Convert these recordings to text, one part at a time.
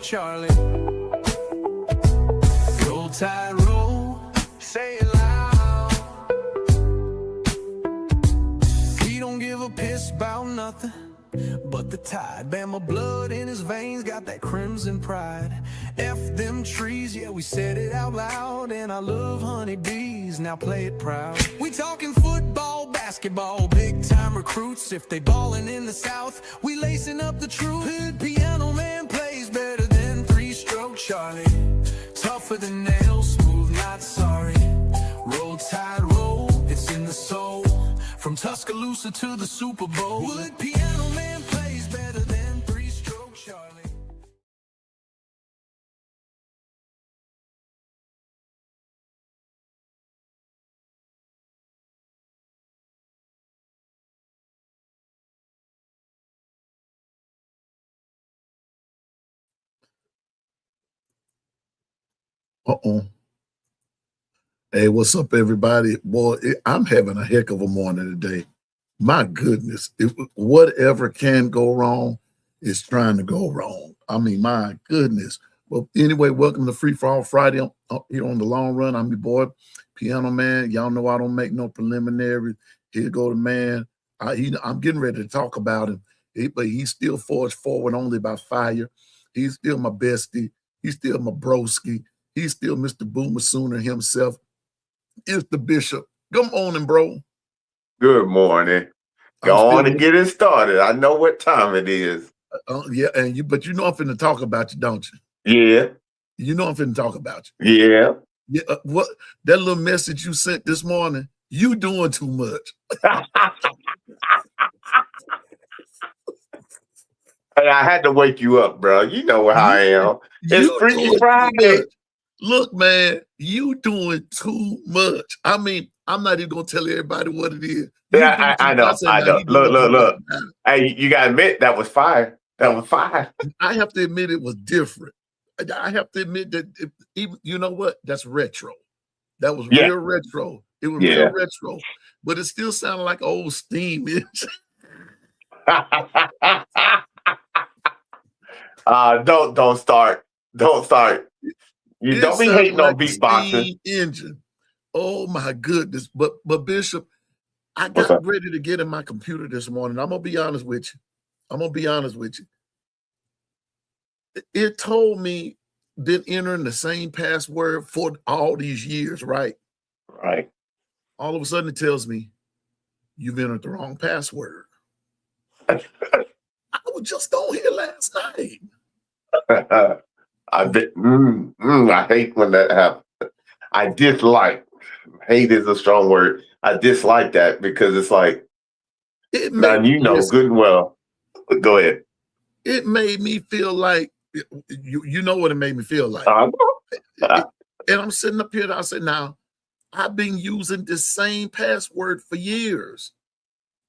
Charlie. Roll tide, roll, say it loud. He don't give a piss about nothing but the tide. Bama blood in his veins, got that crimson pride. F them trees, yeah, we said it out loud. And I love honeybees, now play it proud. We talking football, basketball, big time recruits. If they ballin' in the South, we lacing up the truth. Hood piano man plays better than three-stroke Charlie. Tougher than nails, smooth, not sorry. Roll tide, roll, it's in the soul. From Tuscaloosa to the Super Bowl. Wood piano man plays better than three-stroke Charlie. Hey, what's up, everybody? Boy, I'm having a heck of a morning today. My goodness, whatever can go wrong is trying to go wrong. I mean, my goodness. Well, anyway, welcome to Free For All Friday here on The Long Run. I'm your boy, Piano Man. Y'all know I don't make no preliminaries. Here go the man. I'm getting ready to talk about him, but he's still forged forward only by fire. He's still my bestie. He's still my broski. He's still Mr. Boomer Sooner himself. It's the Bishop. Good morning, bro. Good morning. Go on and get it started. I know what time it is. Yeah, but you know I'm finna talk about you, don't you? Yeah. You know I'm finna talk about you. Yeah. Yeah. What that little message you sent this morning? You doing too much. Hey, I had to wake you up, bro. You know how I am. It's Freaky Friday. Look, man, you doing too much. I mean, I'm not even gonna tell everybody what it is. Yeah, I know. I know. Look. Hey, you gotta admit that was fire. That was fire. I have to admit it was different. I have to admit that even you know what? That's retro. That was real retro. It was real retro, but it still sounded like old steam engine. Don't start. Don't start. You don't be hating on beatboxing. Engine. Oh my goodness. But Bishop, I got ready to get in my computer this morning. I'm gonna be honest with you. It told me been entering the same password for all these years, right? Right. All of a sudden it tells me you've entered the wrong password. I was just on here last night. I hate when that happens. I dislike. Hate is a strong word. I dislike that because it's like, now you know good and well. Go ahead. It made me feel like you know what it made me feel like. And I'm sitting up here and I said, now I've been using the same password for years,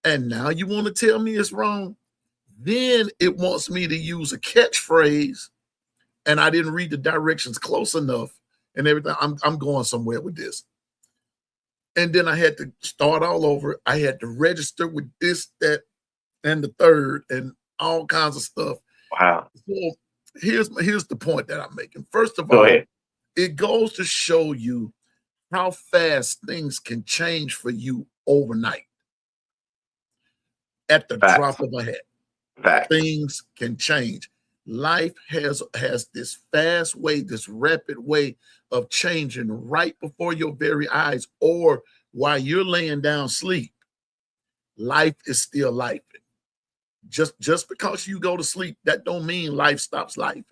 and now you want to tell me it's wrong? Then it wants me to use a catchphrase. And I didn't read the directions close enough and everything. I'm going somewhere with this. And then I had to start all over. I had to register with this, that, and the third, and all kinds of stuff. Wow. So here's the point that I'm making. First of all, it goes to show you how fast things can change for you overnight. At the drop of a hat. Things can change. Life has this fast way, this rapid way of changing right before your very eyes, or while you're laying down sleep. Life is still life. Just because you go to sleep, that don't mean life stops life.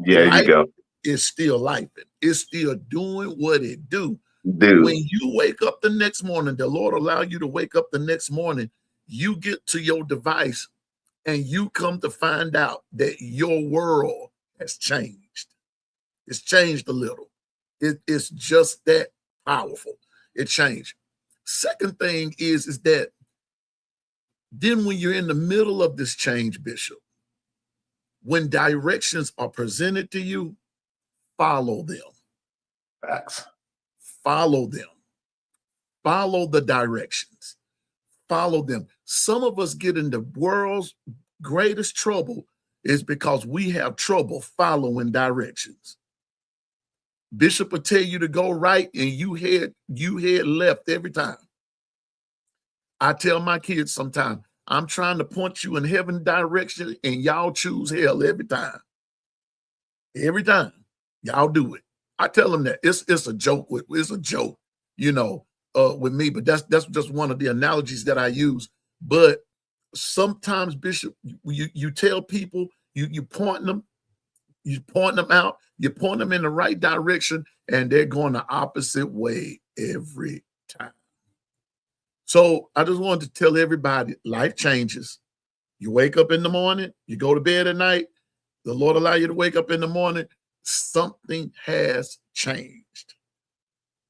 You go. It's still life. It's still doing what it do. When you wake up the next morning, the Lord allow you to wake up the next morning, you get to your device and you come to find out that your world has changed. It's changed a little. It's just that powerful. It changed. Second thing is that then when you're in the middle of this change, Bishop, when directions are presented to you, follow them. Facts. Follow them. Follow the directions. Follow them. Some of us get in the world's greatest trouble is because we have trouble following directions. Bishop will tell you to go right and you head left every time. I tell my kids sometimes, I'm trying to point you in heaven direction and y'all choose hell every time. Every time. Y'all do it. I tell them that. It's a joke. It's a joke, with me, but that's just one of the analogies that I use. But sometimes, Bishop, you tell people, you point them out, you point them in the right direction, and they're going the opposite way every time. So I just wanted to tell everybody, life changes. You wake up in the morning, you go to bed at night, the Lord allow you to wake up in the morning, something has changed.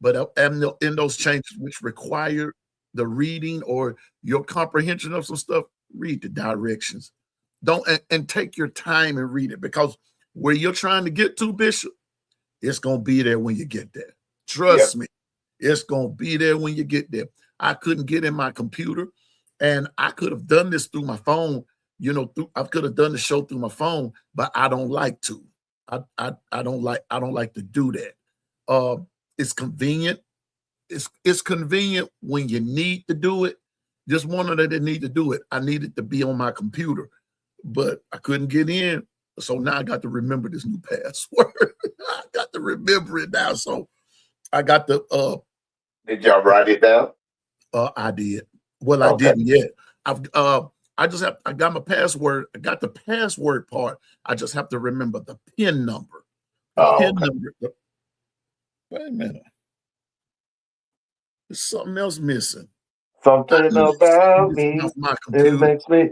But in those changes, which require the reading or your comprehension of some stuff, read the directions. Don't and take your time and read it, because where you're trying to get to, Bishop, it's going to be there when you get there. Trust me, it's going to be there when you get there. I couldn't get in my computer, and I could have done this through my phone. I could have done the show through my phone, but I don't like to. I don't like to do that. It's convenient. It's convenient when you need to do it. Just one that didn't need to do it. I needed to be on my computer, but I couldn't get in. So now I got to remember this new password. I got to remember it now. So I got the Did y'all write it down? I did. Well, I didn't yet. I got my password. I got the password part. I just have to remember the PIN number. Number. Wait a minute. There's something else missing. Something about me. My computer. It makes me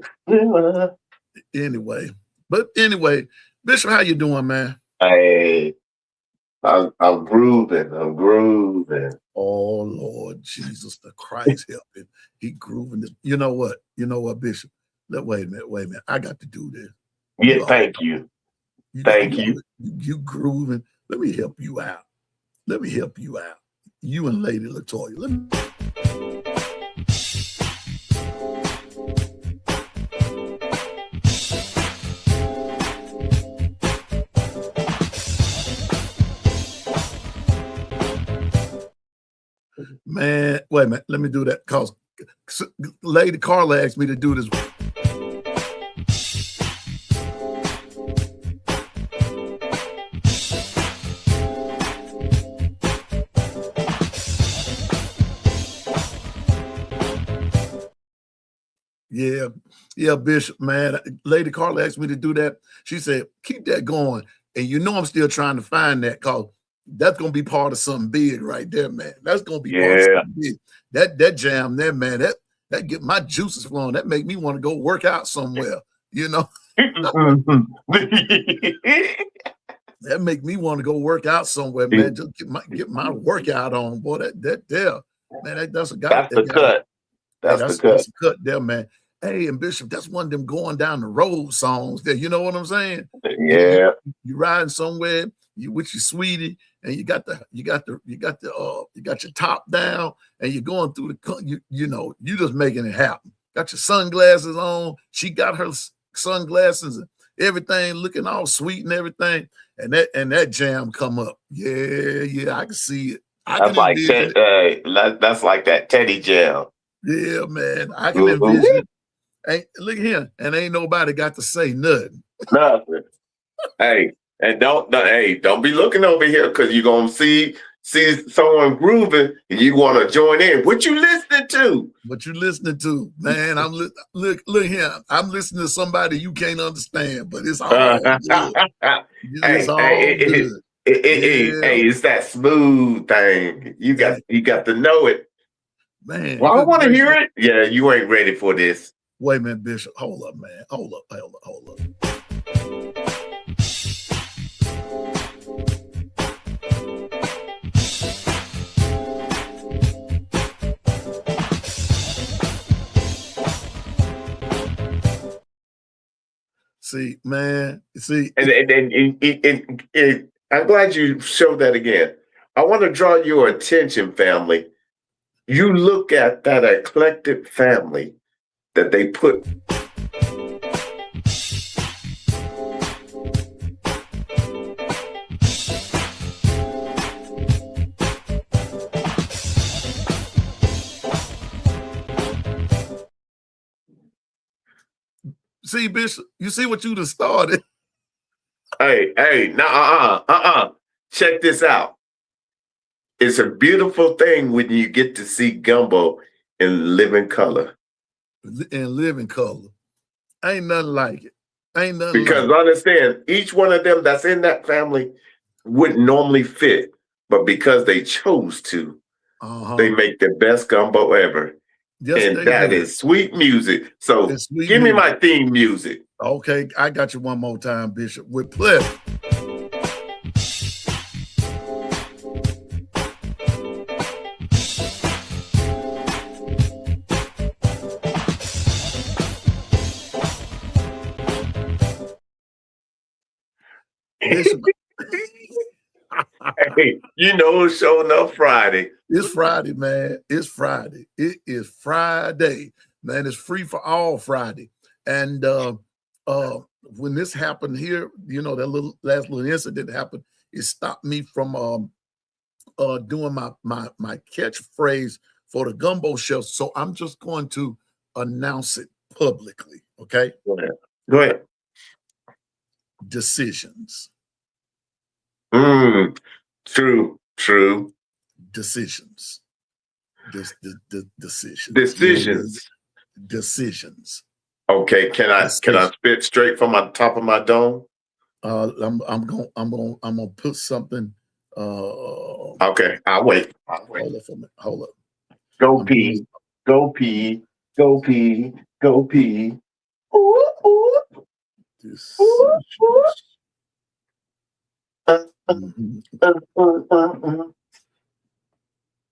Anyway, Bishop, how you doing, man? Hey, I'm grooving. Oh, Lord Jesus, the Christ helping. He grooving this. You know what, Bishop? Wait a minute. I got to do this. Yeah, thank you. Thank you. You grooving. Let me help you out. You and Lady LaToya. Man, wait a minute. Let me do that, because Lady Carla asked me to do this. Yeah, Bishop, man. Lady Carla asked me to do that. She said, keep that going. And I'm still trying to find that, because that's going to be part of something big right there, man. That's going to be part of something big. That jam there, man, that get my juices flowing. That make me want to go work out somewhere, That make me want to go work out somewhere, man. Just get my workout on, boy. That there, man, that's a guy. That's the cut. That's the cut there, man. Hey, and Bishop, that's one of them going down the road songs there. You know what I'm saying? Yeah. You riding somewhere, you with your sweetie, and you got your top down, and you're going through you just making it happen. Got your sunglasses on. She got her sunglasses and everything, looking all sweet and everything. And that jam come up. Yeah, I can see it. That's like that Teddy jam. Yeah, man. I can envision it. Look here, and ain't nobody got to say nothing. Nothing. Hey, and don't be looking over here, because you're gonna see someone grooving and you want to join in. What you listening to? Man, look here. I'm listening to somebody you can't understand, but it's all good. It's all good. Hey, it's that smooth thing. You got to know it. Man, well, I want to hear it. Yeah, you ain't ready for this. Wait a minute, Bishop. Hold up, man. Hold up. See, man. And I'm glad you showed that again. I want to draw your attention, family. You look at that eclectic family that they put. see, Bishop, you see what you just started. Hey, no, check this out. It's a beautiful thing when you get to see gumbo in living color. And living color. Ain't nothing like it. Ain't nothing Because like it. understand, each one of them that's in that family wouldn't normally fit, but because they chose to, they make the best gumbo ever. Yes, And they that do. is sweet music. So It's sweet give me music. my theme music. Okay, I got you one more time, Bishop. With pleasure. Bishop. Hey, you know it's showing up Friday. It's Friday, man. It's Friday. It is Friday, man. It's free for all Friday. And when this happened here, you know, that last little incident happened. It stopped me from doing my catchphrase for the Gumbo Chefs. So I'm just going to announce it publicly. Okay. Go ahead. Decisions. True. Decisions. Decisions. Decisions. Okay, can I spit straight from my top of my dome? I'm gonna put something. Okay, I'll wait. Hold up for me. Hold up. Go pee. Go pee. Go pee. Go pee. Ooh, ooh.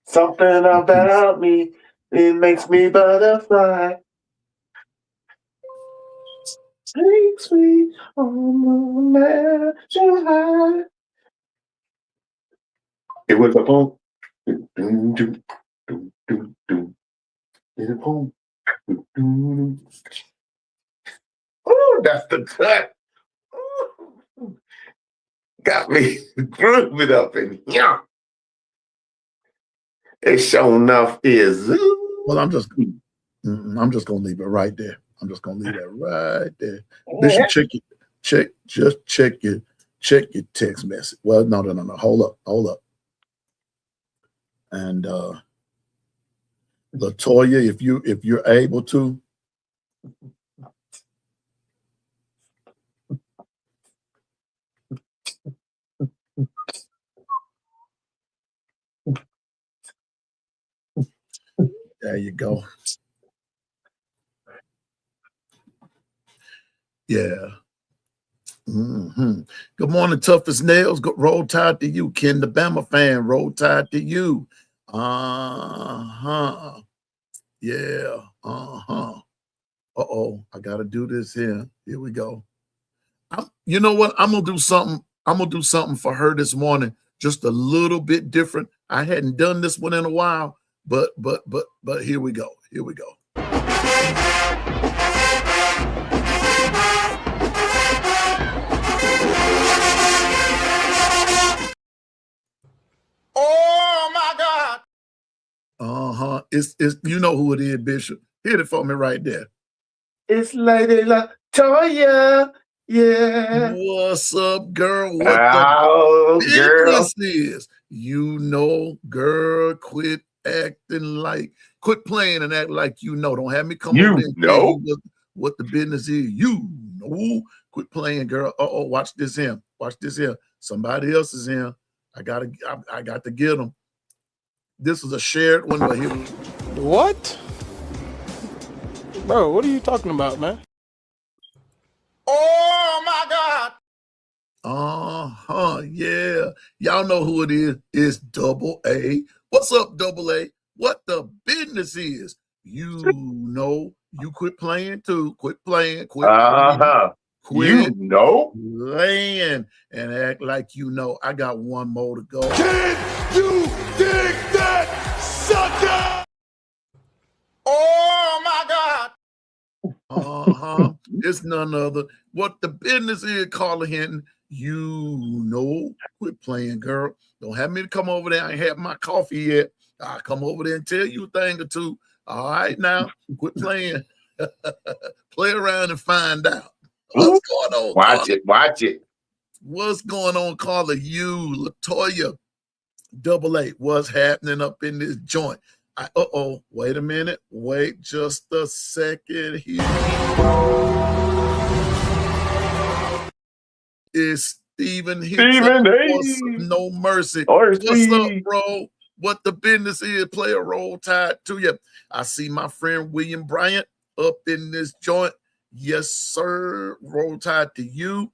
Something about me, it makes me butterfly. Takes me on the mountain high. It was a boom. It's a boom. Oh, that's the cut. Got me grooving up in here. It sure enough is. Well, I'm just gonna leave it right there. I'm just gonna leave that right there. Bishop, check your text message. Well, no. Hold up. And Latoya, if you're able to. There you go. Yeah. Good morning, Tough as Nails. Roll Tide to you, Ken, the Bama fan. Roll Tide to you. Yeah. I gotta do this here. Here we go. You know what? I'm gonna do something. I'm gonna do something for her this morning, just a little bit different. I hadn't done this one in a while, but here we go. Here we go. Oh my God. It's you know who it is, Bishop. Hit it for me right there. It's Lady Latoya. Yeah. What's up, girl? What the business is? You know, girl, quit playing and act like you know. Don't have me come over there and tell you what the business is. You know, quit playing, girl. Watch this here. Watch this here. Somebody else is in. I got to get them. This is a shared one, but here. What? Bro, what are you talking about, man? Oh my God. Yeah. Y'all know who it is. It's Double A. What's up, Double A? What the business is? You know, you quit playing too. Quit playing. Quit you know? Playing and act like you know. I got one more to go. Can you dig that, sucker? Oh my God. It's none other. What the business is, Carla Hinton. You know, quit playing, girl. Don't have me to come over there. I ain't had my coffee yet. I'll come over there and tell you a thing or two. All right, now, quit playing. Play around and find out. Ooh, What's going on, watch Carla? it, watch it. What's going on, Carla? You, Latoya, Double A. What's happening up in this joint? Wait a minute. Wait just a second here. It's Stephen Hicks. Stephen, No mercy. Mercy. What's up, bro? What the business is? Play a Roll Tide to you. I see my friend William Bryant up in this joint. Yes, sir. Roll Tide to you.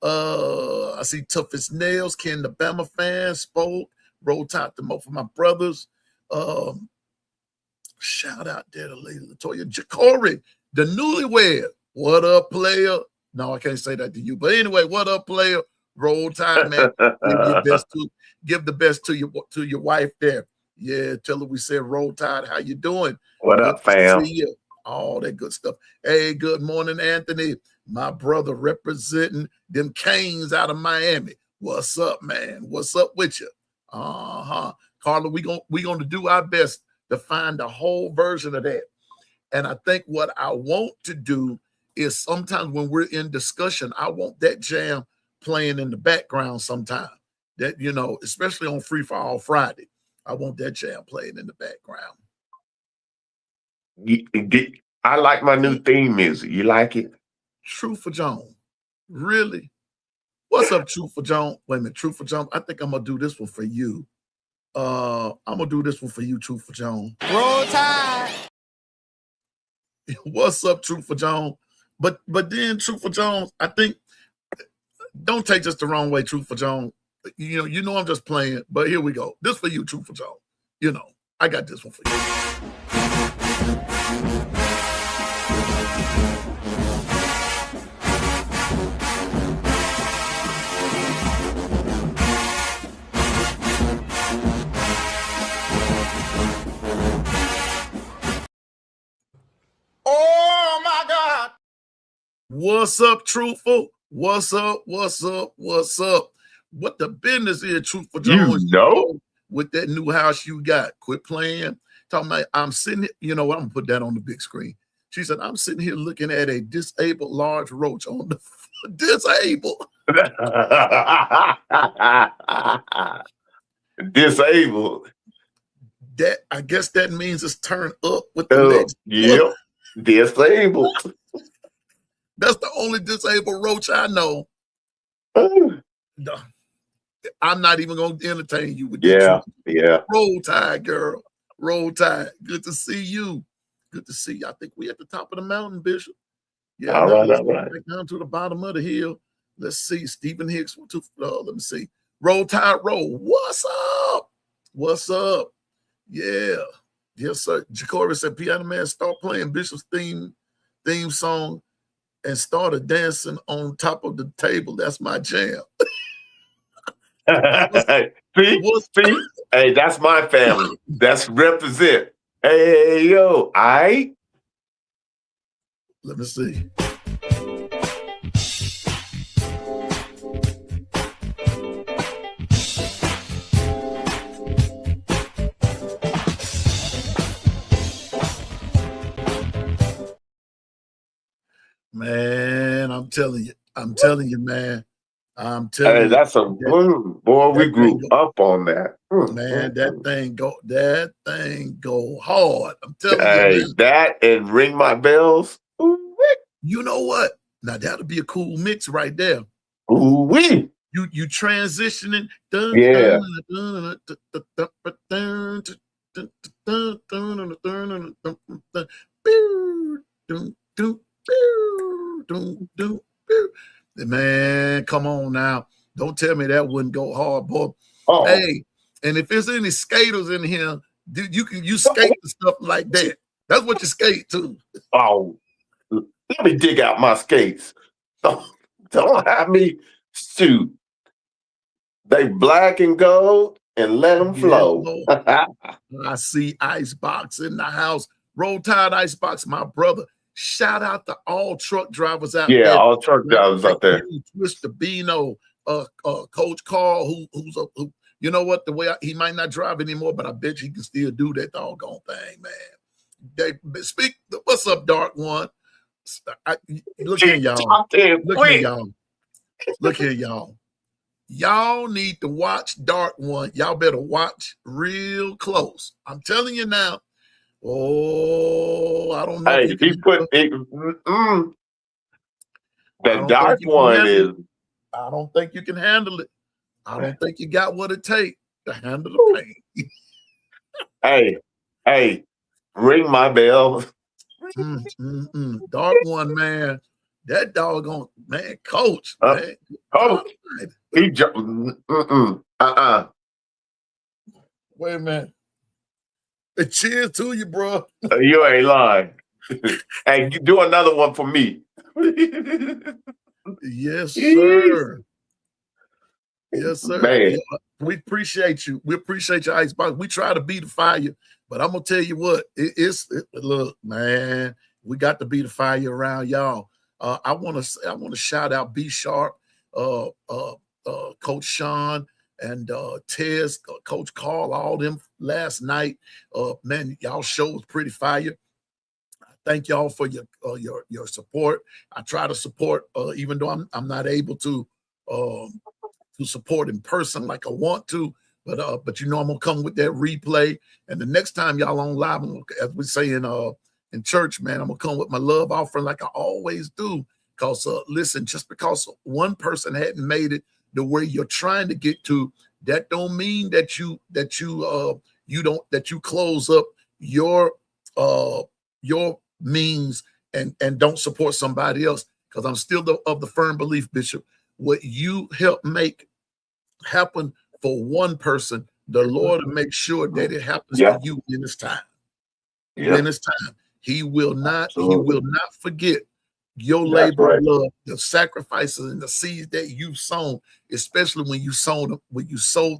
I see Tough as Nails. Ken the Bama fan spoke. Roll Tide to both of my brothers. Shout out there to Lady Latoya. Jacory, the newlywed. What up, player? No, I can't say that to you. But anyway, what up, player? Roll Tide, man. Give the best to your wife there. Yeah, tell her we said Roll Tide. How you doing? What up, fam? See you. All that good stuff. Hey, good morning, Anthony. My brother representing them Canes out of Miami. What's up, man? What's up with you? Carla, we gonna do our best to find the whole version of that. And I think what I want to do is sometimes when we're in discussion, I want that jam playing in the background sometime. That, you know, especially on Free for All Friday, I want that jam playing in the background. I like my new theme music. You like it? Truth for John. Really? What's up, Truth for John? Wait a minute, Truth for John. I think I'm gonna do this one for you. I'm gonna do this one for you, Truth for John. Roll Tide. What's up, Truth for John? But then Truth for John, I think, don't take this the wrong way, Truth for John. You know I'm just playing, but here we go. This for you, Truth for John. You know, I got this one for you. Oh my God. What's up, Truthful? What's up? What's up? What's up? What the business is, Truthful John? You know? With that new house you got. Quit playing. Talking about, I'm sitting here, you know what? I'm gonna put that on the big screen. She said, I'm sitting here looking at a disabled large roach on the disabled. Disabled. That, I guess that means it's turned up with the legs. Yep. Disabled. That's the only disabled roach I know. No, I'm not even going to entertain you with that. Yeah. Roll Tide, girl. Roll Tide. Good to see you. Good to see you. I think we at the top of the mountain, Bishop. Yeah. All right. Back down to the bottom of the hill. Let's see. Stephen Hicks. Let me see. Roll Tide, roll. What's up? What's up? Yeah. Yes, sir. Jacory said, Piano Man, start playing Bishop's theme song and started dancing on top of the table. That's my jam. See? Hey, that's my family. That's represent. Hey, yo, I. Let me see. Man, I'm telling you, man. Hey, that's a boy. We grew up on that. Man, that thing go hard. I'm telling you, man. That and Ring My Bells. You know what? Now that'll be a cool mix right there. Ooh-wee. You transitioning. Yeah. Man, come on now. Don't tell me that wouldn't go hard, boy. Oh. Hey, and if there's any skaters in here, you skate and stuff like that. That's what you skate to. Oh, let me dig out my skates. Don't have me shoot. They black and gold and let them flow. I see Icebox in the house. Roll Tide Icebox, my brother. Shout out to all truck drivers out there. Yeah, all truck drivers out there. Twister Bino, Coach Carl, who you know what, the way he might not drive anymore, but I bet you can still do that doggone thing, man. They speak. What's up, Dark One? Look here, y'all. Talk to him Look here, quick. y'all. Look here, y'all. Y'all need to watch Dark One. Y'all better watch real close. I'm telling you now. Oh, I don't know if Hey, you he can. put it. I The don't think dark you can one handle is. it. I don't think you can handle it. I don't think you got what it takes to handle the pain. Hey, ring my bell. Dark One, man. That doggone man, coach, Uh, man. oh, he jumped. Wait a minute. Cheers to you, bro. You ain't lying. Hey, you do another one for me. Yes, sir. Yes, sir. Man, Yeah, we appreciate you. We appreciate your icebox. We try to beat the fire, but I'm gonna tell you what, look, man, we got to beat the fire around y'all. I want to shout out B Sharp, Coach Sean, and Tez, Coach Carl, all them last night. Man, y'all show was pretty fire. Thank y'all for your support. I try to support, even though I'm not able to support in person like I want to, but you know I'm gonna come with that replay. And the next time y'all on live, as we say in church, man, I'm gonna come with my love offering like I always do. Because listen, just because one person hadn't made it the way you're trying to get to, that don't mean that you close up your means and don't support somebody else. Because I'm still of the firm belief, Bishop, what you help make happen for one person, the Lord will make sure that it happens to yeah, you in His time. yeah, In His time, He will not absolutely. forget your That's labor of right. love, the sacrifices and the seeds that you've sown, especially when you sowed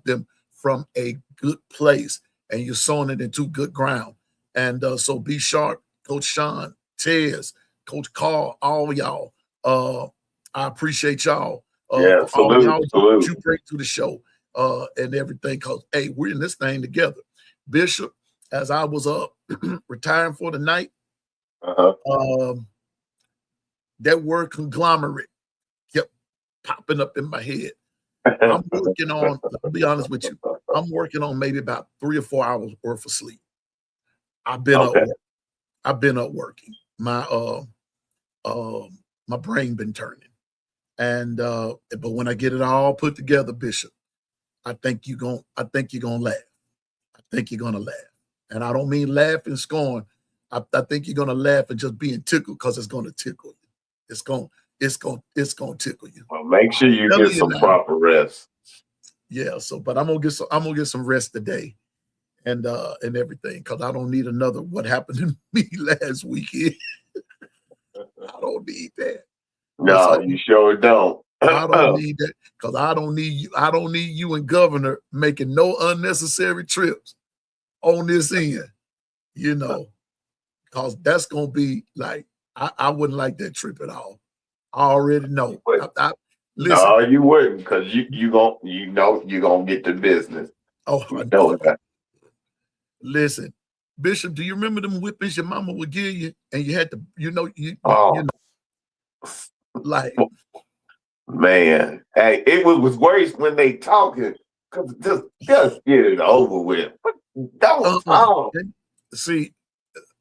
them from a good place and you're sowing it into good ground. And so be sharp, Coach Sean, Tez, Coach Carl, all y'all. I appreciate y'all Yeah, for all y'all salute. you bring to the show and everything. Cause hey, we're in this thing together. Bishop, as I was retiring for the night, Uh-huh. that word conglomerate kept popping up in my head. I'm working on, I'll be honest with you, I'm working on maybe about 3 or 4 hours worth of sleep. I've been up Okay. working. I've been up working. My brain been turning. And but when I get it all put together, Bishop, I think you're gonna laugh. I think you're gonna laugh. And I don't mean laugh and scorn. I think you're gonna laugh and just being tickled because it's gonna tickle you. It's gonna tickle you. Well, make sure you Telling get you some now. proper rest. Yeah, so but I'm gonna get some rest today and everything because I don't need another what happened to me last weekend. I don't need that. What's No, up? you sure don't. I don't need that because I don't need you and Governor making no unnecessary trips on this end, you know, because that's gonna be like I wouldn't like that trip at all. I already know. But Listen. no, you wouldn't, because you gonna get the business. Oh, I You know know it. that. Listen, Bishop, do you remember them whippings your mama would give you, and you had to, you Oh know, like, man. Hey, it was worse when they talking. Cause just get it over with. Don't talk. see,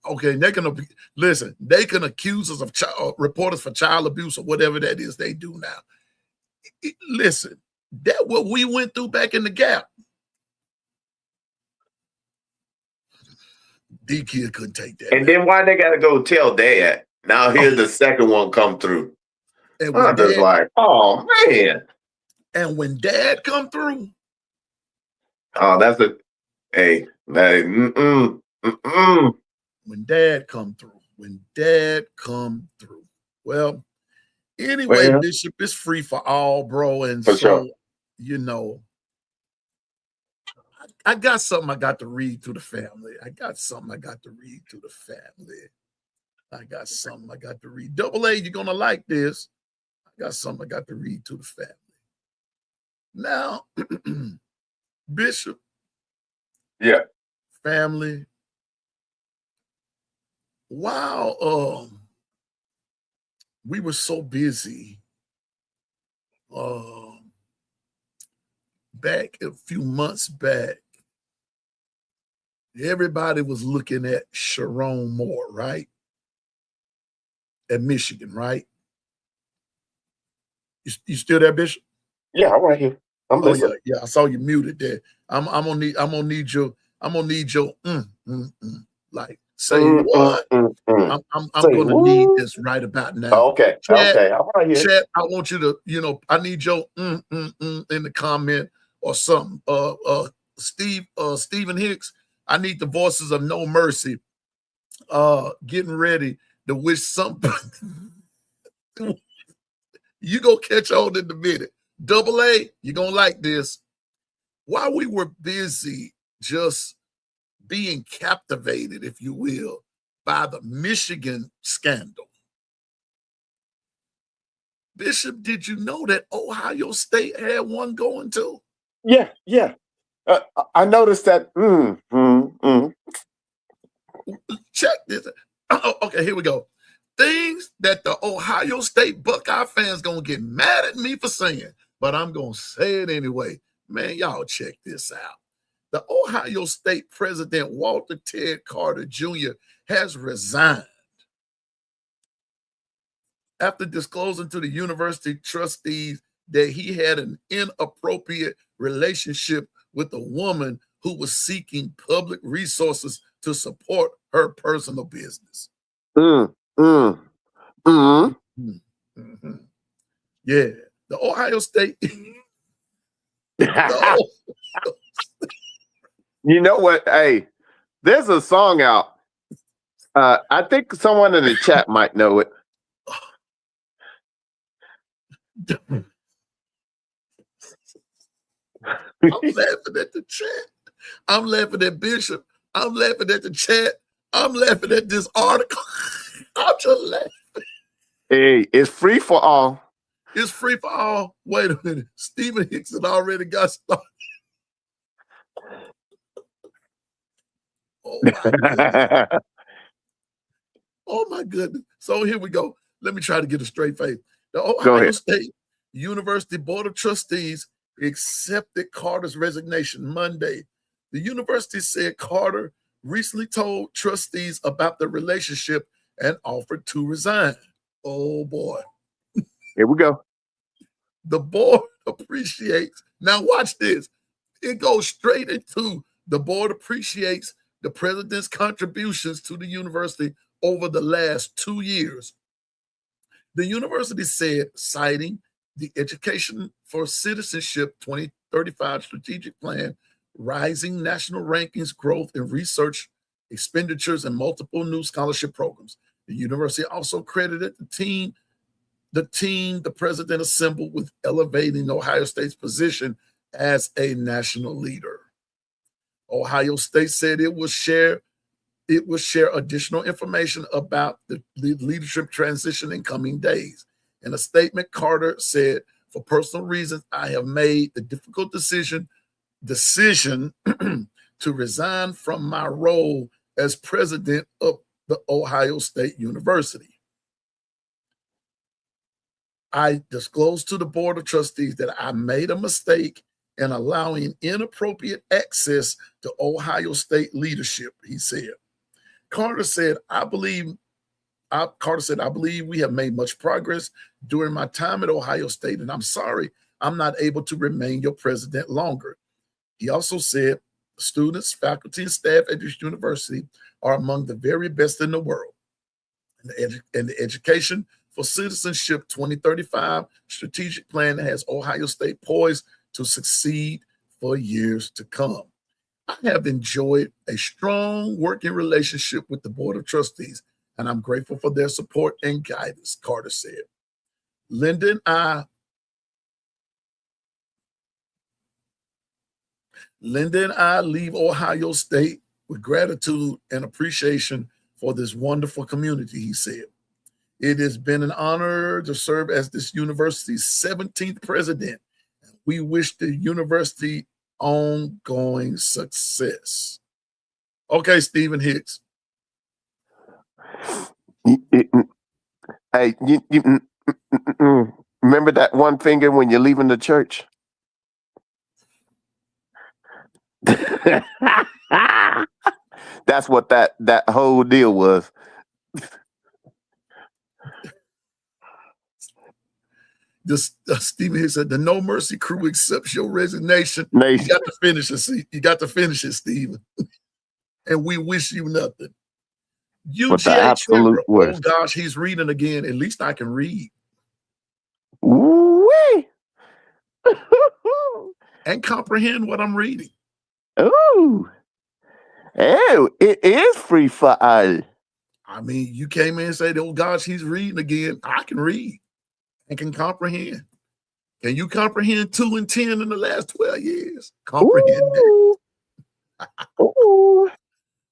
okay, they can listen. They can accuse us of reporters for child abuse or whatever that is they do now. Listen, that what we went through back in the Gap. D kid couldn't take that And now. then why they gotta go tell dad? Now Oh, here's the second one come through. and when I'm just dad like, oh man. come through, Oh, that's a hey, mm-mm. when dad come through. Well, anyway, Well, Bishop is free for all, bro. And for sure. so, you know, I got something I got to read to the family. I got something I got to read to the family. I got something I got to read. Double A, you're gonna like this. I got something I got to read to the family. Now, Bishop, Yeah. family, while we were so busy back a few months back, everybody was looking at Sharon Moore, right? At Michigan, right? You still there, Bishop? Yeah, I'm right here. I'm Oh yeah, listening. yeah. I saw you muted there. I'm gonna need your like say Mm, mm, what? mm, mm. I'm Say gonna need what? this right about now. Okay, Chat, okay, I'm right here. chat. I want you to, I need your in the comment or something. Stephen Hicks. I need the voices of No Mercy. Getting ready to wish something. You go catch on in a minute. Double A, you're gonna like this. While we were busy just being captivated, if you will, by the Michigan scandal, Bishop, did you know that Ohio State had one going too? Yeah, yeah. I noticed that. Check this. Okay, here we go. Things that the Ohio State Buckeye fans gonna get mad at me for saying, but I'm gonna say it anyway. Man, y'all check this out. The Ohio State president, Walter Ted Carter Jr., has resigned after disclosing to the university trustees that he had an inappropriate relationship with a woman who was seeking public resources to support her personal business. Mm, mm, mm. Mm-hmm. Yeah, the Ohio State. No. You know what? Hey, there's a song out. I think someone in the chat might know it. I'm laughing at the chat. I'm laughing at Bishop. I'm laughing at the chat. I'm laughing at this article. I'm just laughing. Hey, it's free for all. It's free for all. Wait a minute. Stephen Hicks had already got started. Oh my goodness. Oh my goodness. So here we go. Let me try to get a straight face. The Ohio State University Board of Trustees accepted Carter's resignation Monday. The university said Carter recently told trustees about the relationship and offered to resign. Oh boy. Here we go. The board appreciates. Now watch this. It goes straight into the board appreciates the president's contributions to the university over the last 2 years. The university said, citing the Education for Citizenship 2035 strategic plan, rising national rankings, growth in research expenditures, and multiple new scholarship programs. The university also credited the team the president assembled with elevating Ohio State's position as a national leader. Ohio State said it will share additional information about the leadership transition in coming days. In a statement, Carter said, for personal reasons, I have made the difficult decision to resign from my role as president of the Ohio State University. I disclosed to the board of trustees that I made a mistake in allowing inappropriate access to Ohio State leadership, he said. Carter said, I believe we have made much progress during my time at Ohio State, and I'm sorry I'm not able to remain your president longer. He also said, students, faculty, and staff at this university are among the very best in the world. And the Education for Citizenship 2035 strategic plan has Ohio State poised to succeed for years to come. I have enjoyed a strong working relationship with the Board of Trustees, and I'm grateful for their support and guidance, Carter said. Linda and I leave Ohio State with gratitude and appreciation for this wonderful community, he said. It has been an honor to serve as this university's 17th president. We wish the university ongoing success. Okay, Stephen Hicks. Hey, remember that one finger when you're leaving the church? That's what that whole deal was. Stephen Hicks said, the No Mercy crew accepts your resignation. Nation. You got to finish it. See, you got to finish it, Stephen. And we wish you nothing. But the UGA absolute Trevor, worst. oh gosh, he's reading again. At least I can read. Ooh-wee. And comprehend what I'm reading. Ooh. Oh, it is free for all. I mean, you came in and said, oh gosh, he's reading again. I can read and can comprehend. Can you comprehend 2 and 10 in the last 12 years? Comprehend Ooh. that. Ooh.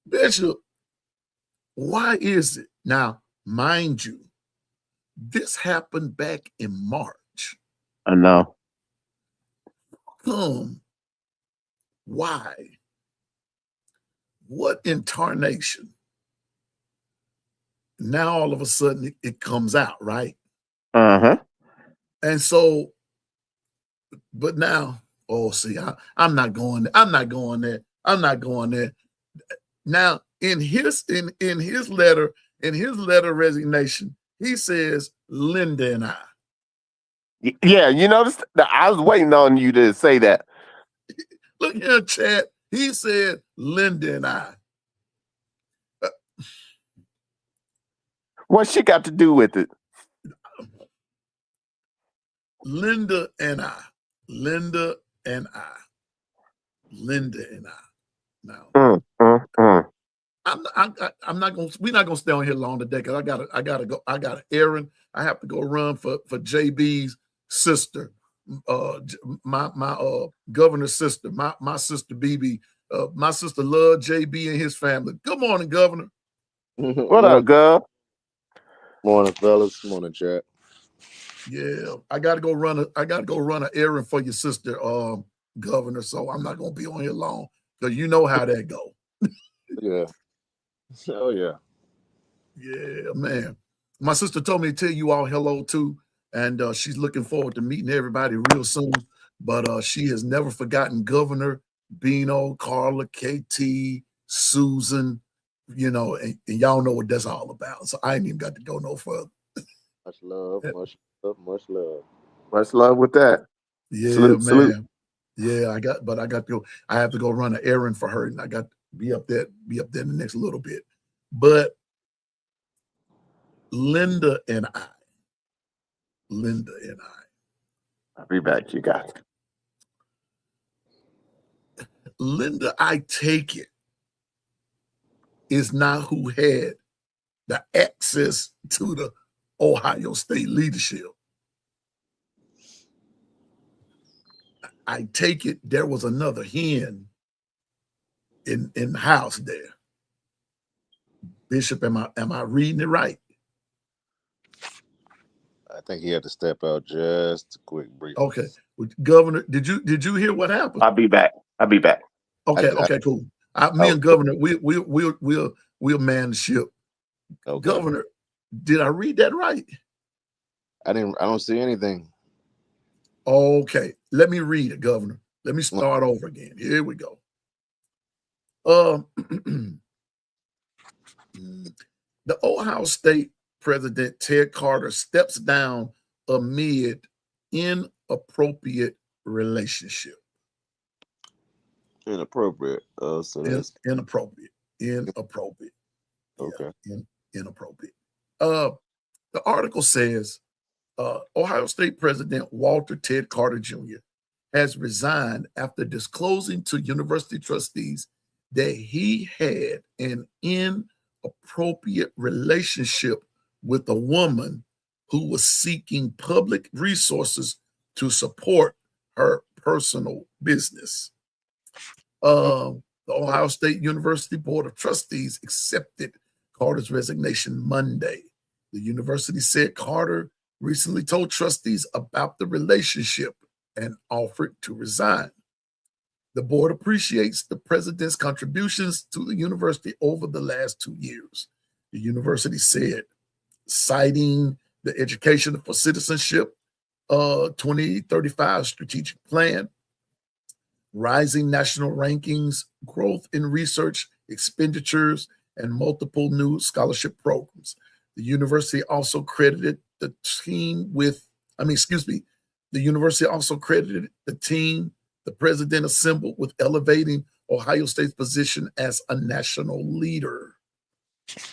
Bishop, why is it? Now, mind you, this happened back in March. I know. Why? What incarnation? Now all of a sudden it comes out, right? Uh-huh. And so, but now, oh, see, I'm not going there. I'm not going there. I'm not going there. Now, in his letter of resignation, he says, Linda and I. Yeah, you noticed? I was waiting on you to say that. Look here, chat. He said, Linda and I. What's she got to do with it? Linda and I. Linda and I. Linda and I. Now, I'm not gonna. We're not gonna stay on here long today because I gotta go. I got an errand. I have to go run for JB's sister, my governor's sister, my sister BB. My sister loved JB and his family. Good morning, Governor. What up, Gov? Morning, fellas. Morning, chat. Yeah, I gotta go run an errand for your sister, Governor. So I'm not gonna be on here long because you know how that go. Yeah. Oh yeah. Yeah, man. My sister told me to tell you all hello too, and she's looking forward to meeting everybody real soon. But she has never forgotten Governor, Bino, Carla, KT, Susan, and y'all know what that's all about. So I ain't even got to go no further. Much love, much love, much love. Much love with that. Yeah, salute, man. Salute. Yeah, I got to go. I have to go run an errand for her, and I got to be up there in the next little bit. But Linda and I. I'll be back, you guys. Linda, I take it, is not who had the access to the Ohio State leadership. I take it there was another hen in the house there. Bishop, am I reading it right? I think he had to step out just a quick brief. Okay. Governor, did you hear what happened? I'll be back. Okay, cool. Me and Governor, we'll man the ship. Okay. Governor, did I read that right? I don't see anything. Okay, let me read it, Governor. Let me start over again. Here we go. The Ohio State President Ted Carter steps down amid inappropriate relationship. Inappropriate. Inappropriate. Okay. Yeah, inappropriate. The article says Ohio State President Walter Ted Carter Jr. has resigned after disclosing to university trustees that he had an inappropriate relationship with a woman who was seeking public resources to support her personal business. The Ohio State University Board of Trustees accepted Carter's resignation Monday. The university said Carter recently told trustees about the relationship and offered to resign. The board appreciates the president's contributions to the university over the last 2 years. The university said, citing the Education for Citizenship 2035 strategic plan, rising national rankings, growth in research expenditures, and multiple new scholarship programs. The university also credited the team with, the university also credited the team the president assembled with elevating Ohio State's position as a national leader.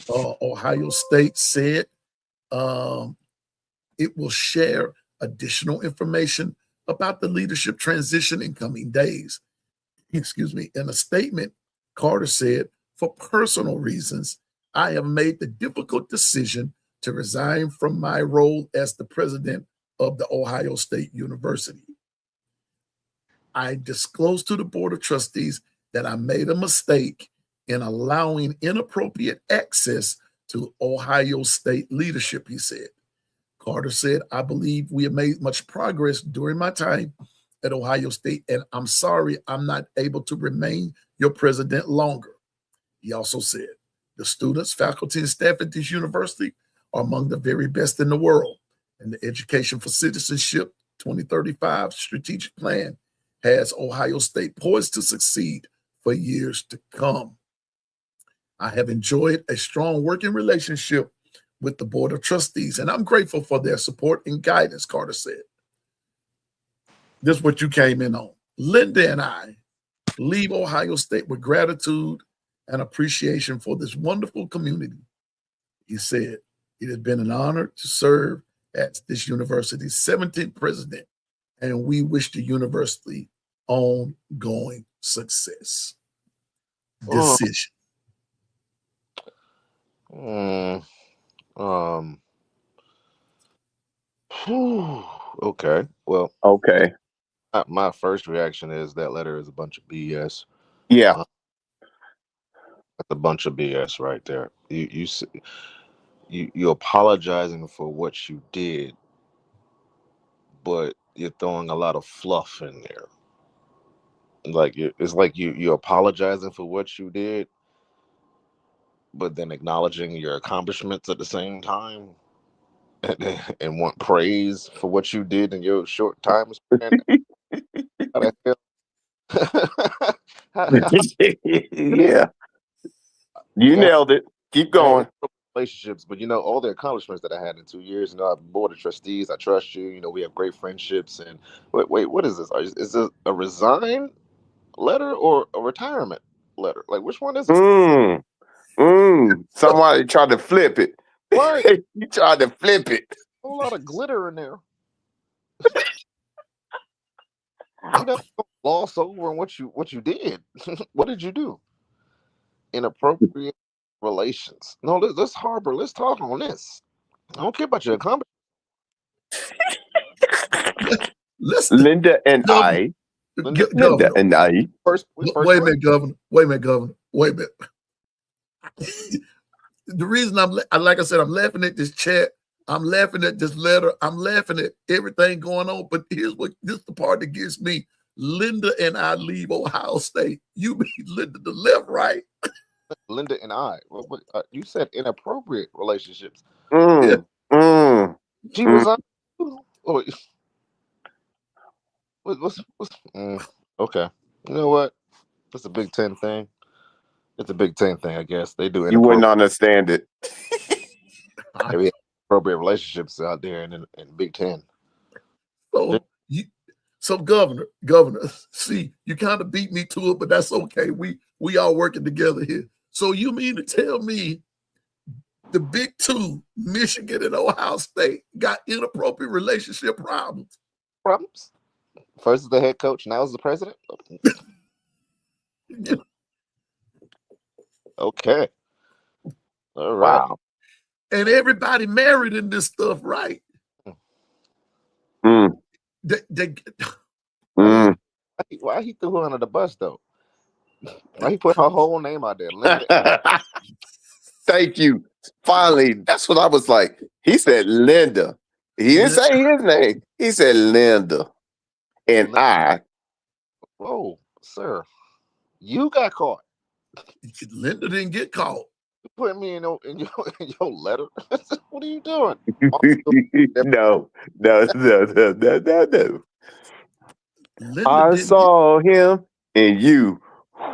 Ohio State said it will share additional information about the leadership transition in coming days. In a statement, Carter said, for personal reasons, I have made the difficult decision to resign from my role as the president of the Ohio State University. I disclosed to the Board of Trustees that I made a mistake in allowing inappropriate access to Ohio State leadership, he said. Carter said, I believe we have made much progress during my time at Ohio State, and I'm sorry I'm not able to remain your president longer. He also said, the students, faculty, and staff at this university are among the very best in the world, and the Education for Citizenship 2035 strategic plan has Ohio State poised to succeed for years to come. I have enjoyed a strong working relationship with the Board of Trustees, and I'm grateful for their support and guidance, Carter said. This is what you came in on. Linda and I leave Ohio State with gratitude and appreciation for this wonderful community. He said, it has been an honor to serve as this university's 17th president, and we wish the university ongoing success. Decision. Okay. Well, Okay. my first reaction is that letter is a bunch of BS. Yeah. That's a bunch of BS right there. You apologizing for what you did, but you're throwing a lot of fluff in there. Like it's like you're apologizing for what you did, but then acknowledging your accomplishments at the same time, and want praise for what you did in your short time span. How the hell? Yeah. You nailed it. Keep going. Relationships, but all the accomplishments that I had in 2 years. I'm Board of Trustees. I trust you. We have great friendships. And wait, what is this? Is this a resign letter or a retirement letter? Like, which one is it? Somebody tried to flip it. Right. You tried to flip it. A whole lot of glitter in there. Don't gloss over on what you did. What did you do? Inappropriate relations. No, let's harbor. Let's talk on this. I don't care about your accomplishments. Linda and I. Linda and I. Wait a minute, Governor. Wait a minute. The reason like I said, I'm laughing at this chat. I'm laughing at this letter. I'm laughing at everything going on. But this is the part that gets me. Linda and I leave Ohio State. You mean Linda the left, right? Linda and I. You said inappropriate relationships. She was on. Oh, okay. You know what? It's a Big Ten thing. It's a Big Ten thing, I guess. They do. You wouldn't understand it. Maybe appropriate relationships out there in Big Ten. So Governor, see, you kind of beat me to it, but that's okay. We all working together here. So you mean to tell me the big two, Michigan and Ohio State, got inappropriate relationship problems? First is the head coach, now is the president. Okay. All right. Wow. And everybody married in this stuff, right? Why he threw her under the bus though? Why he put her whole name out there? Linda. Thank you. Finally, that's what I was like. He said Linda. He didn't say his name. He said Linda. And I. Whoa, sir. You got caught. Linda didn't get caught. Put me in your letter. What are you doing? No, no, no, no, no, no, no. Linda I didn't get. saw him and you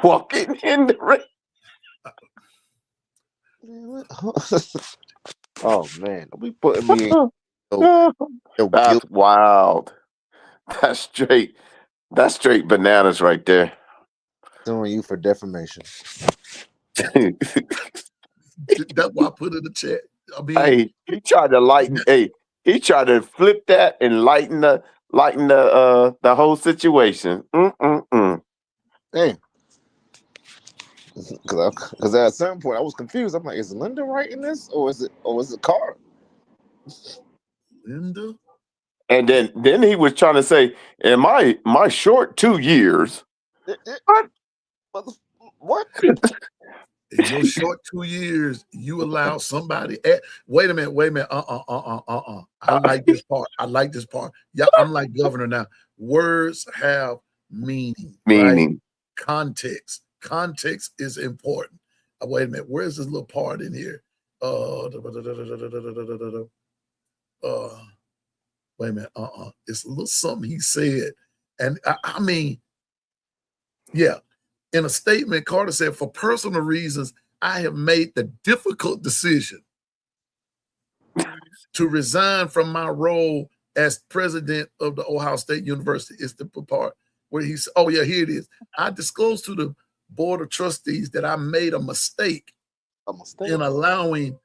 walking in the rain. Oh man, don't be putting me in your guilt. That's wild. That's straight. That's straight bananas right there. Suing you for defamation. That's why I put in the chat. I mean, Hey, he tried to lighten. Hey, he tried to flip that and lighten the whole situation. Mm-mm-mm. Damn. Because at a certain point I was confused. I'm like, is Linda writing this or is it Carter? Linda. And then he was trying to say, in my short 2 years, what? What? In your short 2 years, you allow somebody. Wait a minute. Wait a minute. I like this part. I like this part. Yeah, I'm like governor now. Words have meaning, right? Meaning. Context. Context is important. Wait a minute. Where's this little part in here? Wait a minute. It's a little something he said, and I mean, yeah. In a statement, Carter said, "For personal reasons, I have made the difficult decision to resign from my role as president of the Ohio State University." It's the part where he's, oh yeah, here it is. I disclosed to the board of trustees that I made a mistake in allowing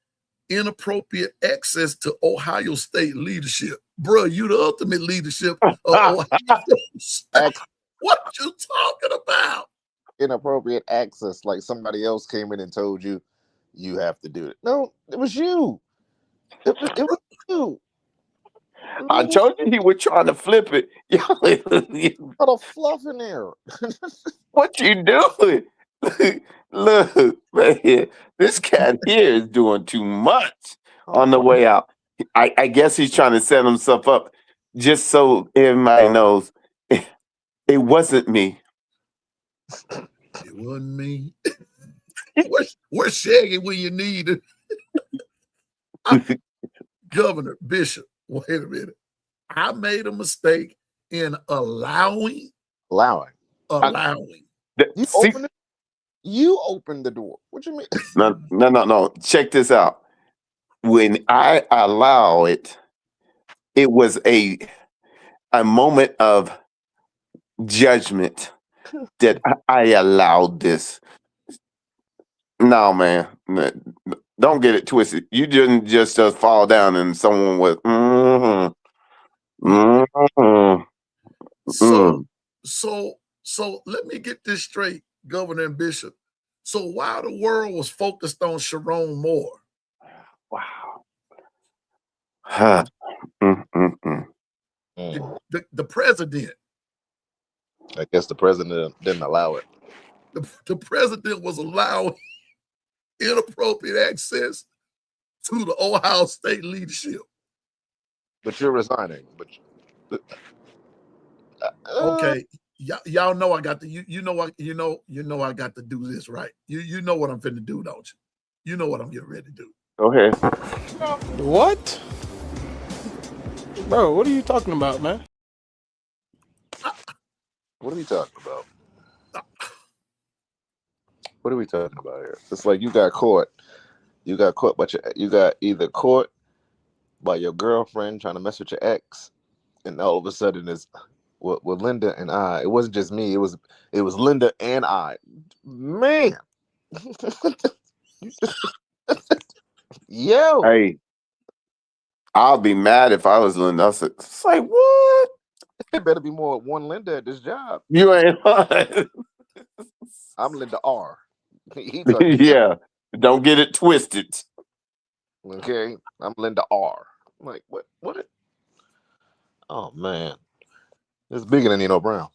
inappropriate access to Ohio State leadership. Bro, you the ultimate leadership of Ohio State. What you talking about? Inappropriate access, like somebody else came in and told you you have to do it. No, it was you. It was you. I told you he was trying to flip it. Got a fluff in there. What you doing? Look, man, this cat here is doing too much on the way out. I guess he's trying to set himself up just so everybody knows it wasn't me. It wasn't me. Where's Shaggy when you need it? Governor, Bishop, wait a minute. I made a mistake in allowing. You opened the door. What you mean? No. Check this out. When I allow it, it was a moment of judgment that I allowed this. No, man. Don't get it twisted. You didn't just fall down and someone was So let me get this straight, Governor and Bishop. So while the world was focused on Sharon Moore, wow. The president. I guess the president didn't allow it. The president was allowing inappropriate access to the Ohio State leadership. But you're resigning. Okay, y'all know I got to. You know I got to do this right. You know what I'm finna do, don't you? You know what I'm getting ready to do. Go ahead. What? Bro, what are you talking about, man? What are we talking about? What are we talking about here? It's like you got caught. You got caught, but you got either caught by your girlfriend trying to mess with your ex, and all of a sudden it's with Linda and I. It wasn't just me. It was Linda and I. Man, yo. Hey, I'll be mad if I was Linda. It's like, what? It better be more than one Linda at this job. You ain't lying. I'm Linda R. Yeah, don't get it twisted. Okay, I'm Linda R. I'm like, what? Oh man, it's bigger than Nino Brown.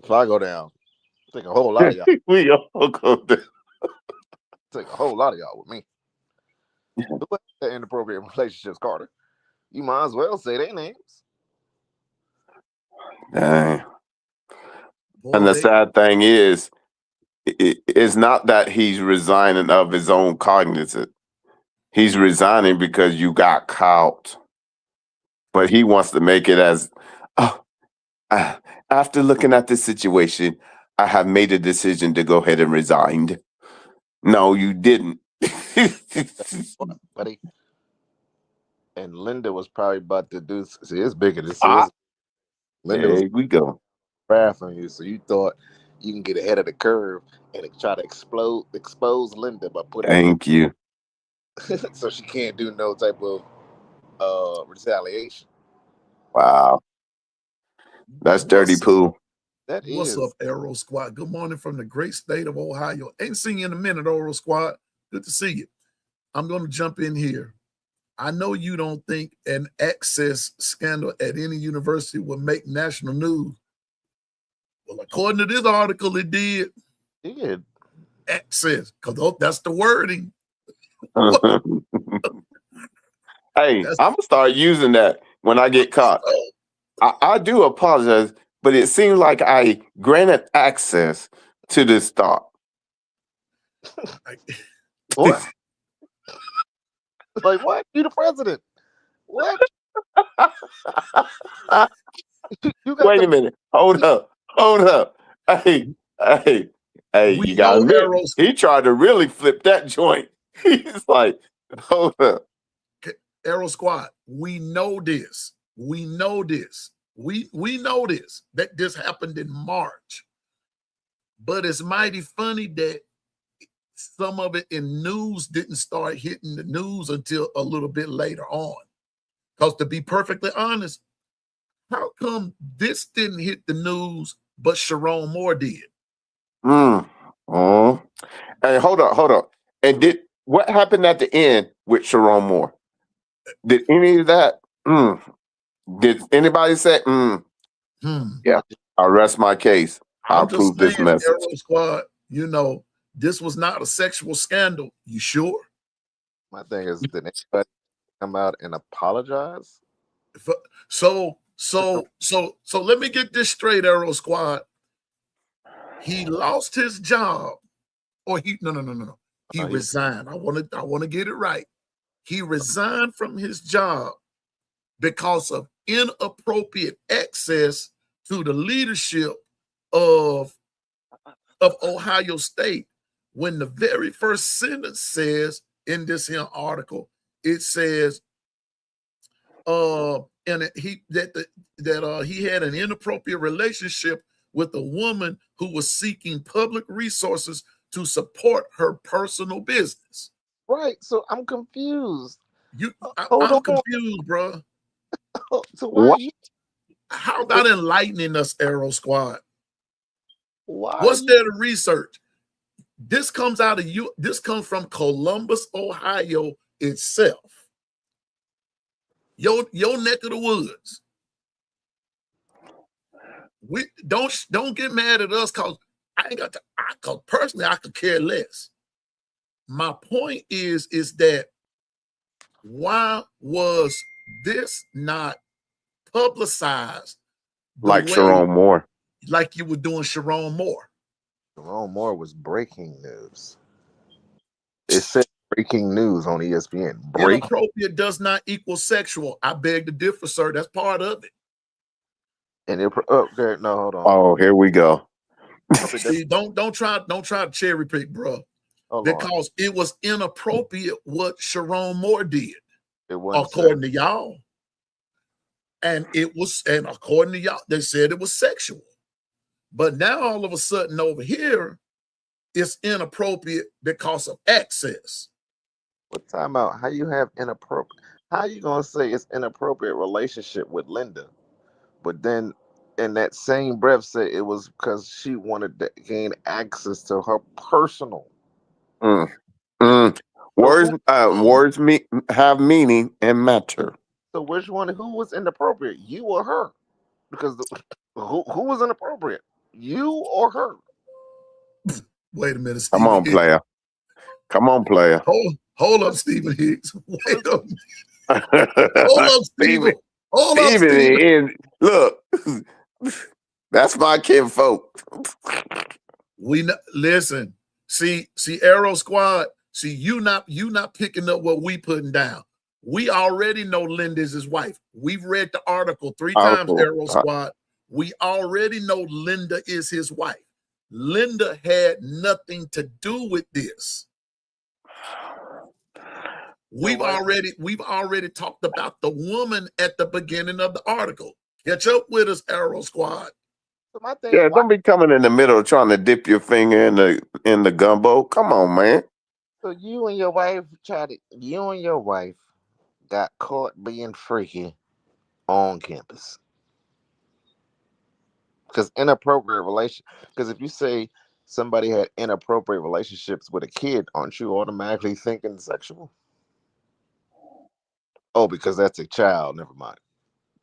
If I go down, take a whole lot of y'all. We all go down. Take a whole lot of y'all with me. Who had the inappropriate relationships, Carter? You might as well say their names. Dang. And the sad thing is, it's not that he's resigning of his own cognizance. He's resigning because you got caught. But he wants to make it as, oh, after looking at this situation, I have made a decision to go ahead and resign. No, you didn't. buddy. And Linda was probably about to do. See, it's bigger. This Ah, is Linda was there we go. wrath on you, so you thought you can get ahead of the curve and try to expose Linda by putting her Thank you. so she can't do no type of retaliation. Wow. That's dirty What's poo. That What's is up, Aero Squad? Good morning from the great state of Ohio. Ain't seen you in a minute, Aero Squad. Good to see you. I'm going to jump in here. I know you don't think an access scandal at any university would make national news. Well, according to this article, it did. did. Access, because that's the wording. Hey, That's I'm gonna start using that when I get caught. I do apologize, but it seems like I granted access to this thought. What? Like what? You the president? What? You got Wait the a minute. Hold up. Hey, you we gotta know admit, Aero he tried to really flip that joint. He's like, hold up. Aero Squad. We know this. We know this. We know this, that this happened in March. But it's mighty funny that some of it in news didn't start hitting the news until a little bit later on. Because to be perfectly honest, how come this didn't hit the news, but Sharon Moore did? Oh. Hey, hold up. And what happened at the end with Sharon Moore? Did any of that? Did anybody say, yeah, I'll rest my case. I'll I'm just prove this saying, message. Aero Squad, this was not a sexual scandal. You sure? My thing is, did anybody come out and apologize? So let me get this straight, Aero Squad. He lost his job, or no. He resigned. I want to get it right. He resigned from his job because of inappropriate access to the leadership of Ohio State. When the very first sentence says in this here article, it says, he had an inappropriate relationship with a woman who was seeking public resources to support her personal business. Right. So I'm confused. I'm confused, bro. So why? How about enlightening us, Aero Squad? Why? What's there to research? This comes out of you. This comes from Columbus, Ohio itself. Your neck of the woods. We don't get mad at us because I ain't got to. Cause personally, I could care less. My point is that why was this not publicized Like Sharon Moore? Like you were doing Sharon Moore. Sharon Moore was breaking news. It said breaking news on ESPN. Inappropriate does not equal sexual. I beg to differ, sir. That's part of it. And okay, no, hold on. Oh, here we go. See, don't try to cherry pick, bro. Because it was inappropriate what Sharon Moore did, according to y'all. And according to y'all, they said it was sexual. But now all of a sudden over here, it's inappropriate because of access. What time out? How you have inappropriate? How you gonna say it's inappropriate relationship with Linda, but then in that same breath say it was because she wanted to gain access to her personal? Words have meaning and matter. So which one? Who was inappropriate? You or her? Because who was inappropriate? You or her? Wait a minute, Stephen. Come on, player. Hold up, Stephen Higgs. Wait a minute. Hold up, Stephen. Hold up, Stephen. Look, that's my kinfolk. Listen. See, Arrow Squad. See, you not picking up what we putting down. We already know Linda's his wife. We've read the article 3 times, Article. Arrow Squad. We already know Linda is his wife. Linda had nothing to do with this. We've already talked about the woman at the beginning of the article. Catch up with us, Arrow Squad. So my thing, Yeah, don't be coming in the middle trying to dip your finger in the gumbo. Come on, man. so you and your wife got caught being freaky on campus. Because inappropriate relation. Because if you say somebody had inappropriate relationships with a kid, aren't you automatically thinking sexual? Oh, because that's a child. Never mind.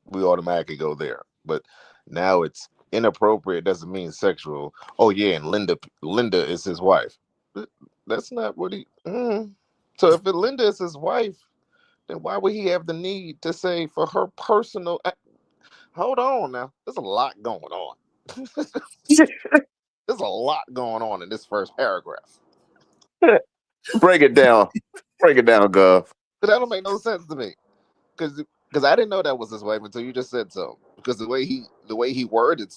We automatically go there. But now it's inappropriate doesn't mean sexual. Oh yeah, and Linda is his wife. That's not what he. So if Linda is his wife, then why would he have the need to say for her personal? Hold on now. There's a lot going on. There's a lot going on in this first paragraph. Break it down. Break it down, Gov. But that don't make no sense to me. Because I didn't know that was his wife until you just said so. Because the way he worded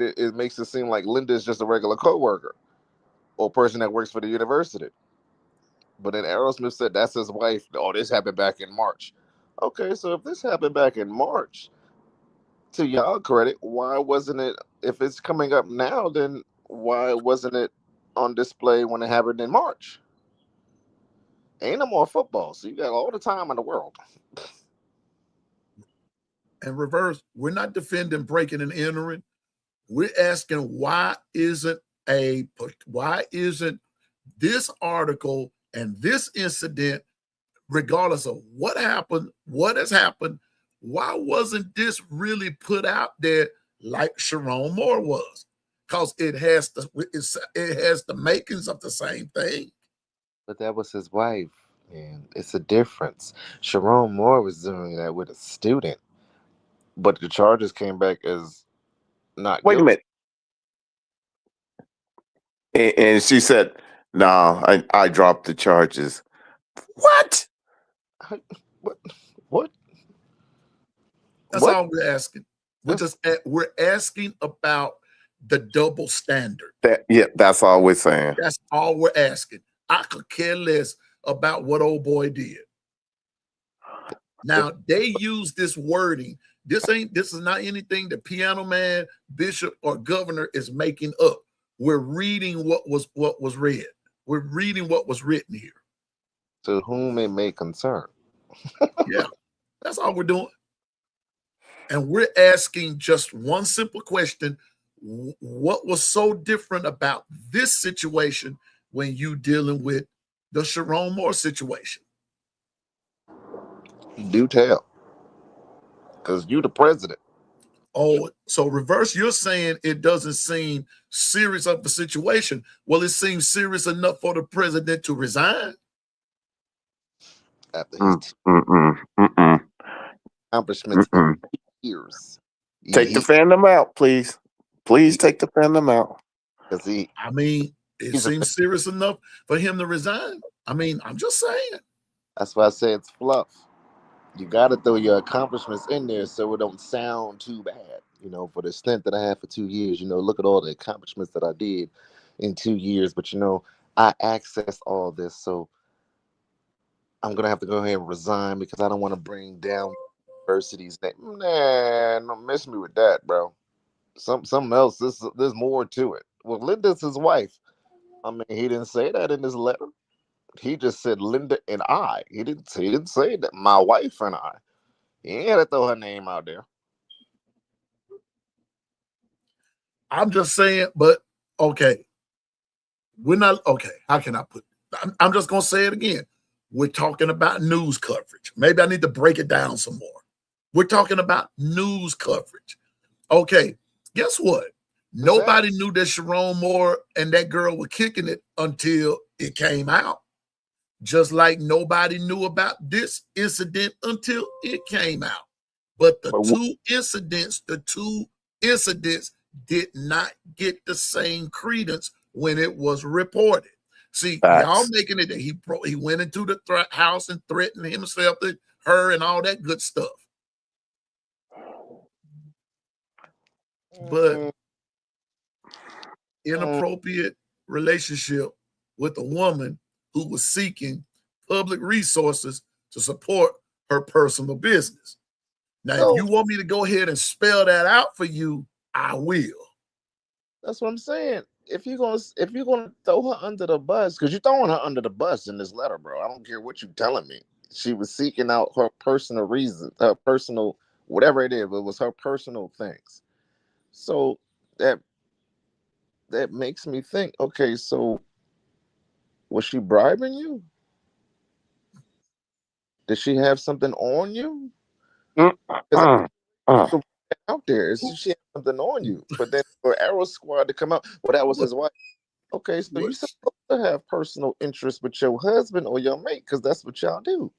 it, it makes it seem like Linda is just a regular coworker or person that works for the university. But then Aerosmith said that's his wife. Oh, this happened back in March. Okay, so if this happened back in March, to y'all credit, why wasn't it? If it's coming up now, then why wasn't it on display when it happened in March? Ain't no more football, so you got all the time in the world. And reverse, we're not defending breaking and entering. We're asking why isn't this article and this incident, regardless of what happened, what has happened, why wasn't this really put out there like Sharon Moore was? Because it has the makings of the same thing. But that was his wife, and it's a difference. Sharon Moore was doing that with a student, but the charges came back as not Wait a guilty. minute. And she said, "No, I dropped the charges." What? What? What? That's What? all we're asking. We're asking about the double standard. That's all we're saying. That's all we're asking. I could care less about what old boy did. Now they use this wording. This is not anything the piano man, bishop, or governor is making up. We're reading what was read. We're reading what was written here. To whom it may concern. Yeah, that's all we're doing. And we're asking just one simple question. What was so different about this situation when you dealing with the Sharon Moore situation? Do tell. Because you the president. Oh, so reverse, you're saying it doesn't seem serious of a situation. Well, it seems serious enough for the president to resign. After his accomplishments in years. Take the fandom out, please. Please take the fandom out. Because I mean, it seems serious enough for him to resign. I mean, I'm just saying. that's why I say it's fluff. You got to throw your accomplishments in there so it don't sound too bad. You know, for the stint that I had for 2 years, you know, look at all the accomplishments that I did in 2 years. But, you know, I accessed all this. So I'm going to have to go ahead and resign because I don't want to bring down university's name. Nah, don't miss me with that, bro. Something else. There's more to it. Well, Linda's his wife. I mean, he didn't say that in his letter. He just said Linda and I. He didn't say that my wife and I. He ain't had to throw her name out there. I'm just saying, but okay. We're not okay. How can I put it? I'm just gonna say it again. We're talking about news coverage. Maybe I need to break it down some more. We're talking about news coverage. Okay, guess what? Nobody knew that Sharon Moore and that girl were kicking it until it came out. Just like nobody knew about this incident until it came out. But the two incidents did not get the same credence when it was reported. See, y'all Facts. making it that he went into the house and threatened himself, her, and all that good stuff. But inappropriate relationship with a woman who was seeking public resources to support her personal business. Now, if you want me to go ahead and spell that out for you, I will. That's what I'm saying. If you're gonna throw her under the bus, because you're throwing her under the bus in this letter, bro. I don't care what you're telling me. She was seeking out her personal reasons, her personal whatever it is. It was her personal things. So that makes me think. Okay, so was she bribing you? Did she have something on you? Because out there, she had something on you. But then for Arrow Squad to come out, well, that was his wife. Okay, so you're supposed to have personal interest with your husband or your mate, because that's what y'all do.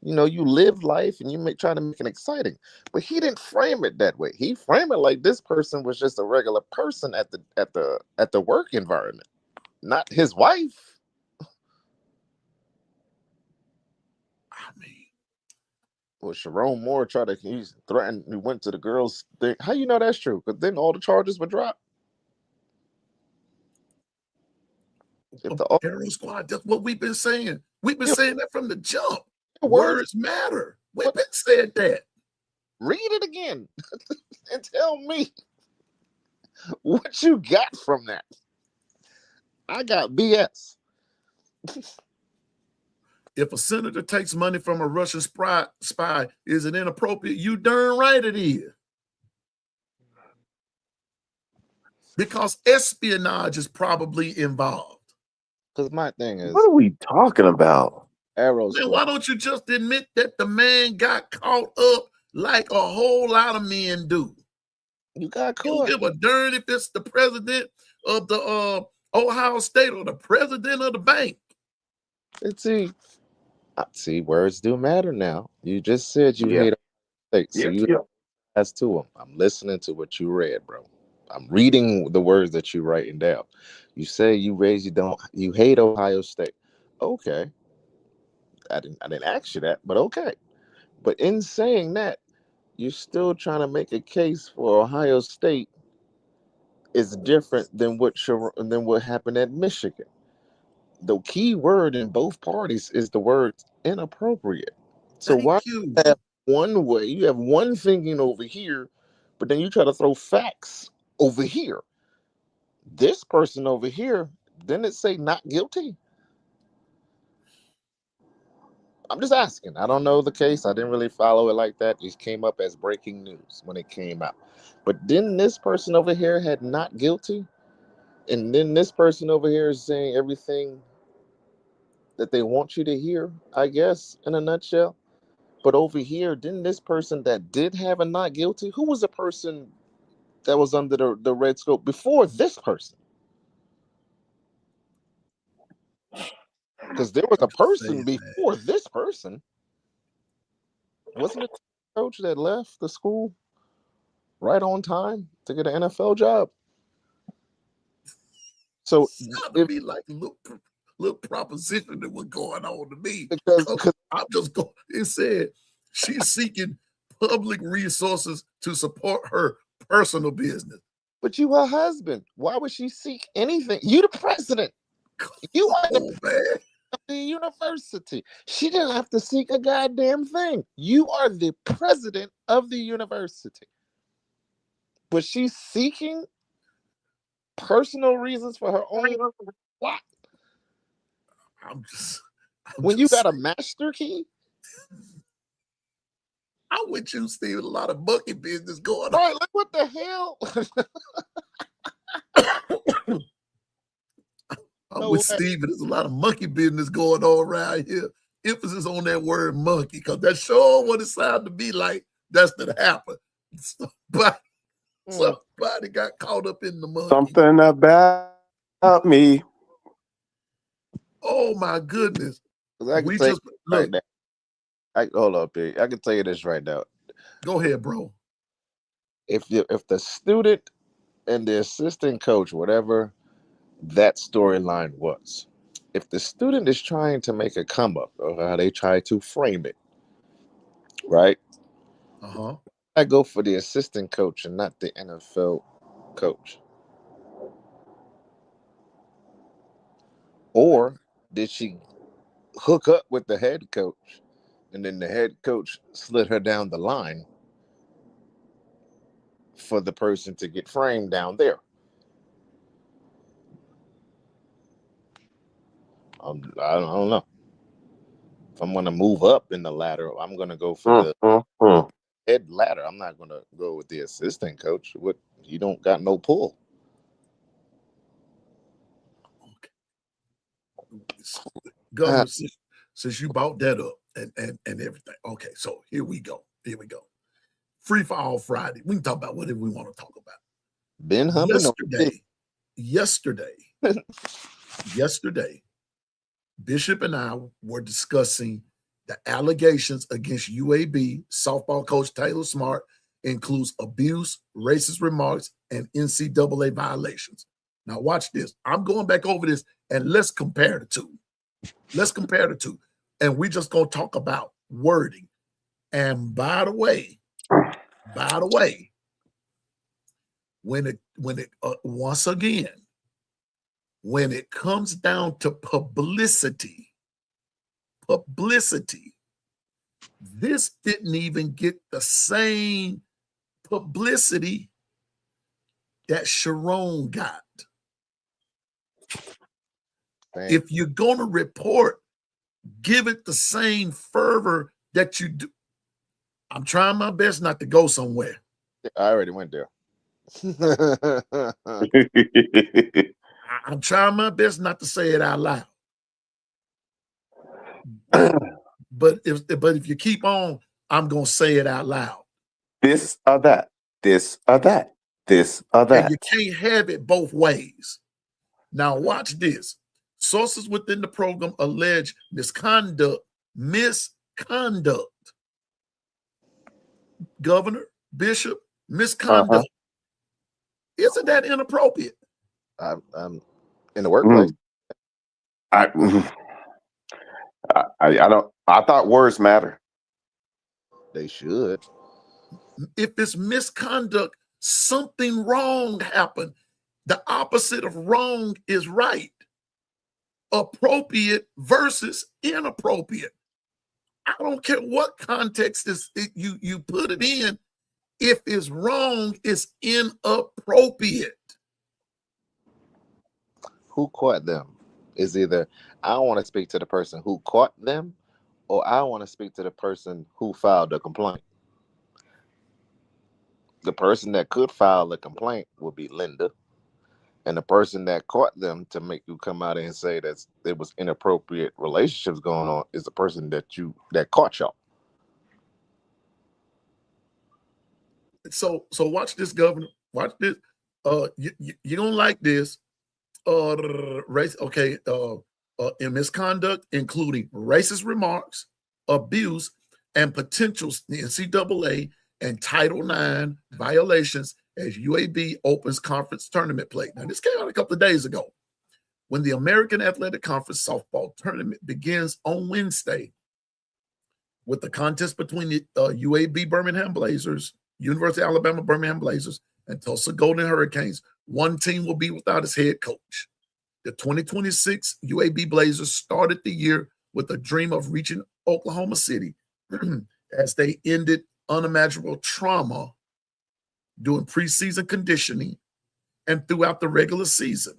You know, you live life and you try to make it exciting. But he didn't frame it that way. He framed it like this person was just a regular person at the work environment, not his wife. I mean, well, Sharon Moore he threatened, he went to the girls thing. How you know that's true? Because then all the charges were dropped. Arrow Squad, that's what we've been saying. We've been saying that from the jump. Words matter. We've been saying that. Read it again and tell me what you got from that. I got BS. If a senator takes money from a Russian spy, is it inappropriate? You darn right it is. Because espionage is probably involved. Because my thing is, what are we talking about? Arrow Man, Squad. why don't you just admit that the man got caught up like a whole lot of men do? You got caught. You don't give a darn if it's the president of the Ohio State or the president of the bank. See, words do matter now. You just said you hate Ohio State, so you ask to them. I'm listening to what you read, bro. I'm reading the words that you're writing down. You say you hate Ohio State. Okay. I didn't ask you that, but okay. But in saying that, you're still trying to make a case for Ohio State is different than what happened at Michigan. The key word in both parties is the word inappropriate. So why you have one way? You have one thinking over here, but then you try to throw facts over here. This person over here, didn't it say not guilty? I'm just asking. I don't know the case. I didn't really follow it like that. It just came up as breaking news when it came out. But then this person over here had not guilty, and then this person over here is saying everything that they want you to hear, I guess, in a nutshell. But over here, didn't this person that did have a not guilty, who was the person that was under the red scope before this person? Because there was a person before this person. Wasn't it the coach that left the school right on time to get an NFL job? So it'd be like a little proposition that was going on to me. Because I'm just going, it said she's seeking public resources to support her personal business. But you her husband. Why would she seek anything? You the president. You are the president of the university. She didn't have to seek a goddamn thing. You are the president of the university. But she's seeking personal reasons for her own plot. When you got a master key? I'm with you, Steve. A lot of monkey business going on. Right, like what the hell? I'm with Steve, but there's a lot of monkey business going on around here. Emphasis on that word monkey, because that's sure what it sounds to be like. That's that happened. Somebody got caught up in the monkey. Something about me. Oh my goodness. We just look. Hold up, Pete. I can tell you this right now. Go ahead, bro. If the student and the assistant coach, whatever that storyline was, if the student is trying to make a come up, or how they try to frame it, right? Uh-huh. I go for the assistant coach and not the NFL coach. Or did she hook up with the head coach and then the head coach slid her down the line for the person to get framed down there? I don't know. If I'm going to move up in the ladder, I'm going to go for the Mm. head ladder. I'm not going to go with the assistant coach. What, you don't got no pull. Governor, since you brought that up and everything. Okay, so here we go. Here we go. Free for all Friday. We can talk about whatever we want to talk about. Ben humping Yesterday, Bishop and I were discussing the allegations against UAB softball coach Taylor Smart includes abuse, racist remarks, and NCAA violations. Now watch this. I'm going back over this and let's compare the two. Let's compare the two. And we're just going to talk about wording. And by the way, when it once again, when it comes down to publicity, this didn't even get the same publicity that Sharon got. Damn. If you're going to report, give it the same fervor that you do. I'm trying my best not to go somewhere. I already went there. I'm trying my best not to say it out loud. But if you keep on, I'm going to say it out loud. This or that. This or that. This or that. And you can't have it both ways. Now watch this. Sources within the program allege misconduct. Governor, Bishop, misconduct. Isn't that inappropriate? I'm in the workplace. I don't. I thought words matter. They should. If it's misconduct, something wrong happened. The opposite of wrong is right. Appropriate versus inappropriate. I don't care what context you put it in. If it's wrong, it's inappropriate. Who caught them? Is either I want to speak to the person who caught them, or I want to speak to the person who filed the complaint. The person that could file the complaint would be Linda, and the person that caught them to make you come out and say that there was inappropriate relationships going on is the person that caught y'all. So watch this, Governor. Watch this. You don't like this. Race. Okay. In misconduct, including racist remarks, abuse, and potential NCAA and Title IX violations as UAB opens conference tournament play. Now, this came out a couple of days ago. When the American Athletic Conference softball tournament begins on Wednesday with the contest between the UAB Birmingham Blazers, University of Alabama Birmingham Blazers, and Tulsa Golden Hurricanes, one team will be without its head coach. The 2026 UAB Blazers started the year with a dream of reaching Oklahoma City as they ended unimaginable trauma during preseason conditioning and throughout the regular season.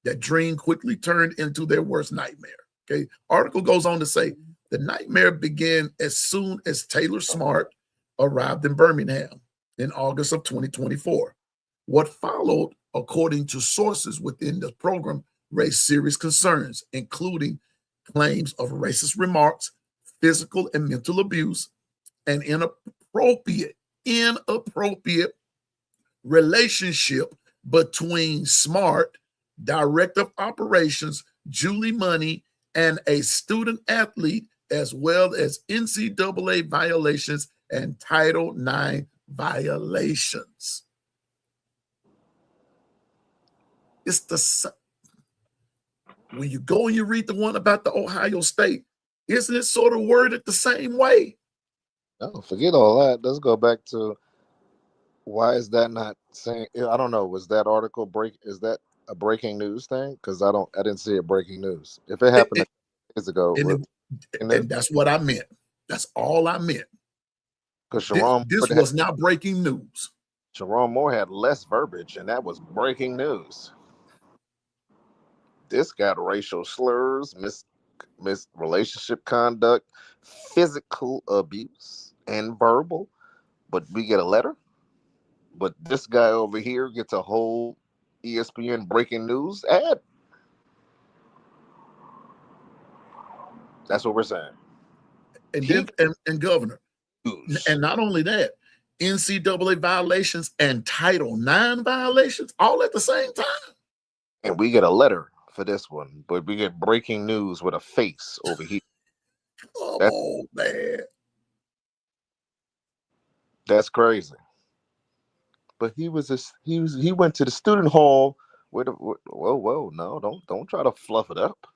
That dream quickly turned into their worst nightmare. Okay. Article goes on to say the nightmare began as soon as Taylor Smart arrived in Birmingham in August of 2024. What followed, according to sources within the program, raised serious concerns, including claims of racist remarks, physical and mental abuse, and inappropriate relationship between Smart, Director of Operations, Julie Money, and a student athlete, as well as NCAA violations and Title IX violations. It's when you go and you read the one about the Ohio State, isn't it sort of worded the same way? No, forget all that. Let's go back to why is that not saying? I don't know. Was that article break? Is that a breaking news thing? Because I didn't see it breaking news. If it happened a couple days ago, And that's what I meant. That's all I meant. because This was not breaking news. Sharon Moore had less verbiage, and that was breaking news. This got racial slurs, mis relationship conduct, physical abuse, and verbal. But we get a letter. But this guy over here gets a whole ESPN breaking news ad. That's what we're saying. And then, and Governor, and not only that, NCAA violations and Title IX violations all at the same time. And we get a letter for this one, but we get breaking news with a face over here. Oh man, that's crazy. But he went to the student hall with whoa, no, don't try to fluff it up.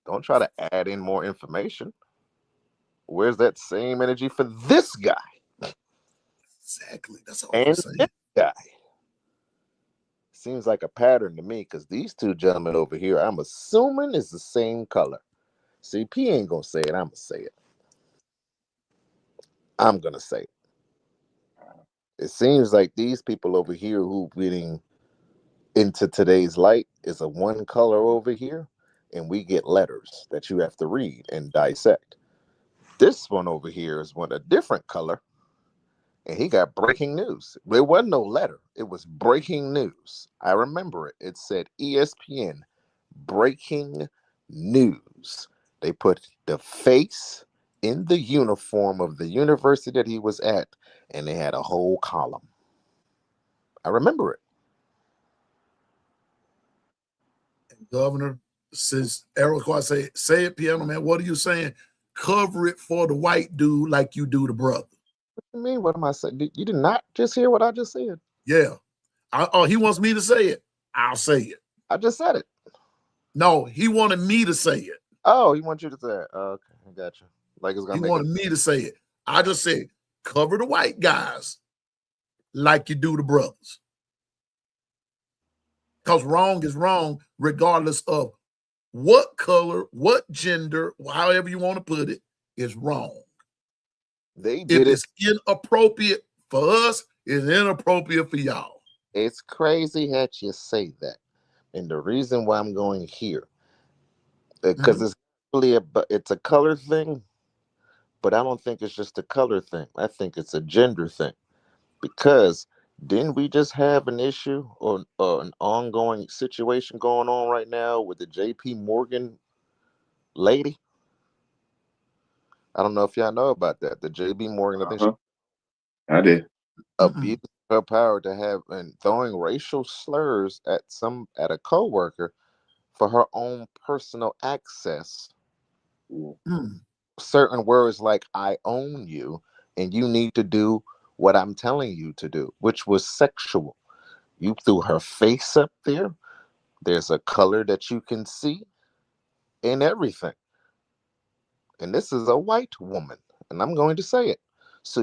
Don't try to add in more information. Where's that same energy for this guy? Exactly. That's all and I'm saying. This guy. Seems like a pattern to me because these two gentlemen over here, I'm assuming is the same color. CP ain't gonna say it. I'm gonna say it. I'm gonna say it. It seems like these people over here who getting into today's light is a one color over here, and we get letters that you have to read and dissect. This one over here is one a different color, and he got breaking news. There wasn't no letter. It was breaking news. I remember it. It said ESPN breaking news. They put the face in the uniform of the university that he was at, and they had a whole column. I remember it. Governor, since Eroquois say it, piano man, what are you saying? Cover it for the white dude like you do the brother. What do you mean? What am I saying? You did not just hear what I just said? Yeah. He wants me to say it. I'll say it. I just said it. No, he wanted me to say it. Oh, he wants you to say it. Oh, okay, I got you. Like it's gonna. He wanted me to say it. I just said cover the white guys like you do the brothers. Because wrong is wrong, regardless of what color, what gender, however you want to put it, is wrong. They did if it's inappropriate for us, it's inappropriate for y'all. It's crazy that you say that. And the reason why I'm going here, because it's really it's a color thing, but I don't think it's just a color thing. I think it's a gender thing. Because didn't we just have an issue or an ongoing situation going on right now with the JP Morgan lady? I don't know if y'all know about that. The JP Morgan, I think I did. abused her power to have and throwing racial slurs at a coworker for her own personal access. Certain words like "I own you" and "you need to do what I'm telling you to do," which was sexual. You threw her face up there. There's a color that you can see in everything. And this is a white woman, and I'm going to say it. So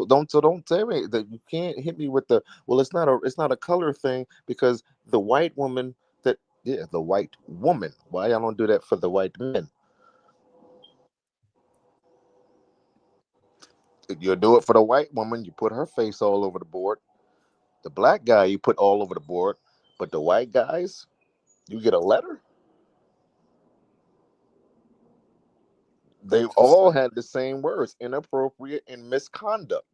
don't tell me that you can't hit me with the it's not a color thing because the white woman the white woman. Why y'all don't do that for the white men? You do it for the white woman, you put her face all over the board. The black guy you put all over the board, but the white guys, you get a letter. They all had the same words: inappropriate and misconduct.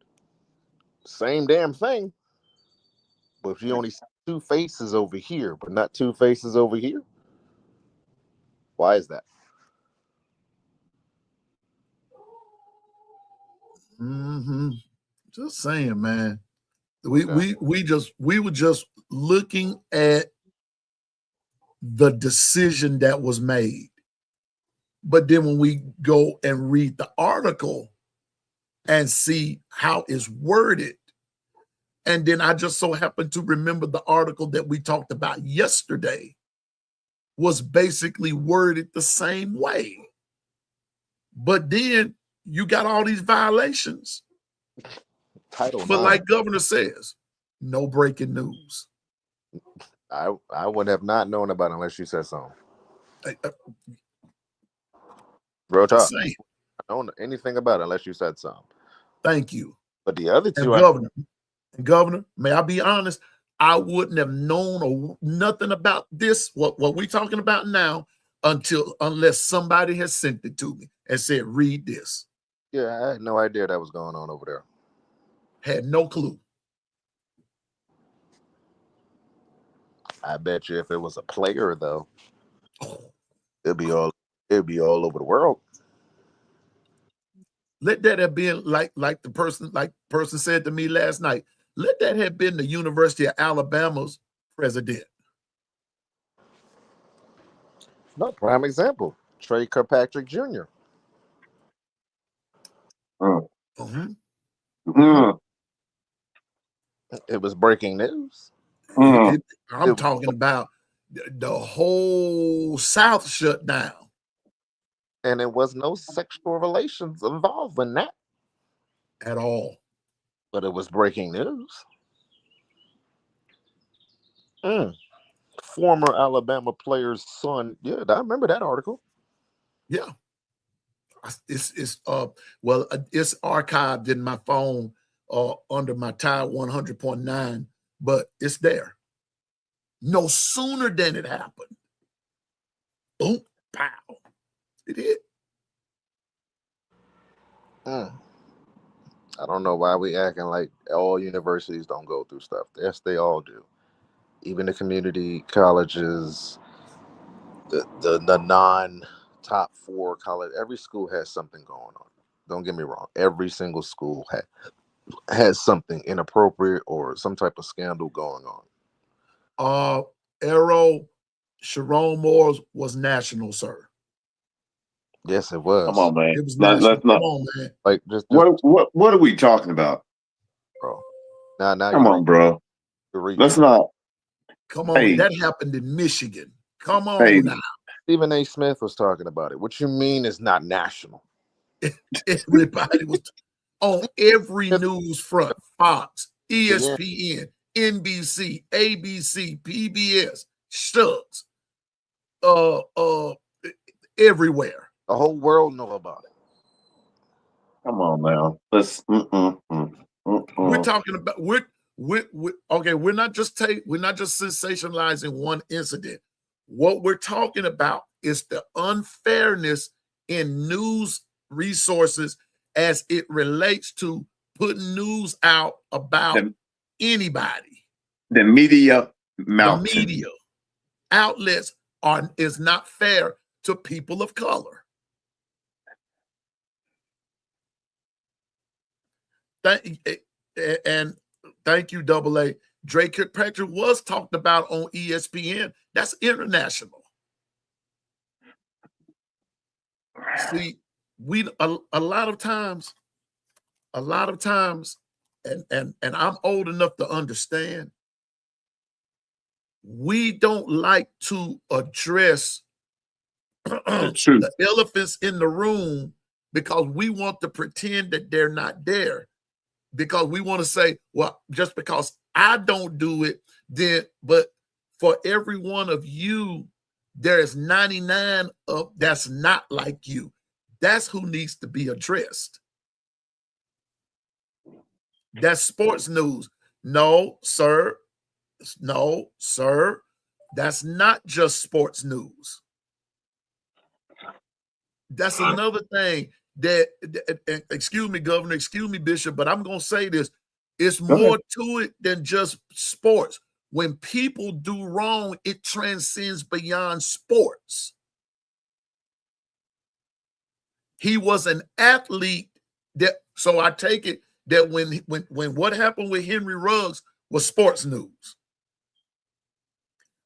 Same damn thing. But if you only see two faces over here, but not two faces over here, why is that? Just saying, man. We were just looking at the decision that was made. But then when we go and read the article and see how it's worded, And then I just so happened to remember the article that we talked about yesterday was basically worded the same way. But then you got all these violations. Title But IX. like Governor says, no breaking news. I would have not known about it unless you said something. Real talk. Saying, I don't know anything about it unless you said something. thank you. But the other two, Governor, may I be honest? I wouldn't have known or nothing about this, what we're talking about now, unless somebody has sent it to me and said, read this. yeah, I had no idea that was going on over there. Had no clue. I bet you if it was a player though, it'd be all over the world. Let that have been like the person said to me last night. Let that have been the University of Alabama's president. No, prime example. Trey Kirkpatrick Jr. It was breaking news. I'm talking about the whole South shut down. And there was no sexual relations involved in that. At all. But it was breaking news. Former Alabama player's son. Yeah, I remember that article. Yeah. It's archived in my phone under my Tide 100.9, but it's there. No sooner than it happened. Boom, pow. It hit. I don't know why we acting like all universities don't go through stuff. Yes, they all do. Even the community colleges, the non-top 4 college, every school has something going on. Don't get me wrong. Every single school has something inappropriate or some type of scandal going on. Arrow, Sharon Moore's was national, sir. Yes, it was. Come on, man. It was national. Let's not. Come on, man. Like just what are we talking about, bro? Now, come on, bro. Let's not. Come on, Hey. that happened in Michigan. Come on now. Stephen A. Smith was talking about it. What you mean it's not national? Everybody was on every news front. Fox, ESPN, NBC, ABC, PBS, Shucks, everywhere. The whole world know about it. Come on now. Let's. We're talking about we're not just sensationalizing one incident. What we're talking about is the unfairness in news resources as it relates to putting news out about anybody. The media The media outlets is not fair to people of color. And thank you, Double A. Drake Kirkpatrick was talked about on ESPN. That's international. See, we a lot of times, and I'm old enough to understand, we don't like to address the elephants in the room because we want to pretend that they're not there. Because we want to say, well, just because I don't do it, then, but for every one of you, there is 99 of that's not like you. That's who needs to be addressed. That's sports news. No, sir. No, sir. That's not just sports news. That's another thing that excuse me, Governor, excuse me, Bishop, but I'm going to say this. It's more to it than just sports. When people do wrong, it transcends beyond sports. He was an athlete so I take it that when what happened with Henry Ruggs was sports news.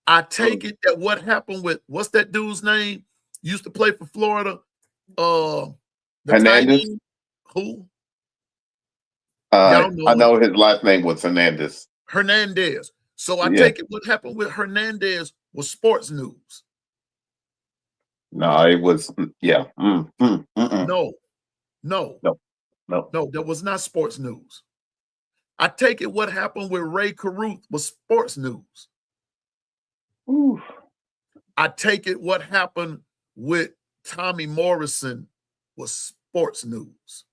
I take it that what happened with, what's that dude's name? Used to play for Florida. The Hernandez? Who? Y'all I know him, know his last name was Hernandez. Hernandez. So I Yeah. take it what happened with Hernandez was sports news. No, it was yeah. No, no, No, no. no, that was not sports news. I take it what happened with Ray Caruth was sports news. Ooh. I take it what happened with Tommy Morrison was sports news.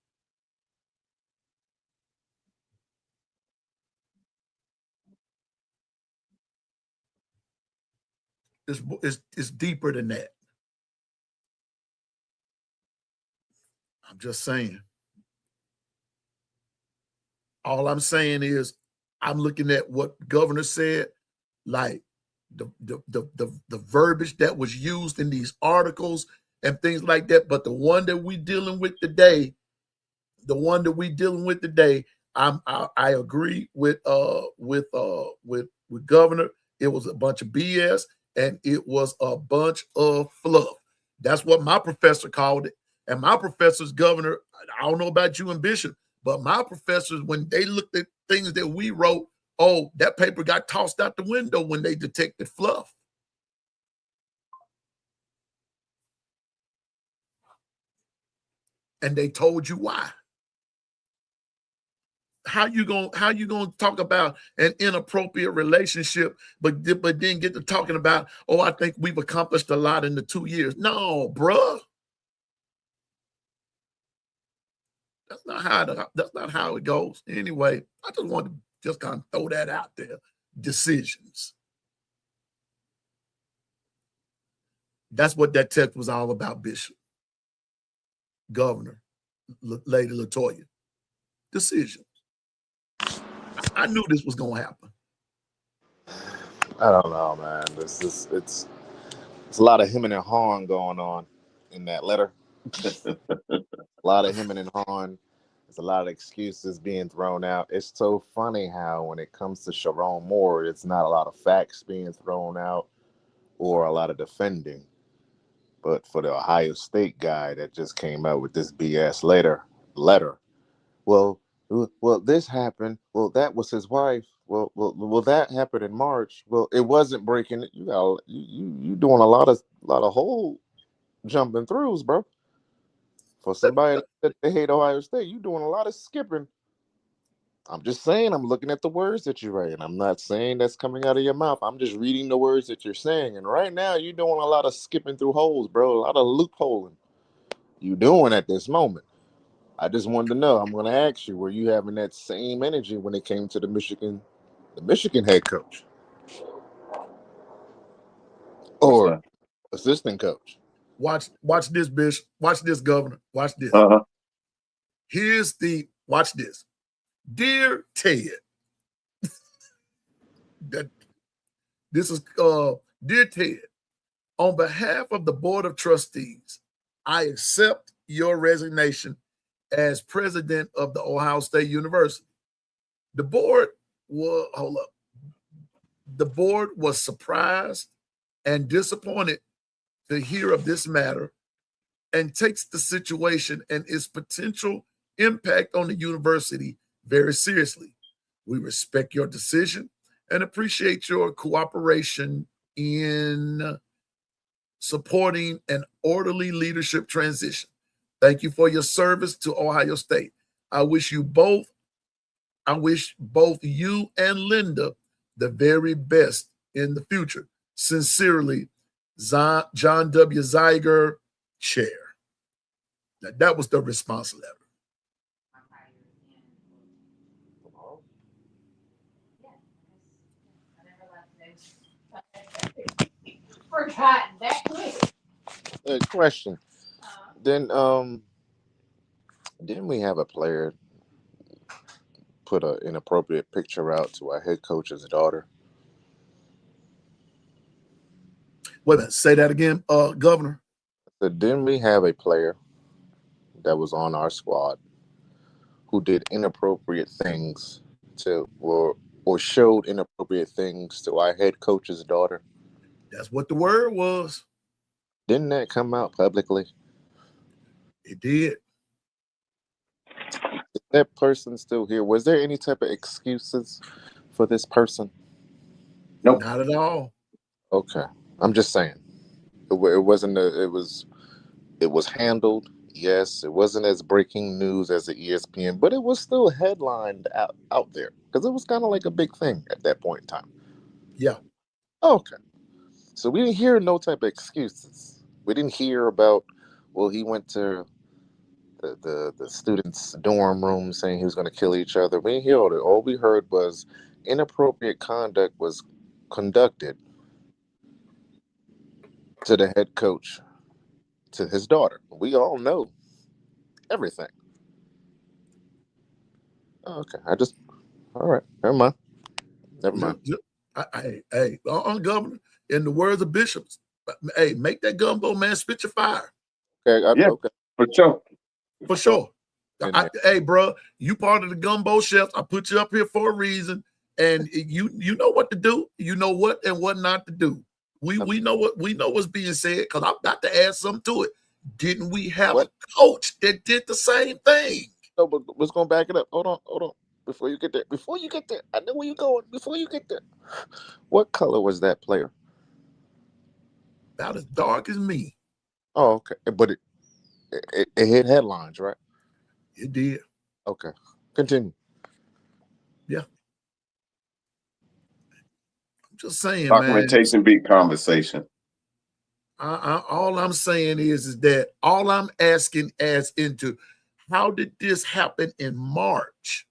It's deeper than that. I'm just saying. All I'm saying is I'm looking at what the governor said, like the verbiage that was used in these articles and things like that. But the one that we dealing with today, I agree with governor. It was a bunch of BS and it was a bunch of fluff. That's what my professor called it. And my professor's governor, I don't know about you and Bishop, but my professors, when they looked at things that we wrote, oh, that paper got tossed out the window when they detected fluff. And they told you why. How you gonna talk about an inappropriate relationship, but then get to talking about, oh, I think we've accomplished a lot in the 2 years. No, bruh. That's not how it goes. Anyway, I just wanted to just kind of throw that out there. Decisions. That's what that text was all about, Bishop, Governor, Lady Latoya. Decisions. I knew this was gonna happen. I don't know, man. It's a lot of hemming and hawing going on in that letter. A lot of hemming and hawing. There's a lot of excuses being thrown out. It's so funny how when it comes to Sharon Moore, it's not a lot of facts being thrown out or a lot of defending. But for the Ohio State guy that just came out with this BS letter, well, this happened. Well, that was his wife. Well, that happened in March. Well, it wasn't breaking. You doing a lot of hole jumping throughs, bro. For somebody that they hate Ohio State, you doing a lot of skipping. I'm just saying, I'm looking at the words that you're writing. I'm not saying that's coming out of your mouth. I'm just reading the words that you're saying. And right now, you're doing a lot of skipping through holes, bro. A lot of loopholing. You doing at this moment. I just wanted to know. I'm going to ask you, were you having that same energy when it came to the Michigan head coach What's or that? assistant coach? Watch this, Bishop. Watch this, Governor. Watch this. Uh-huh. Watch this. Dear Ted, that this is Dear Ted, on behalf of the Board of Trustees, I accept your resignation as president of the Ohio State University. The board was surprised and disappointed to hear of this matter and takes the situation and its potential impact on the university very seriously. We respect your decision and appreciate your cooperation in supporting an orderly leadership transition. Thank you for your service to Ohio State. I wish both you and Linda the very best in the future. Sincerely, John W. Zeiger, Chair. That was the response letter. Forgotten that quick. Question. Then didn't we have a player put an inappropriate picture out to our head coach's daughter? Wait a minute, say that again, Governor. So didn't we have a player that was on our squad who did inappropriate things to or showed inappropriate things to our head coach's daughter? That's what the word was. Didn't that come out publicly? It did. that person still here? Was there any type of excuses for this person? Nope. Not at all. Okay, I'm just saying. It wasn't. It was handled. Yes, it wasn't as breaking news as the ESPN, but it was still headlined out there because it was kind of like a big thing at that point in time. Yeah. Okay, so we didn't hear no type of excuses. We didn't hear about, well, he went to the students' dorm room saying he was going to kill each other. We didn't hear all that. All we heard was inappropriate conduct was conducted to the head coach, to his daughter. We all know everything. Okay, all right, never mind. Never mind. Hey, Governor, in the words of bishops, hey, make that gumbo, man, spit your fire. Okay, Yeah, okay. for sure. For sure. And Hey, bro, you part of the Gumbo Chefs. I put you up here for a reason, and you know what to do. You know what and what not to do. We know what's being said, because I'm about to add something to it. Didn't we have a coach that did the same thing? No, but let's go back it up. Hold on. Before you get there, I know where you're going. Before you get there, what color was that player? About as dark as me. Oh, okay, but it hit headlines, right? It did. Okay, continue. Yeah. I'm just saying, man. Documentation beat conversation. All I'm saying is that all I'm asking as into how did this happen in March?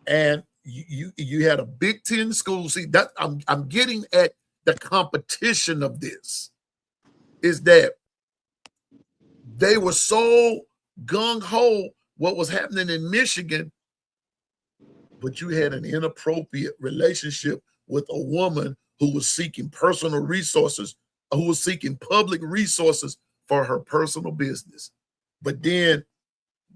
And you had a Big Ten school. See, that I'm getting at the competition of this is that they were so gung-ho what was happening in Michigan, but you had an inappropriate relationship with a woman who was seeking personal resources, who was seeking public resources for her personal business. But then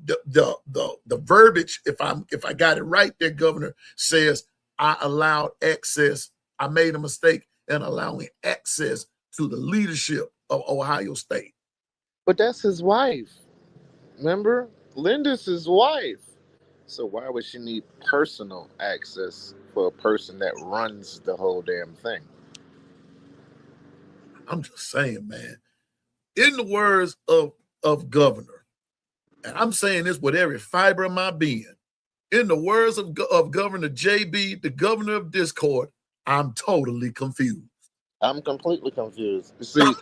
the verbiage, if I got it right there, Governor, says I allowed access. I made a mistake in allowing access to the leadership of Ohio State. But that's his wife. Remember, Linda's his wife. So why would she need personal access for a person that runs the whole damn thing? I'm just saying, man. In the words of Governor, and I'm saying this with every fiber of my being, in the words of Governor JB, the governor of Discord, I'm totally confused. I'm completely confused. You see,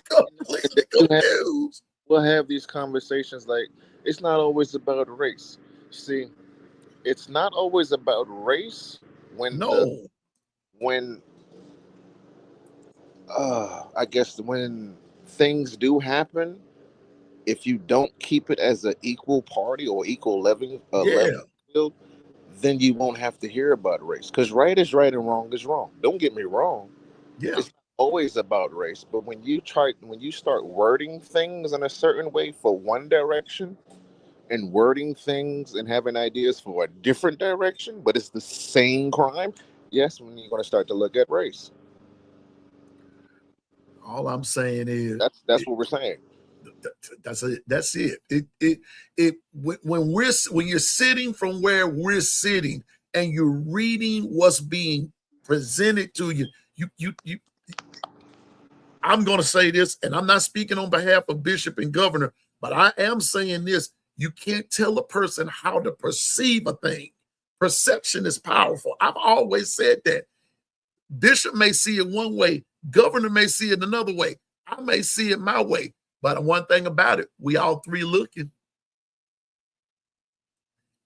Completely confused. We'll have these conversations like it's not always about race. See, it's not always about race when No. I guess when things do happen, if you don't keep it as an equal party or equal level field, then you won't have to hear about race. Because right is right and wrong is wrong. Don't get me wrong. Yeah. It's not always about race, but when you start wording things in a certain way for one direction and wording things and having ideas for a different direction, but it's the same crime, yes, when you're going to start to look at race. All I'm saying is that's what we're saying. That's it. That's it. When you're sitting from where we're sitting and you're reading what's being presented to you, I'm going to say this, and I'm not speaking on behalf of Bishop and Governor, but I am saying this. You can't tell a person how to perceive a thing. Perception is powerful. I've always said that. Bishop may see it one way, Governor may see it another way. I may see it my way. But one thing about it, we all three looking.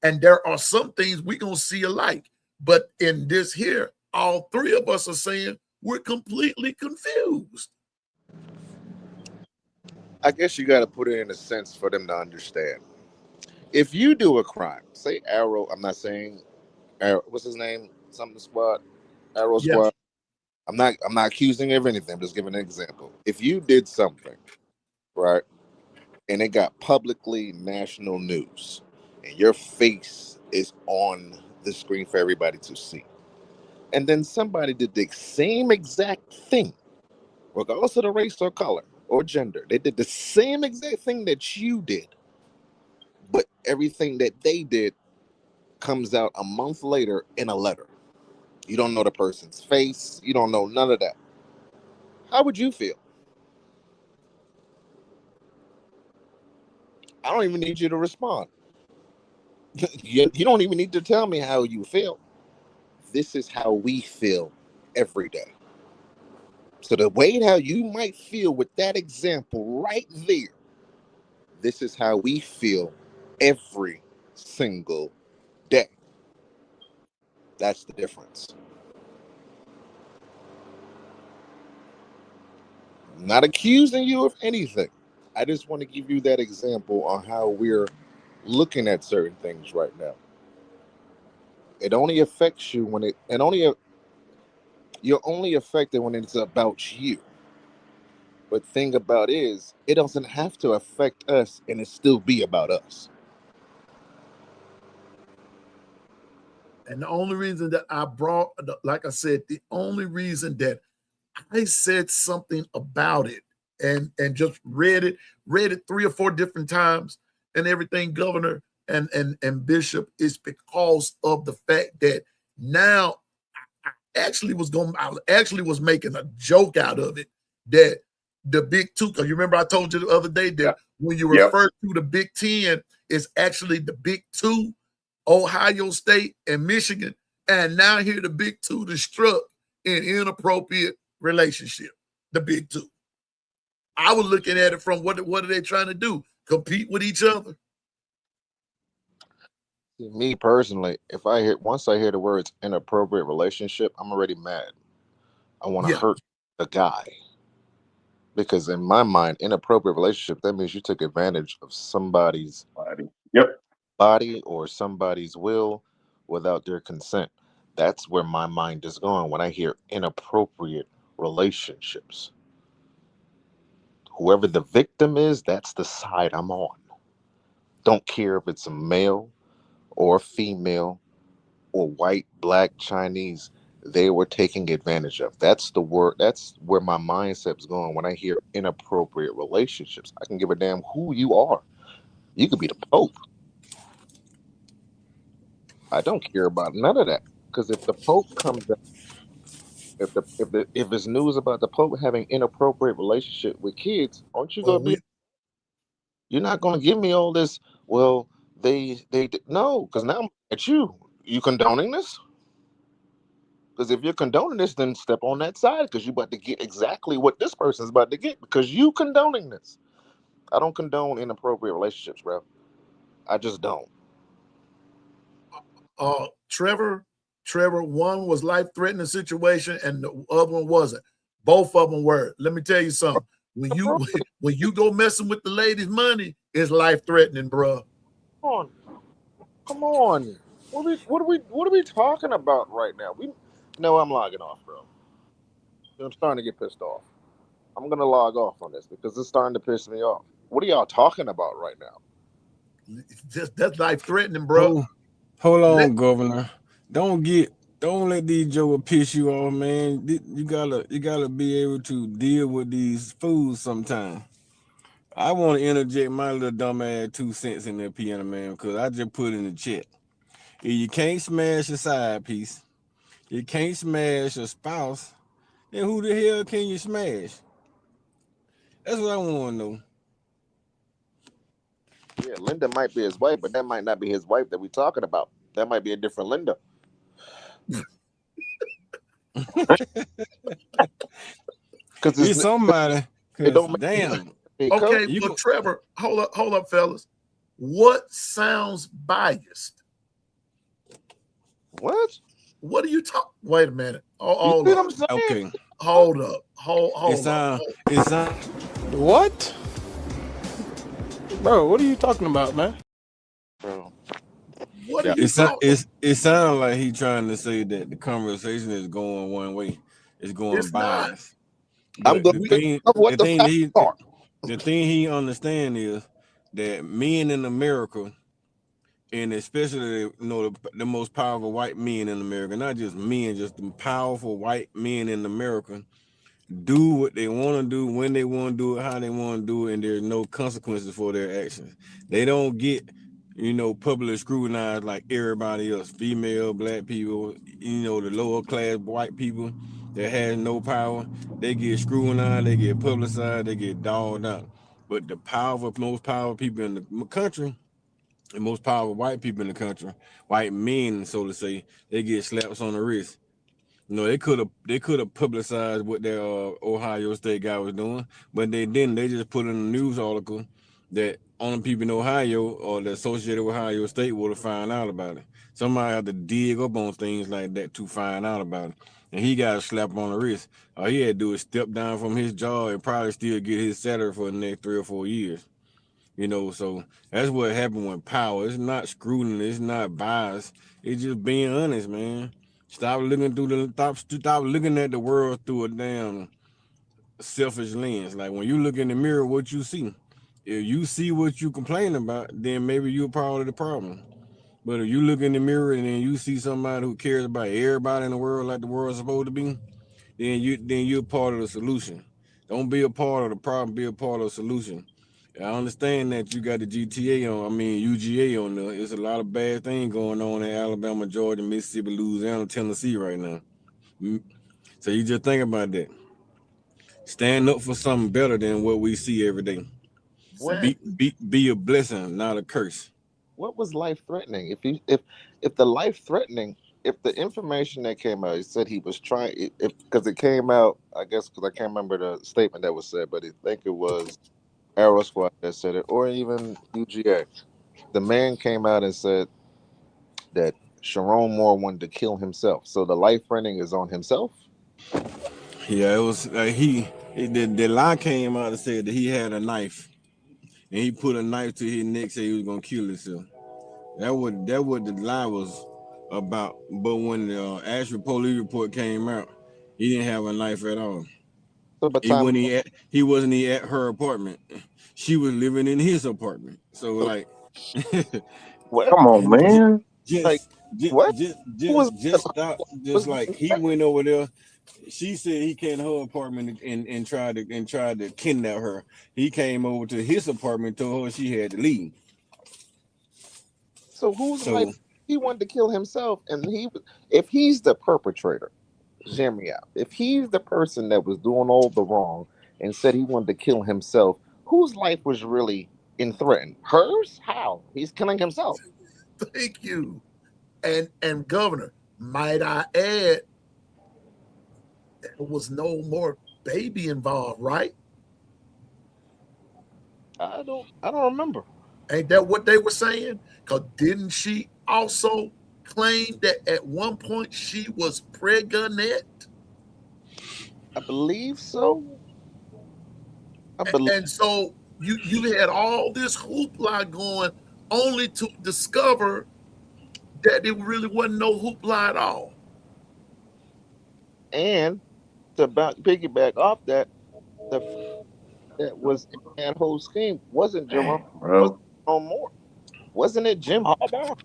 And there are some things we're going to see alike. But in this here, all three of us are saying we're completely confused. I guess you got to put it in a sense for them to understand. If you do a crime, say Arrow, I'm not saying Arrow, what's his name? Something Squad, Arrow Squad. I'm not accusing you of anything. I'm just giving an example. If you did something, right, and it got publicly national news, and your face is on the screen for everybody to see, and then somebody did the same exact thing, regardless of the race or color or gender, they did the same exact thing that you did, but everything that they did comes out a month later in a letter. You don't know the person's face. You don't know none of that. How would you feel? I don't even need you to respond. You don't even need to tell me how you feel. This is how we feel every day. So the way how you might feel with that example right there, this is how we feel every single day. That's the difference. I'm not accusing you of anything. I just want to give you that example on how we're looking at certain things right now. It only affects you when you're only affected when it's about you. But thing about is, it doesn't have to affect us and it still be about us. And the only reason that I brought, like I said, the only reason that I said something about it and just read it 3 or 4 different times and everything, Governor and Bishop, is because of the fact that now I actually was making a joke out of it that the Big Two, because you remember I told you the other day that when you refer to the Big Ten, it's actually the Big Two, Ohio State and Michigan, and now here the Big Two to struck in inappropriate relationship. The Big Two. I was looking at it from what are they trying to do? Compete with each other? Me personally, if once I hear the words inappropriate relationship, I'm already mad. I want to hurt the guy. Because in my mind, inappropriate relationship, that means you took advantage of somebody's body or somebody's will without their consent. That's where my mind is going when I hear inappropriate relationships. Whoever the victim is, that's the side I'm on. Don't care if it's a male or a female or white, black, Chinese. They were taking advantage of. That's the word. That's where my mindset's going when I hear inappropriate relationships. I can give a damn who you are. You could be the Pope. I don't care about none of that. Because if the Pope comes up, if it's news about the Pope having inappropriate relationship with kids, aren't you gonna be? You're not gonna give me all this. Well, they no, because now I'm at you. You condoning this? Because if you're condoning this, then step on that side because you're about to get exactly what this person's about to get because you condoning this. I don't condone inappropriate relationships, bro. I just don't. Trevor, one was life-threatening situation and the other one wasn't. Both of them were. Let me tell you something. When you go messing with the lady's money, it's life-threatening, bro. Come on. What are we talking about right now? No, I'm logging off, bro. I'm starting to get pissed off. I'm gonna log off on this because it's starting to piss me off. What are y'all talking about right now? That's life-threatening, bro. Hold on, Governor. Don't let these jokers piss you off, man. You gotta be able to deal with these fools sometime. I want to interject my little dumb ass 2 cents in there, piano man, because I just put in the chat. If you can't smash a side piece, you can't smash a spouse, then who the hell can you smash? That's what I want to know. Yeah, Linda might be his wife, but that might not be his wife that we're talking about. That might be a different Linda. Because it's somebody. It don't damn. Okay, but Trevor, hold up, fellas. What sounds biased? What? What are you talking? Wait a minute. Hold up. Okay. Hold up. Hold up. It sound. What? Bro, what are you talking about, man? Bro. What are you talking? It sounds like he trying to say that the conversation is going one way. It's going biased. But the thing he understand is that men in America, and especially the most powerful white men in America, not just men, just the powerful white men in America, do what they want to do, when they want to do it, how they want to do it, and there's no consequences for their actions. They don't get publicly scrutinized like everybody else, female, black people, the lower class white people that has no power, they get scrutinized, they get publicized, they get dogged out. But the most powerful people in the country, the most powerful white people in the country, white men, so to say, they get slaps on the wrist. They could have publicized what their Ohio State guy was doing, but they didn't. They just put in a news article that only people in Ohio or the associated with Ohio State would have found out about it. Somebody had to dig up on things like that to find out about it. And he got a slap on the wrist. All he had to do is step down from his job and probably still get his salary for the next 3 or 4 years. So that's what happened with power. It's not scrutiny, it's not bias. It's just being honest, man. Stop looking at the world through a damn selfish lens. Like when you look in the mirror, what you see. If you see what you complain about, then maybe you're part of the problem. But if you look in the mirror and then you see somebody who cares about everybody in the world like the world's supposed to be, then you're part of the solution. Don't be a part of the problem, be a part of the solution. I understand that you got the UGA on there. There's a lot of bad things going on in Alabama, Georgia, Mississippi, Louisiana, Tennessee right now. So you just think about that. Stand up for something better than what we see every day. Be a blessing, not a curse. What was life threatening? If the information that came out, it said he was trying, because it came out, I guess, because I can't remember the statement that was said, but I think it was Aero Squad that said it, or even UGA. The man came out and said that Sharon Moore wanted to kill himself. So the life threatening is on himself. Yeah, it was the lie came out and said that he had a knife and he put a knife to his neck, said he was gonna kill himself. That what the lie was about. But when the actual police report came out, he didn't have a knife at all. So, but He wasn't at her apartment. She was living in his apartment. So like, what? Come on, man. Like just what? just stop. Just like he went over there. She said he came to her apartment and tried to kidnap her. He came over to his apartment, told her she had to leave. So whose life? He wanted to kill himself, and if he's the perpetrator, hear me out. If he's the person that was doing all the wrong and said he wanted to kill himself, whose life was really in threat? Hers? How? He's killing himself. Thank you. And Governor, might I add, there was no more baby involved, right? I don't remember. Ain't that what they were saying? Because didn't she also claim that at one point she was pregnant? I believe so. And so you had all this hoopla going, only to discover that it really wasn't no hoopla at all. And to piggyback off that, that was in that whole scheme wasn't Jerome Moore. Wasn't it Jim Harbaugh?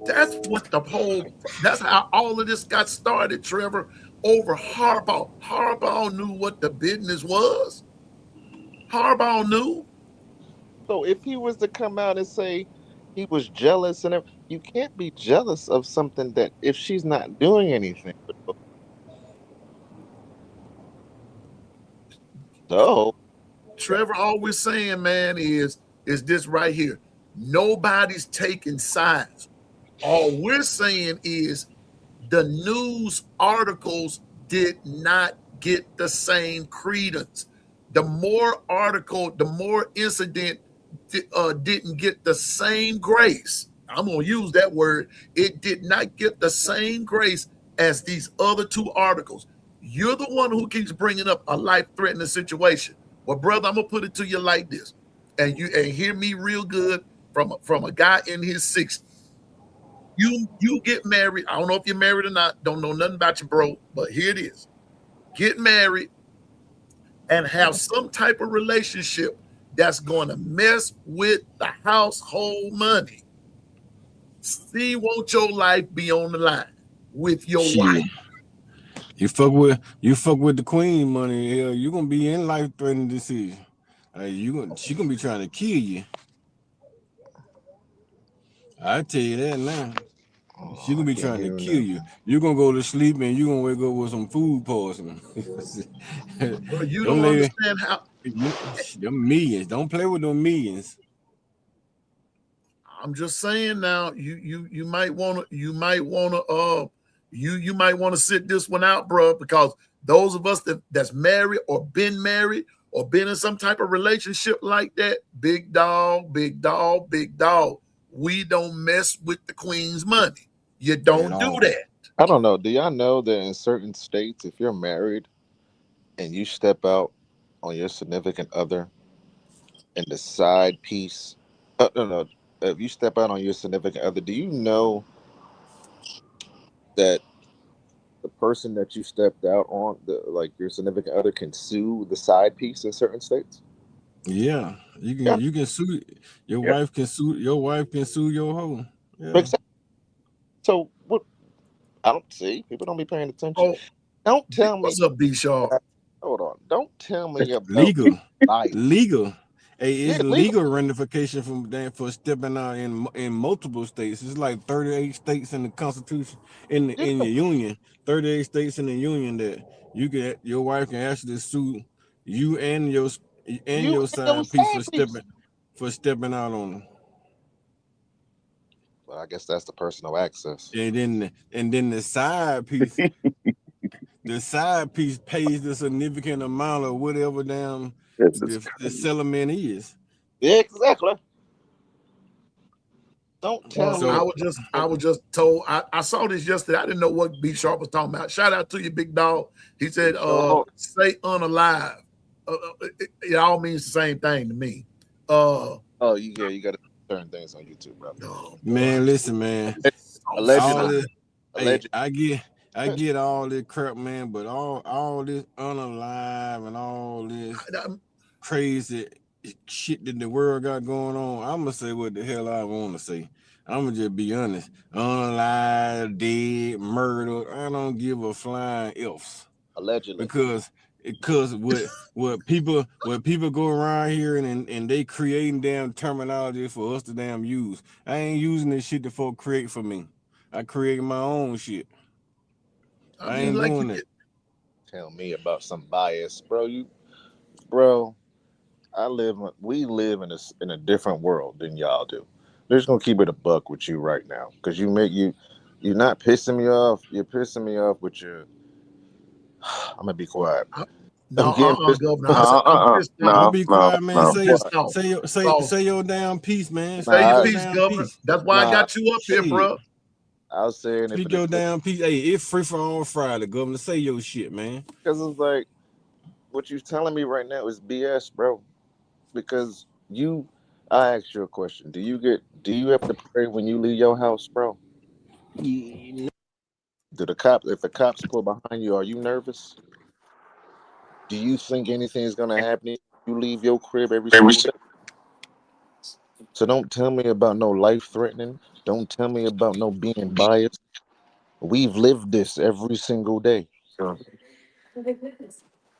That's how all of this got started, Trevor, over Harbaugh. Harbaugh knew what the business was. Harbaugh knew. So if he was to come out and say he was jealous and everything, you can't be jealous of something that if she's not doing anything. So Trevor always saying, man, is this right here. Nobody's taking sides. All we're saying is the news articles did not get the same credence. The more article, the more incident didn't get the same grace. I'm going to use that word. It did not get the same grace as these other two articles. You're the one who keeps bringing up a life-threatening situation. Well, brother, I'm going to put it to you like this. And hear me real good from a guy in his 60s. You get married. I don't know if you're married or not. Don't know nothing about you, bro. But here it is. Get married and have some type of relationship that's going to mess with the household money. See, won't your life be on the line with your wife? You fuck with the queen money. Hell, you're gonna be in life threatening decision. She gonna be trying to kill you. I tell you that now. She I gonna be can't trying to hear you kill now. you. You gonna go to sleep and you gonna wake up with some food poisoning. Bro, you Them don't lady, understand how. them millions. Don't play with them millions. I'm just saying now. You might want to. You might want to sit this one out, bro, because those of us that's married or been in some type of relationship like that, big dog, big dog, big dog. We don't mess with the queen's money. You At don't do all. that. I don't know. Do y'all know that in certain states, if you're married and you step out on your significant other and the side piece, no, no, if you step out on your significant other, do you know that the person that you stepped out on, like your significant other, can sue the side piece in certain states? Yeah, Yeah, you can sue yeah. your wife can sue your hoe. Yeah. Makes sense. So what? I don't see. People don't be paying attention. Oh, Don't tell me. what's up, B Sharp? Hold on. Don't tell me about Legal. bias. Legal. Hey, Yeah, it's legal. legal ramification from that for stepping out in multiple states. It's like 38 states in the Constitution Yeah, in your union. 38 states in the union that your wife can actually sue you and you your and your side piece side piece. for stepping out on them. Well, I guess that's the personal access. And then the side piece pays the significant amount of whatever damn This is the crazy. settlement is. Yeah, exactly. Don't tell me So I was just told I saw this yesterday. I didn't know what B Sharp was talking about. Shout out to you, big dog. He said, sure. say unalive. It all means the same thing to me. Oh, you got to certain things on YouTube, bro. Oh boy, man, listen, man. I'm All Allegedly, sorry. this, hey, allegedly. I get all this crap, man. But all this unalive and all this I- crazy shit that the world got going on, I'm gonna say what the hell I want to say. I'm gonna just be honest. Unalive, dead, murdered. I don't give a flying else Allegedly. because what people go around here and they creating damn terminology for us to damn use. I ain't using this shit that folk create for me. I create my own shit. I I mean, ain't like doing it. Tell me about some bias, bro. Bro. We live in a different world than y'all do. They're just gonna keep it a buck with you right now, because you're not pissing me off. You're pissing me off with your. I'm gonna be quiet. I, I'm no, getting pissed. Governor. I Uh, said uh, I'm uh. pissed off. You No, be no, quiet, man. no. I'm pissed off. Cause Say your damn piece, man. say Speak your Nah, your piece, damn Governor. piece. That's why I nah. got you up here, Shit. bro. I was saying it for Speak the your damn piece. Hey, it's free for all Friday, Governor. Say your shit, man. because it's like what you're telling me right now is BS, bro. Because I asked you a question. Do you have to pray when you leave your house, bro? If the cops pull behind you, are you nervous? Do you think anything is gonna happen if you leave your crib every Every single day? So don't tell me about no life threatening. Don't tell me about no being biased. We've lived this every single day. single.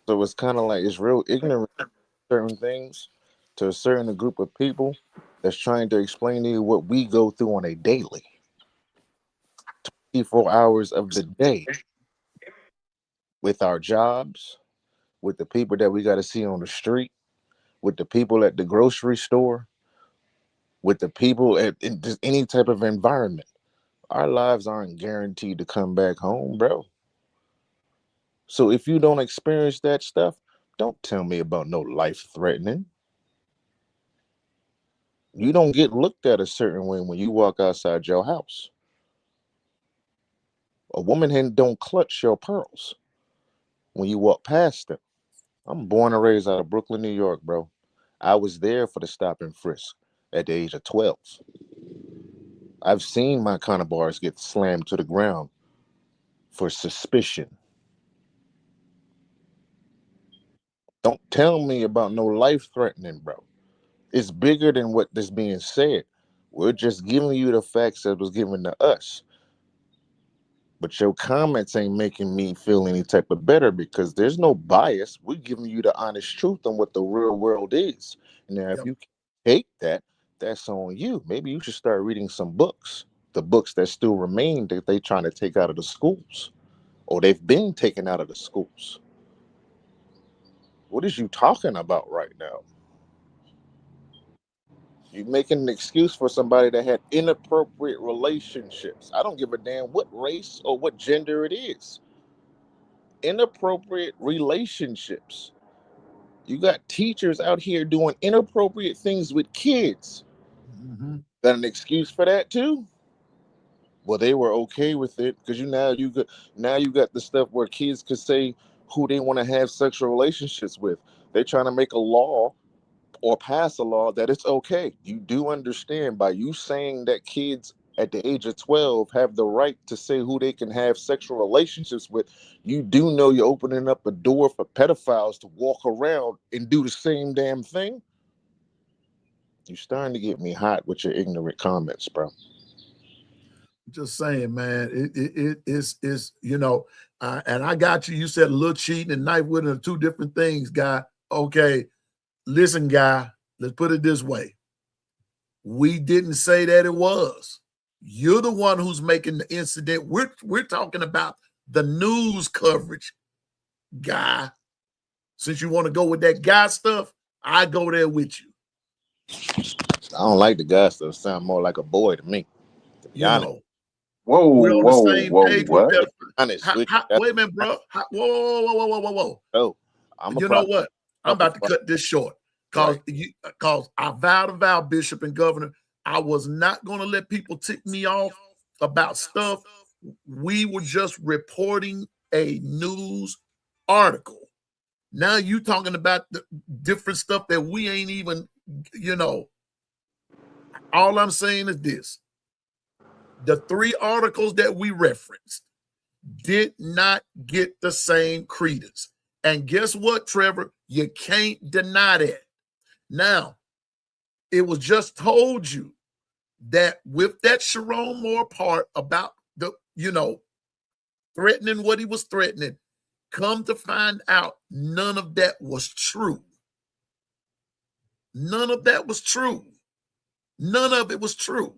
So it's kind of like it's real ignorant to certain things to a certain group of people that's trying to explain to you what we go through on a daily, 4 hours of the day, with our jobs, with the people that we got to see on the street, with the people at the grocery store, with the people in just any type of environment. Our lives aren't guaranteed to come back home, bro. So if you don't experience that stuff, don't tell me about no life threatening. You don't get looked at a certain way when you walk outside your house. A woman hand don't clutch your pearls when you walk past them. I'm born and raised out of Brooklyn, New York, bro. I was there for the stop and frisk at the age of 12. I've seen my kind of bars get slammed to the ground for suspicion. Don't tell me about no life threatening, bro. It's bigger than what is being said. We're just giving you the facts that was given to us. But your comments ain't making me feel any type of better because there's no bias. We're giving you the honest truth on what the real world is. Now, if Yep. you take that, that's on you. Maybe you should start reading some books. The books that still remain that they trying to take out of the schools, or they've been taken out of the schools. What is you talking about right now? You making an excuse for somebody that had inappropriate relationships. I don't give a damn what race or what gender it is. Inappropriate relationships. You got teachers out here doing inappropriate things with kids. Mhm. Got an excuse for that too? Well, they were okay with it because now you got the stuff where kids could say who they want to have sexual relationships with. They're trying to make a law or pass a law that it's okay. You do understand by you saying that kids at the age of 12 have the right to say who they can have sexual relationships with. You do know you're opening up a door for pedophiles to walk around and do the same damn thing. You're starting to get me hot with your ignorant comments, bro. Just saying, man. It's and I got you. You said a little cheating and knife whittling are two different things, guy. Okay, listen, guy. Let's put it this way. We didn't say that it was. You're the one who's making the incident. We're talking about the news coverage, guy. Since you want to go with that guy stuff, I go there with you. I don't like the guy stuff. Sound more like a boy to me. To be You honest, know, Whoa, we're on the whoa, same whoa, page with what? pedophiles. honest with you, Wait a minute, bro. Whoa. oh, I'm a You know prop. what? I'm about to cut this short because Right. I vowed a vow, Bishop and Governor. I was not going to let people tick me off about stuff. We were just reporting a news article. Now you talking about the different stuff that we ain't even, all I'm saying is this. The 3 articles that we referenced did not get the same credence. And guess what, Trevor? You can't deny that. Now, it was just told you that with that Sharon Moore part about the, threatening what he was threatening, come to find out none of that was true. None of that was true. None of it was true.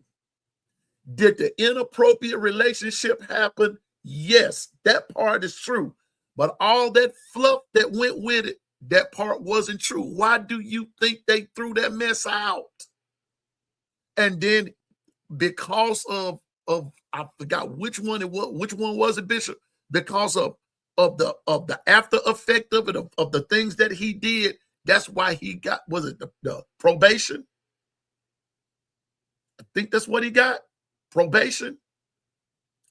Did the inappropriate relationship happen? Yes, that part is true. But all that fluff that went with it, that part wasn't true. Why do you think they threw that mess out? And then because of I forgot which one it was, which one was it, Bishop? Because of the after effect of it, of the things that he did, that's why he got, was it the probation? I think that's what he got. Probation.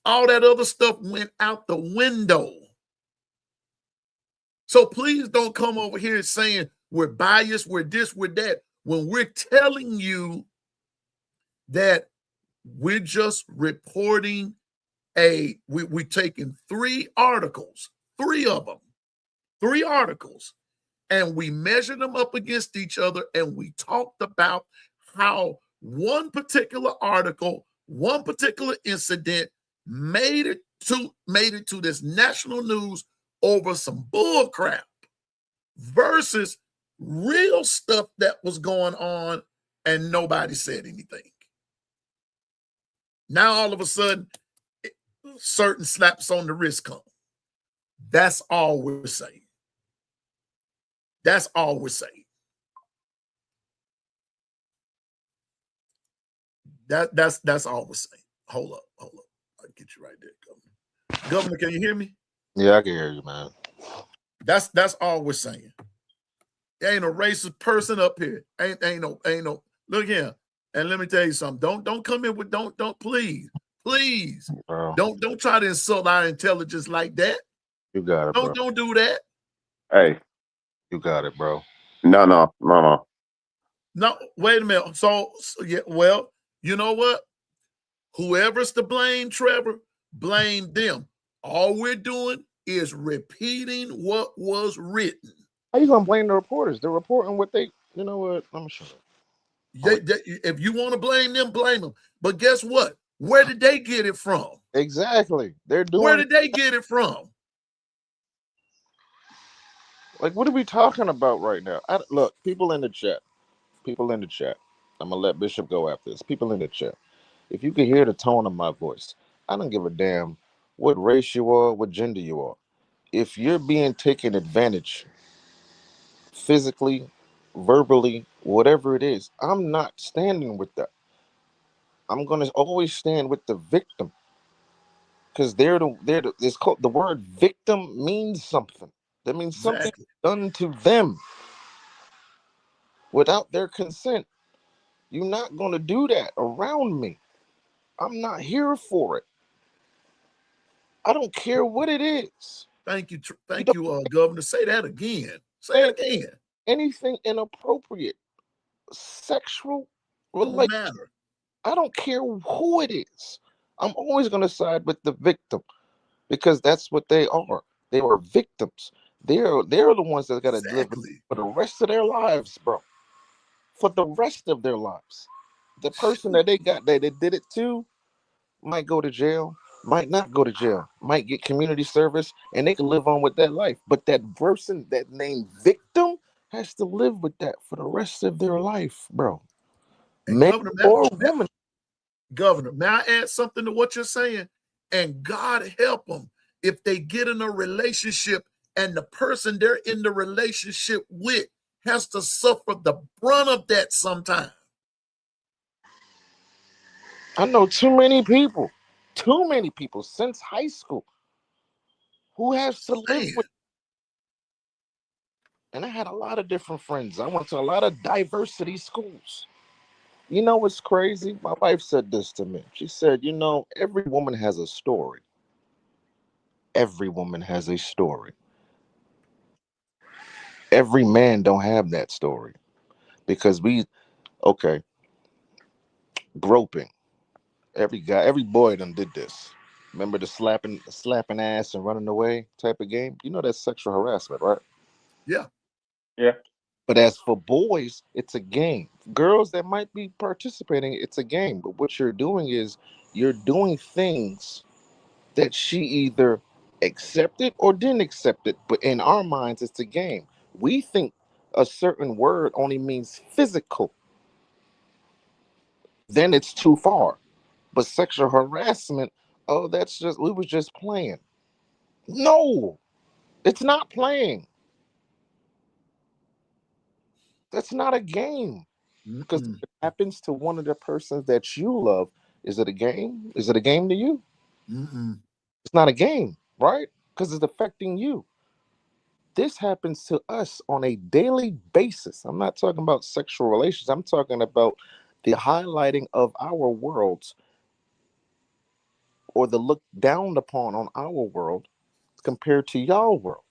All that other stuff went out the window. So please don't come over here saying we're biased, we're this, we're that, when we're telling you that we're just reporting we're taking 3 articles, 3 of them, 3 articles, and we measured them up against each other, and we talked about how one particular article, one particular incident made it to this national news over some bull crap versus real stuff that was going on and nobody said anything. Now all of a sudden, certain slaps on the wrist come. That's all we're saying. That's all we're saying. That's all we're saying. Hold up. I'll get you right there, Governor. Governor, can you hear me? Yeah, I can hear you, man. That's all we're saying. There ain't a racist person up here. Ain't no. Look here, and let me tell you something. Don't come in with don't please Bro, don't try to insult our intelligence like that. you got it, bro. Don't do that. Hey, You got it, bro. no. No, wait a minute. So yeah, well, you know what? Whoever's to blame, Trevor, blame them. All we're doing is repeating what was written. How you gonna blame the reporters? They're reporting what they. You know what? Let me show you. If you want to blame them, blame them. But guess what? Where did they get it from? Exactly. They're Where doing. did they get it from? Like, what are we talking about right now? Look, people in the chat. I'm gonna let Bishop go after this. People in the chat, if you could hear the tone of my voice, I don't give a damn what race you are, what gender you are. If you're being taken advantage physically, verbally, whatever it is, I'm not standing with that. I'm gonna always stand with the victim because it's called, the word victim means something. That means something Exactly. done to them without their consent. You're not gonna do that around me. I'm not here for it. I don't care what it is. Thank you. You Thank don't you, Governor. Say that again. Say say it again. anything inappropriate, sexual, Don't relate. matter. I don't care who it is. I'm always gonna side with the victim because that's what they are. They are victims. They're the ones that gotta live Exactly. for the rest of their lives, bro. For the rest of their lives. The person Shoot. that they did it to might go to jail, might not go to jail, might get community service, and they can live on with that life. But that person, that named victim, has to live with that for the rest of their life, bro. And Man Governor, or woman. Governor, may I add something to what you're saying? And God help them if they get in a relationship and the person they're in the relationship with has to suffer the brunt of that sometime. I know too many people since high school who has to live Saying, with. And I had a lot of different friends. I went to a lot of diversity schools. You know what's crazy? My wife said this to me. She said, every woman has a story. Every woman has a story. Every man don't have that story because okay, groping. Every boy done did this. Remember the slapping ass and running away type of game? You know that's sexual harassment, right? yeah, Yeah. But as for boys, it's a game. Girls that might be participating, it's a game. But what you're doing is you're doing things that she either accepted or didn't accept it. But in our minds, it's a game. We think a certain word only means physical. Then it's too far. But sexual harassment, oh, we was just playing. No, it's not playing. That's not a game. Because if mm-mm, it happens to one of the persons that you love, is it a game? Is it a game to you? mm-mm. It's not a game, right? Because it's affecting you. This happens to us on a daily basis. I'm not talking about sexual relations. I'm talking about the highlighting of our worlds or the look down upon on our world compared to y'all world.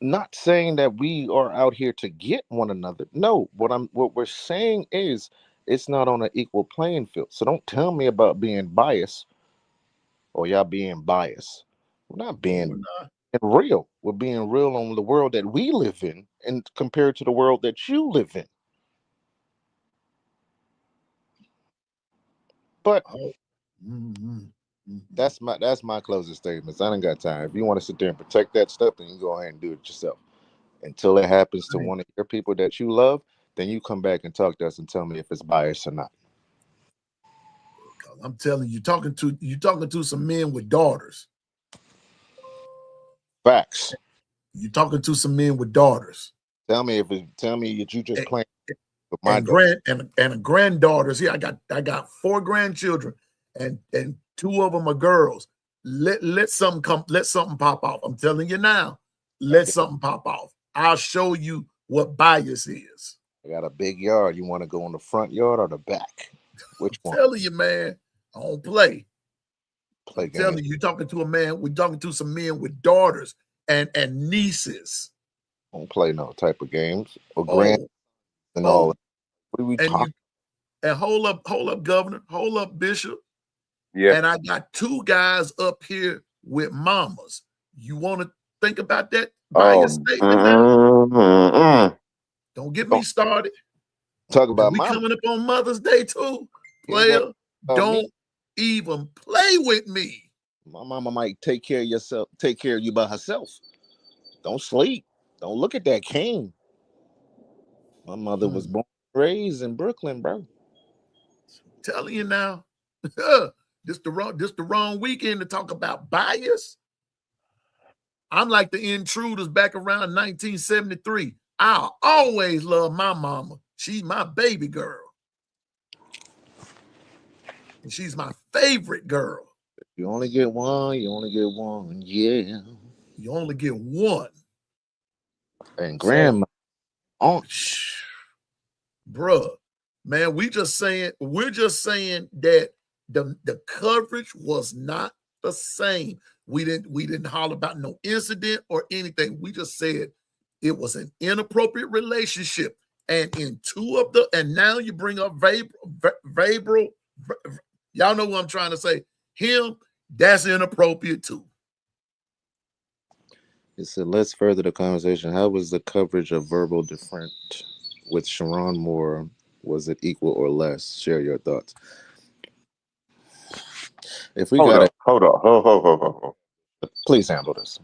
Not saying that we are out here to get one another. No, what we're saying is it's not on an equal playing field. So don't tell me about being biased or y'all being biased. We're not No, we're being not. real. We're being real on the world that we live in and compared to the world that you live in. But Oh, mm-hmm, mm-hmm. that's my closing statements. I don't got time. If you want to sit there and protect that stuff, then you go ahead and do it yourself. Until it happens to Hey, one of your people that you love, then you come back and talk to us and tell me if it's biased or not. 'cause I'm telling you, talking to some men with daughters. Facts. You're talking to some men with daughters. Tell me that you just And, playing with my and daughter. granddaughters. Yeah, I got 4 grandchildren, and 2 of them are girls. Let something come. Let something pop off. I'm telling you now. Let something pop off. I'll show you what bias is. I got a big yard. You want to go in the front yard or the back? Which one? Telling you, man. I don't play. Play I'm games. telling you, you're talking to a man. We're talking to some men with daughters and nieces. Don't play no type of games or grand Oh, and all oh, that. What are we and talking? you and hold up, Governor, hold up, Bishop. Yeah. And I got 2 guys up here with mamas. You want to think about that bias Oh. statement now? Mm. Don't get me Don't started. talk And about we mama. coming up on Mother's Day too, You ain't got player. about me. Don't even play with me. My mama might take care of you by herself. Don't sleep. Don't look at that cane. My mother was Hmm. born raised in Brooklyn, bro. Telling you now, this the wrong weekend to talk about bias. I'm like the intruders back around 1973. I'll always love my mama. She's my baby girl. And she's my favorite girl. You only get one. You only get one. Yeah. You only get one. And grandma, Bruh, man, we're just saying that the coverage was not the same. We didn't holler about no incident or anything. We just said it was an inappropriate relationship. And in two of the, and now you bring up Vabral, y'all know what I'm trying to say. Him, that's inappropriate too. it said, let's further the conversation. How was the coverage of verbal different with Sharon Moore? Was it equal or less? Share your thoughts. If we got it, hold on. please handle this.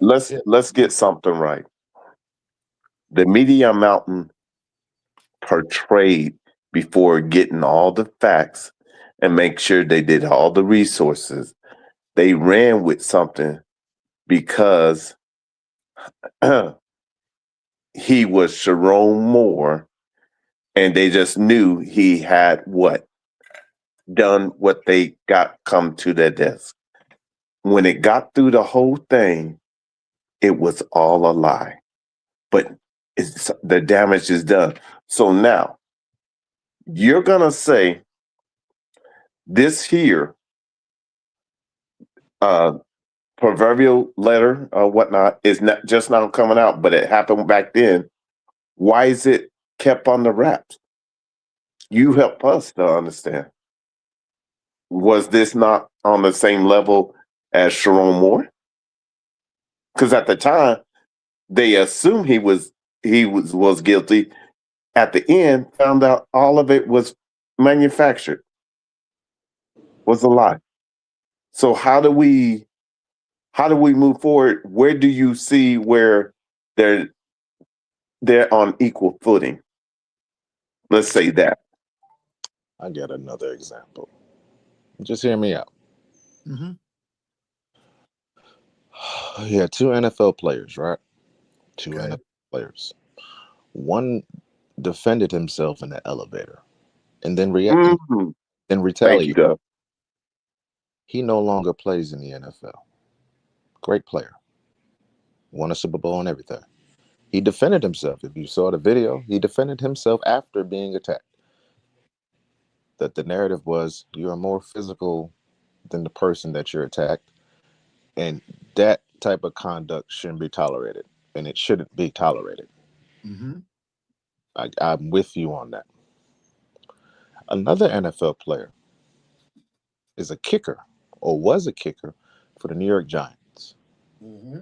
Let's get something right. The Media Mountain portrayed before getting all the facts and make sure they did all the resources. They ran with something because he was Sharon Moore, and they just knew he had done what they got come to their desk. When it got through the whole thing, it was all a lie. But the damage is done. So now you're gonna say this here proverbial letter or whatnot is not just now coming out, but it happened back then. Why is it kept on the wraps? You help us to understand. Was this not on the same level as Sharon Moore? Because at the time, they assumed he was guilty. At the end, found out all of it was manufactured, was a lie. So how do we move forward? Where do you see where they're on equal footing? Let's say that. I got another example. Just hear me out. Mm-hmm. Yeah, two NFL players, right? Two Okay. NFL players. One defended himself in the elevator and then Mm-hmm. Thank you, retaliated. Gov. He no longer plays in the NFL. Great player. Won a Super Bowl and everything. He defended himself. If you saw the video, he defended himself after being attacked. That the narrative was you are more physical than the person that you're attacked. And that type of conduct shouldn't be tolerated. And it shouldn't be tolerated. Mm-hmm. I'm with you on that. Another NFL player is a kicker, or was a kicker, for the New York Giants. Mm-hmm.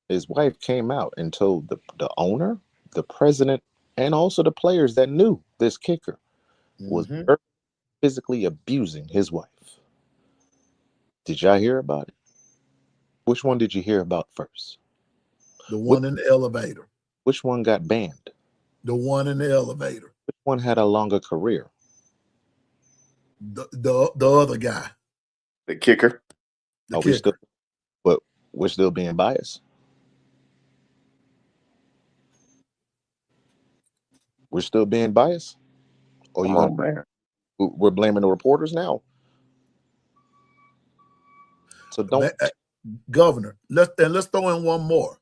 His wife came out and told the owner, the president, and also the players that knew this kicker was physically abusing his wife. Did y'all hear about it? Which one did you hear about first? The one in the elevator. Which one got banned? The one in the elevator. Which one had a longer career? The other guy. The kicker. The kicker. We're still being biased. We're still being biased? Or you gonna, man. we're blaming the reporters now? So don't. Governor, let's throw in one more.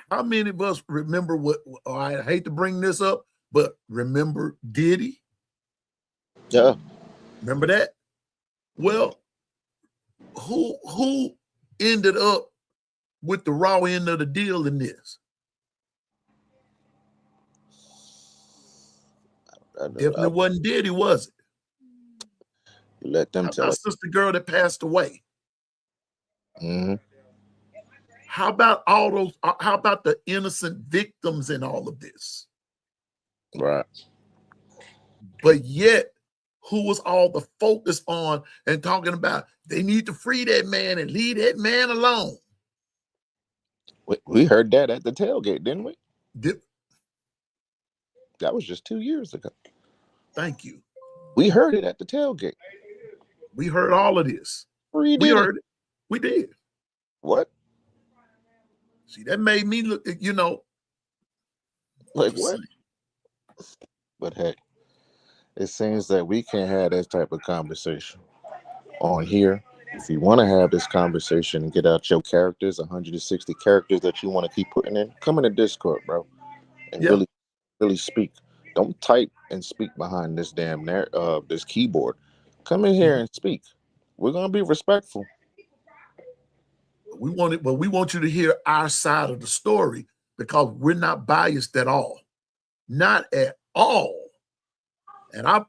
How many of us remember I hate to bring this up, but remember Diddy? Yeah. Remember that? Well, who ended up with the raw end of the deal in this? Definitely wasn't Diddy, was it? You let them tell my it. sister girl that passed away. Mm-hmm. How about all those? How about the innocent victims in all of this? Right. But yet, who was all the focus on and talking about they need to free that man and leave that man alone? We heard that at the tailgate, didn't we? That was just 2 years ago. Thank you. We heard it at the tailgate. We heard all of this. We heard it. We did. What? See, that made me look, Like what? But hey, it seems that we can't have that type of conversation on here. If you want to have this conversation and get out your characters, 160 characters that you want to keep putting in, come in the Discord, bro, and really speak. Don't type and speak behind this damn this keyboard. Come in here and speak. We're gonna be respectful. We want you to hear our side of the story because we're not biased at all, not at all. And I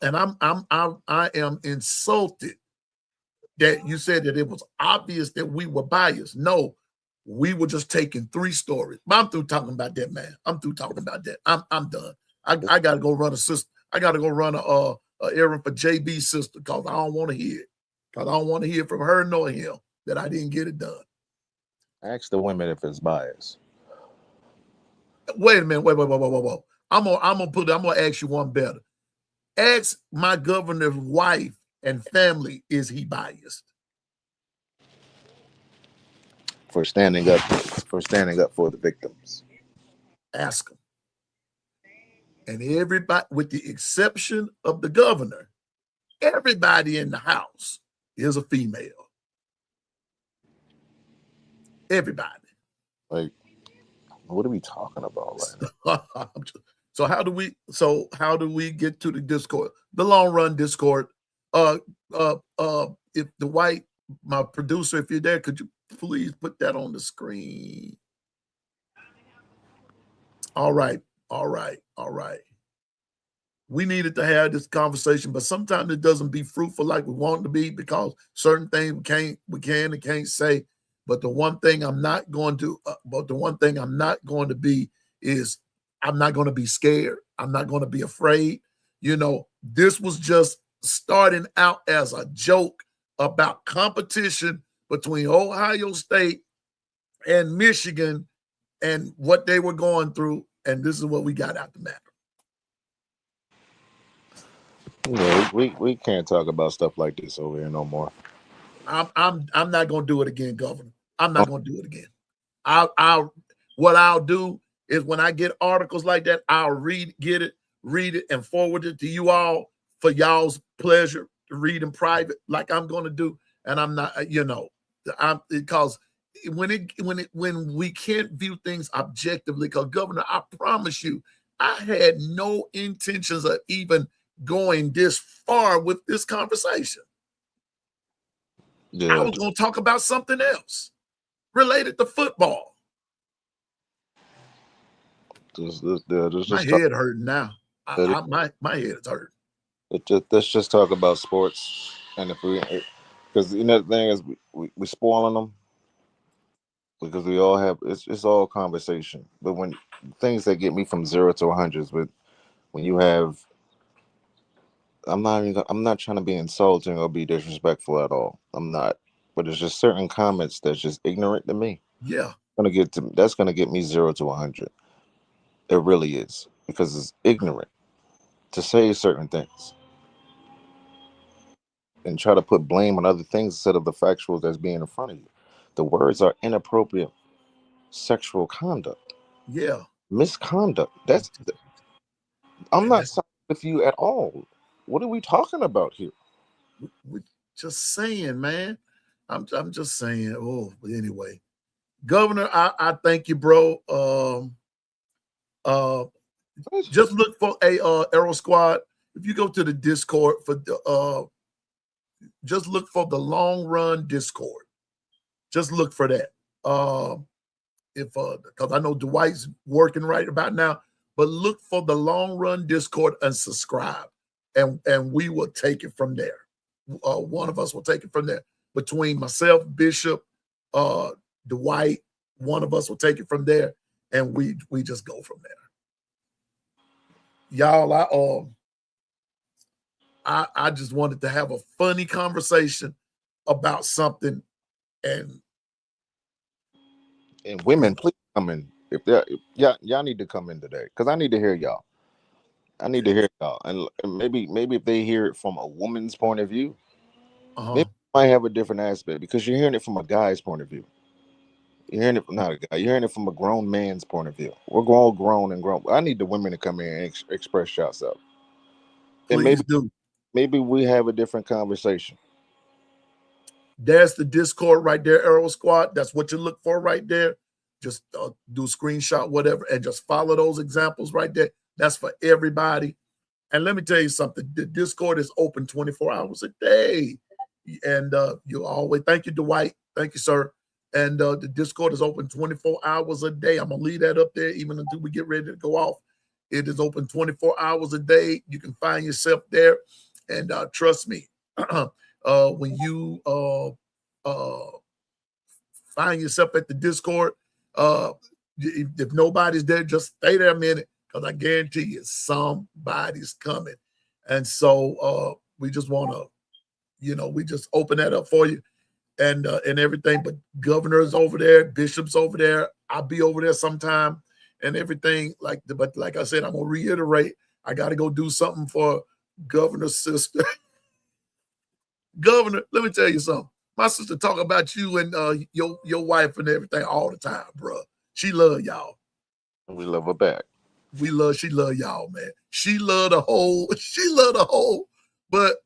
am insulted that you said that it was obvious that we were biased. No, we were just taking 3 stories. But I'm through talking about that, man. I'm through talking about that. I'm done. I gotta go run a sister. I gotta go run a errand for JB's sister because I don't want to hear it. Because I don't want to hear from her nor him that I didn't get it done. Ask the women if it's bias. Wait a minute. Whoa. I'm gonna ask you one better. Ask my governor's wife and family, is he biased? For standing up for the victims. Ask him. And everybody, with the exception of the governor, everybody in the house is a female. Everybody. Like, what are we talking about right now? So how do we get to the Discord? The long run Discord. If my producer, if you're there, could you please put that on the screen? All right. We needed to have this conversation, but sometimes it doesn't be fruitful like we want it to be because certain things we can and can't say. But the one thing I'm not going to be is I'm not going to be scared. I'm not going to be afraid. This was just starting out as a joke about competition between Ohio State and Michigan and what they were going through. And this is what we got out the matter. Yeah, we can't talk about stuff like this over here no more. I'm not gonna do it again, Governor. I'm not gonna do it again. What I'll do is when I get articles like that, I'll read it, and forward it to you all for y'all's pleasure to read in private, like I'm gonna do. And I'm not, because when we can't view things objectively, because Governor, I promise you, I had no intentions of even going this far with this conversation. Yeah. I was going to talk about something else related to football. My head hurting now. My head is hurting. Let's just talk about sports, and because the thing is, we spoiling them because we all have it's all conversation. But when things that get me from 0 to 100, but when you have, I'm not trying to be insulting or be disrespectful at all. I'm not, but it's just certain comments that's just ignorant to me. Yeah, that's gonna get me 0 to 100. It really is, because it's ignorant to say certain things and try to put blame on other things instead of the factual that's being in front of you. The words are inappropriate sexual conduct. Yeah. Misconduct. I'm not siding with you at all. What are we talking about here? We're just saying, man. I'm just saying. Oh, but anyway, Governor, I thank you, bro. Just look for a Arrow Squad. If you go to the Discord just look for the Long Run Discord. Just look for that. Because I know Dwight's working right about now, but look for the Long Run Discord and subscribe, and we will take it from there. One of us will take it from there. Between myself, Bishop, Dwight, one of us will take it from there, and we just go from there. Y'all, I just wanted to have a funny conversation about something, and women, please come in If y'all need to come in today because I need to hear y'all. I need to hear y'all, and maybe if they hear it from a woman's point of view, maybe it might have a different aspect because you're hearing it from a guy's point of view. You're hearing it from not a guy. You're hearing it from a grown man's point of view. We're all grown and grown. I need the women to come in and express yourself, and Please do. maybe we have a different conversation. There's the Discord right there, Arrow Squad. That's what you look for right there. Just do screenshot, whatever, and just follow those examples right there. That's for everybody. And let me tell you something. The Discord is open 24 hours a day. And you always, thank you, Dwight. Thank you, sir. And the Discord is open 24 hours a day. I'm going to leave that up there even until we get ready to go off. It is open 24 hours a day. You can find yourself there. And trust me, when you find yourself at the Discord, if nobody's there, just stay there a minute because I guarantee you somebody's coming. And so we just want to, we just open that up for you and everything. But governor's over there, bishop's over there. I'll be over there sometime and everything. But like I said, I'm gonna reiterate, I got to go do something for governor's sister. Governor, let me tell you something. My sister talk about you and your wife and everything all the time, bro. She love y'all. We love her back. She love y'all, man. She love the whole. But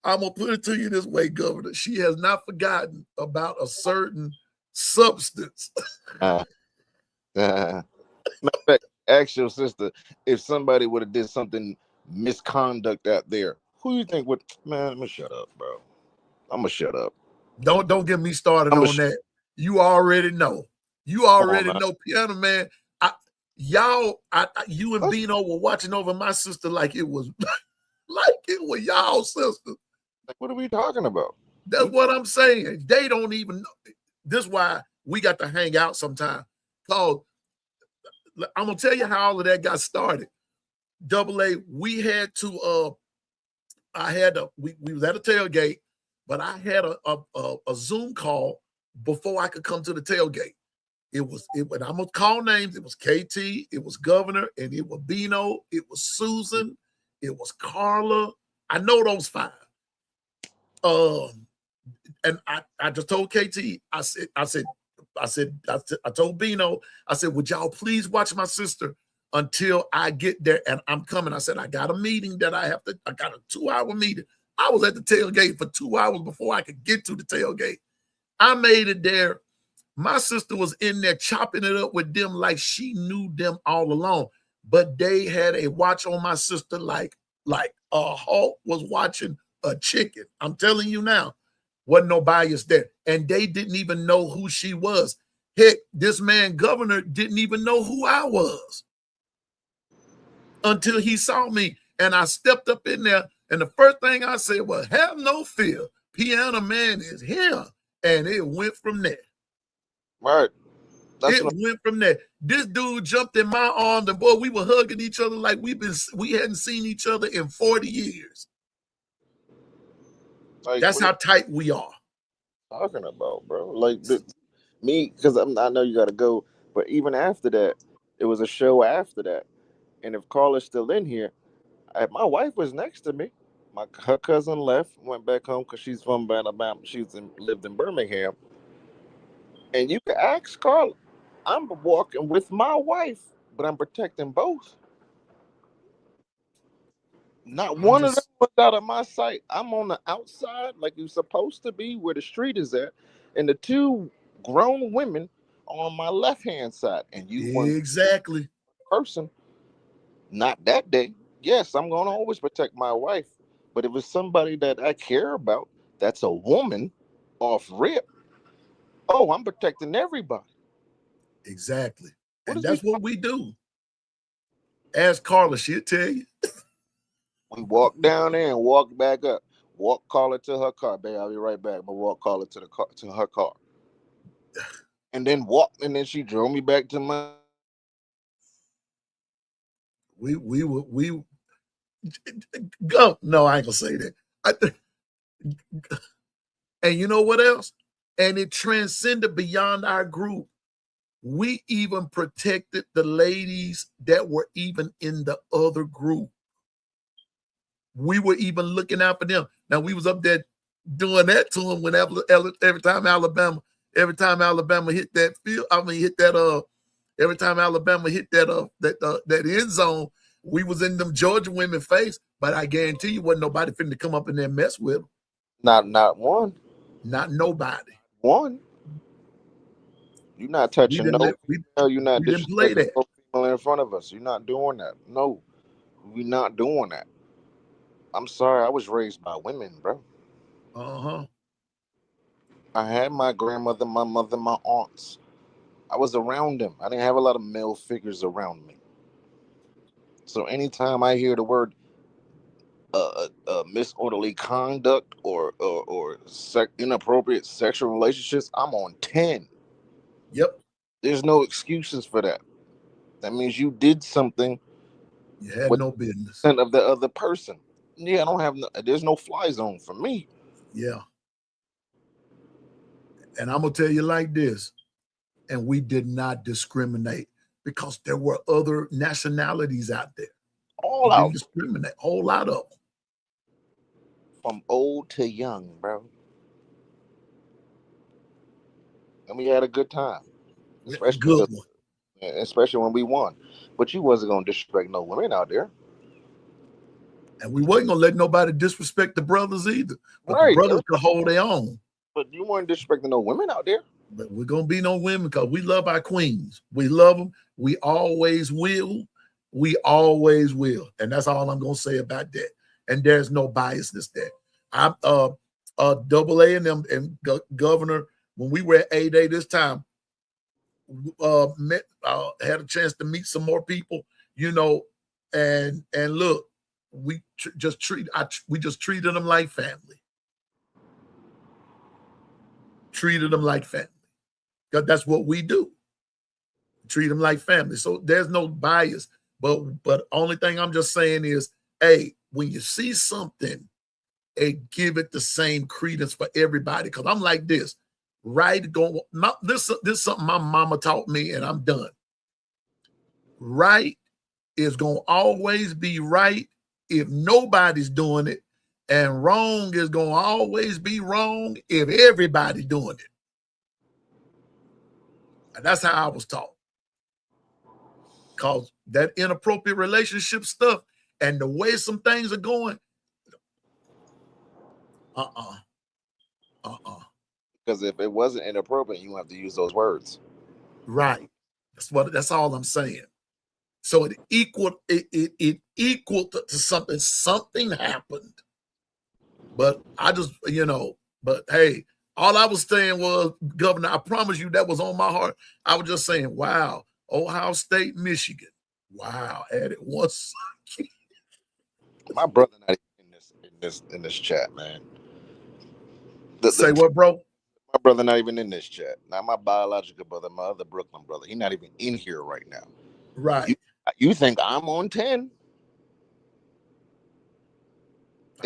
I'm gonna put it to you this way, Governor. She has not forgotten about a certain substance. Ask your sister if somebody would have did something misconduct out there. Who you think would? Man, I'm gonna shut up, bro. I'm gonna shut up. Don't get me started on that. You already know. You already know, Piano Man. You and Bino were watching over my sister like it was y'all sister. What are we talking about? That's what I'm saying. They don't even know. This is why we got to hang out sometime. Cause I'm gonna tell you how all of that got started. Double A, we had to we was at a tailgate, but I had a Zoom call before I could come to the tailgate. I'm gonna call names. It was KT, it was Governor, and it was Bino, it was Susan, it was Carla. I know those five. And I just told KT, I told Bino, I said, would y'all please watch my sister until I get there and I'm coming. I said, I got a meeting that I got a 2-hour meeting. I was at the tailgate for 2 hours before I could get to the tailgate. I made it there. My sister was in there chopping it up with them like she knew them all along. But they had a watch on my sister like a hawk was watching a chicken. I'm telling you now, wasn't no bias there. And they didn't even know who she was. Heck, this man, Governor, didn't even know who I was until he saw me. And I stepped up in there. And the first thing I said was, have no fear. Piano Man is here. And it went from there. Right. It went from there. This dude jumped in my arms, and boy, we were hugging each other like we hadn't seen each other in 40 years. Like, that's how tight we are. Talking about, bro. Like me, because I know you got to go, but even after that, it was a show after that, and if Carla's still in here, my wife was next to me. Her cousin left, went back home because she's from Alabama. Lived in Birmingham, and you can ask Carla. I'm walking with my wife, but I'm protecting both. Not one of them was out of my sight. I'm on the outside like you're supposed to be where the street is at. And the two grown women are on my left-hand side. And you exactly person. Not that day. Yes, I'm going to always protect my wife. But if it's somebody that I care about, that's a woman off rip. Oh, I'm protecting everybody. Exactly. And that's what we do. Ask Carla, she'll tell you. We walk down there and walk back up. Walk Carla to her car, babe. I'll be right back. But walk Carla to her car. And then she drove me back to my. We go. No, I ain't gonna say that. And you know what else? And it transcended beyond our group. We even protected the ladies that were even in the other group. We were even looking out for them. Now we was up there doing that to them whenever every time Alabama hit that field. I mean, hit that every time Alabama hit that end zone, we was in them Georgia women face. But I guarantee you, wasn't nobody finna come up in there and mess with them. Not one. Not nobody. One. You're not We touching didn't no we female. You're not didn't play disrespecting that. no female in front of us. You're not doing that. No, we're not doing that. I'm sorry. I was raised by women, bro. Uh-huh. I had my grandmother, my mother, my aunts. I was around them. I didn't have a lot of male figures around me. So anytime I hear the word misorderly conduct or inappropriate sexual relationships, I'm on 10. Yep. There's no excuses for that. That means you did something You had with no business. consent of the other person. Yeah, I don't have no, there's no fly zone for me. Yeah. And I'm gonna tell you like this, and we did not discriminate because there were other nationalities out there. All We didn't out, discriminate, a whole lot of them. from old to young, bro. And we had a good time, Good one. especially when we won. But you wasn't gonna disrespect no women out there, And we wasn't gonna let nobody disrespect the brothers either. But the right? brothers could hold their own. But you weren't disrespecting no women out there. But we're gonna be no women because we love our queens. We love them. We always will. We always will. And that's all I'm gonna say about that. And there's no biasness there. I'm double A and them and governor, when we were at A-Day this time, had a chance to meet some more people, and look, we just treated them like family. Treated them like family. Because that's what we do. Treat them like family. So there's no bias. But only thing I'm just saying is, hey, when you see something, give it the same credence for everybody. Because I'm like this, right? This is something my mama taught me, and I'm done. Right is gonna always be right if nobody's doing it, and wrong is gonna always be wrong if everybody's doing it. And that's how I was taught. Because that inappropriate relationship stuff and the way some things are going, Because if it wasn't inappropriate, you have to use those words. right. That's all I'm saying. So it equaled to something. Something happened. But I just, but hey, all I was saying was, Governor, I promise you that was on my heart. I was just saying, wow, Ohio State, Michigan. Wow, added once. My brother not even in this chat, man. Say what, bro? My brother not even in this chat. Not my biological brother, my other Brooklyn brother. He's not even in here right now. Right. You think I'm on 10?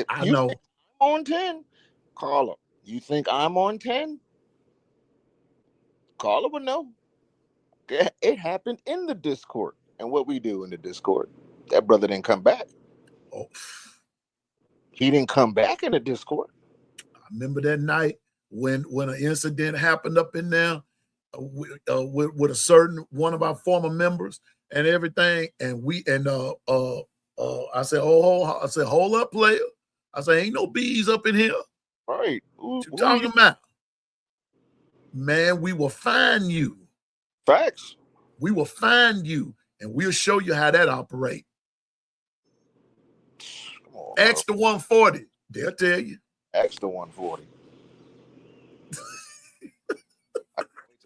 I know. Think I'm on 10? Carla, you think I'm on 10? Carla would know. It happened in the Discord. And what we do in the Discord, that brother didn't come back. Oh. He didn't come back in the Discord. I remember that night when an incident happened up in there with a certain one of our former members and everything, and I said, hold up, player. I said, ain't no bees up in here. Right. What you talking about? Man, we will find you. Facts. We will find you, and we'll show you how that operates. Ask the 140. They'll tell you. Ask the 140. Wait till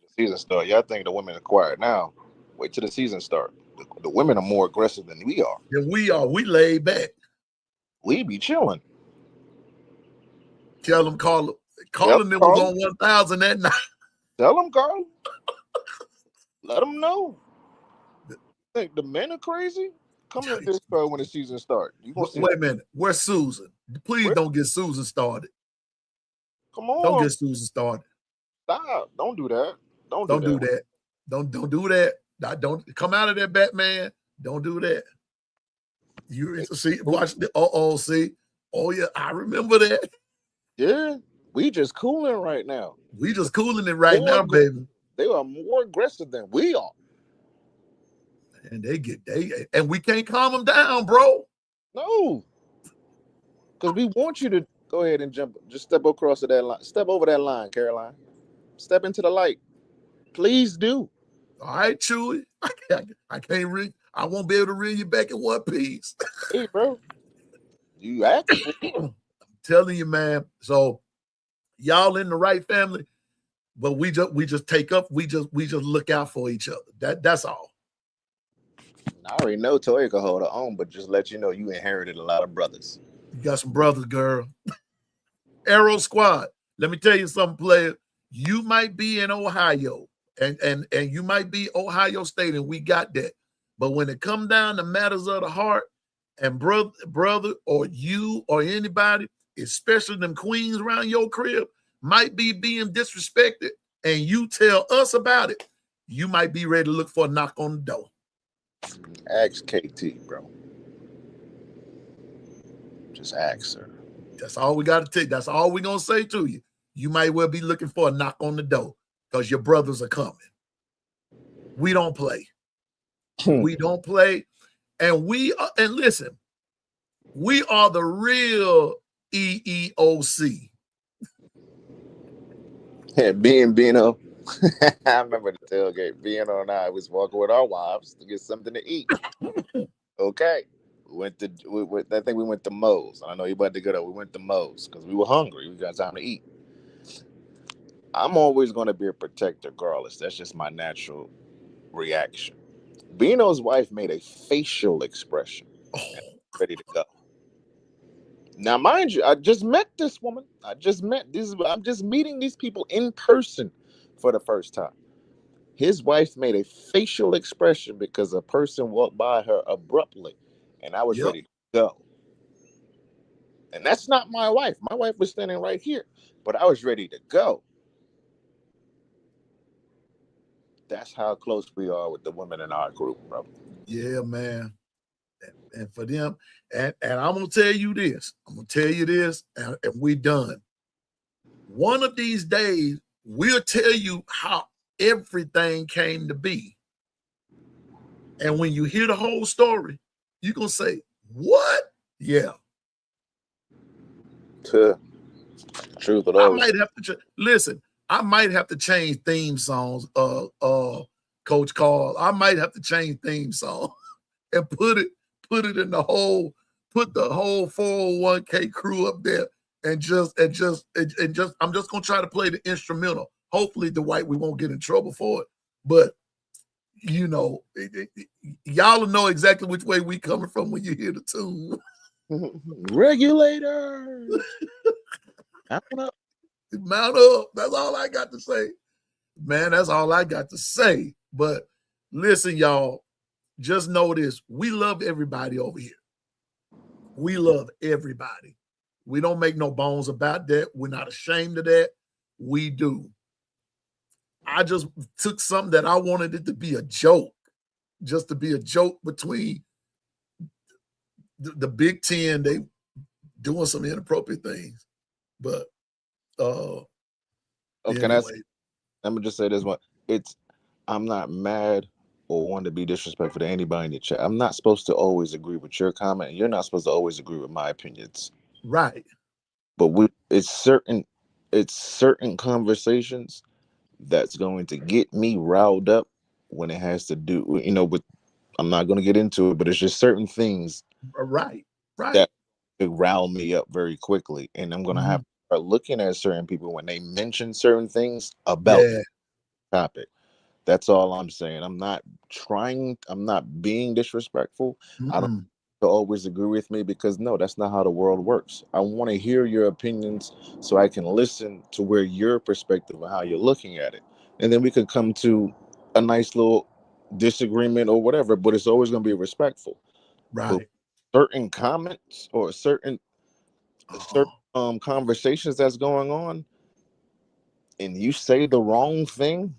the season start. Y'all think the women are quiet now. Wait till the season start. The women are more aggressive than we are. Than we are. We laid back. We be chilling. Tell them, calling them was on 1,000 that night. Tell them, Carl. Let them know. Think the men are crazy? Come to this car when the season starts. Wait a minute. Where's Susan? Please don't get Susan started. Come on. Don't get Susan started. Stop. Don't do that. Don't do that. Don't do that. Don't come out of there, Batman. Don't do that. You see, watch the see. Oh yeah, I remember that. Yeah, we just cooling right now. We just cooling it right now, baby. They are more aggressive than we are. And and we can't calm them down, bro. No. Because we want you to go ahead and jump. Just step across to that line. Step over that line, Caroline. Step into the light. Please do. All right, Chewy. I can't read. I won't be able to read you back in one piece. Hey, bro. You asked for it. I'm telling you, man. So y'all in the right family, but we just take up. We just look out for each other. That's all. I already know Toya can hold her own, but just let you know you inherited a lot of brothers. You got some brothers, girl. Arrow Squad. Let me tell you something, player. You might be in Ohio, and you might be Ohio State, and we got that. But when it come down to matters of the heart, and brother, or you or anybody, especially them queens around your crib, might be being disrespected, and you tell us about it, you might be ready to look for a knock on the door. Ask KT, bro. Just ask her. That's all we got to take. That's all we're going to say to you. You might well be looking for a knock on the door because your brothers are coming. We don't play. We don't play. And listen, we are the real EEOC. Yeah, Bino. I remember the tailgate. Bino and I was walking with our wives to get something to eat. Okay. I think we went to Moe's. I know you about to go there. We went to Moe's because we were hungry. We got time to eat. I'm always going to be a protector regardless. That's just my natural reaction. Bino's wife made a facial expression. Ready to go. Now, mind you, I just met this woman. I'm just meeting these people in person for the first time. His wife made a facial expression because a person walked by her abruptly, and I was ready to go. And that's not my wife. My wife was standing right here, but I was ready to go. That's how close we are with the women in our group, bro. Yeah, man. And for them, and I'm going to tell you this. I'm going to tell you this, and we done. One of these days, we'll tell you how everything came to be. And when you hear the whole story, you're going to say, what? Yeah. Truth of those. I might have to listen. I might have to change theme songs, Coach Carl. I might have to change theme song and put it in the whole 401k crew up there and just I'm just gonna try to play the instrumental. Hopefully, Dwight, we won't get in trouble for it. But you know, y'all will know exactly which way we coming from when you hear the tune. Regulators. Mount up. That's all I got to say. Man, that's all I got to say. But listen, y'all, just know this. We love everybody over here. We love everybody. We don't make no bones about that. We're not ashamed of that. We do. I just took something that I wanted it to be a joke, just to be a joke between the Big Ten. They doing some inappropriate things. But anyway. Let me just say this one. I'm not mad or want to be disrespectful to anybody in the chat. I'm not supposed to always agree with your comment, and you're not supposed to always agree with my opinions. Right. But it's certain conversations that's going to get me riled up when it has to do, with, I'm not going to get into it, but it's just certain things right that rile me up very quickly. And I'm going to have to start looking at certain people when they mention certain things about the topic. That's all I'm saying. I'm not being disrespectful. I don't always agree with me because no, that's not how the world works. I want to hear your opinions so I can listen to where your perspective and how you're looking at it. And then we could come to a nice little disagreement or whatever, but it's always going to be respectful. Right. But certain comments or certain conversations that's going on and you say the wrong thing,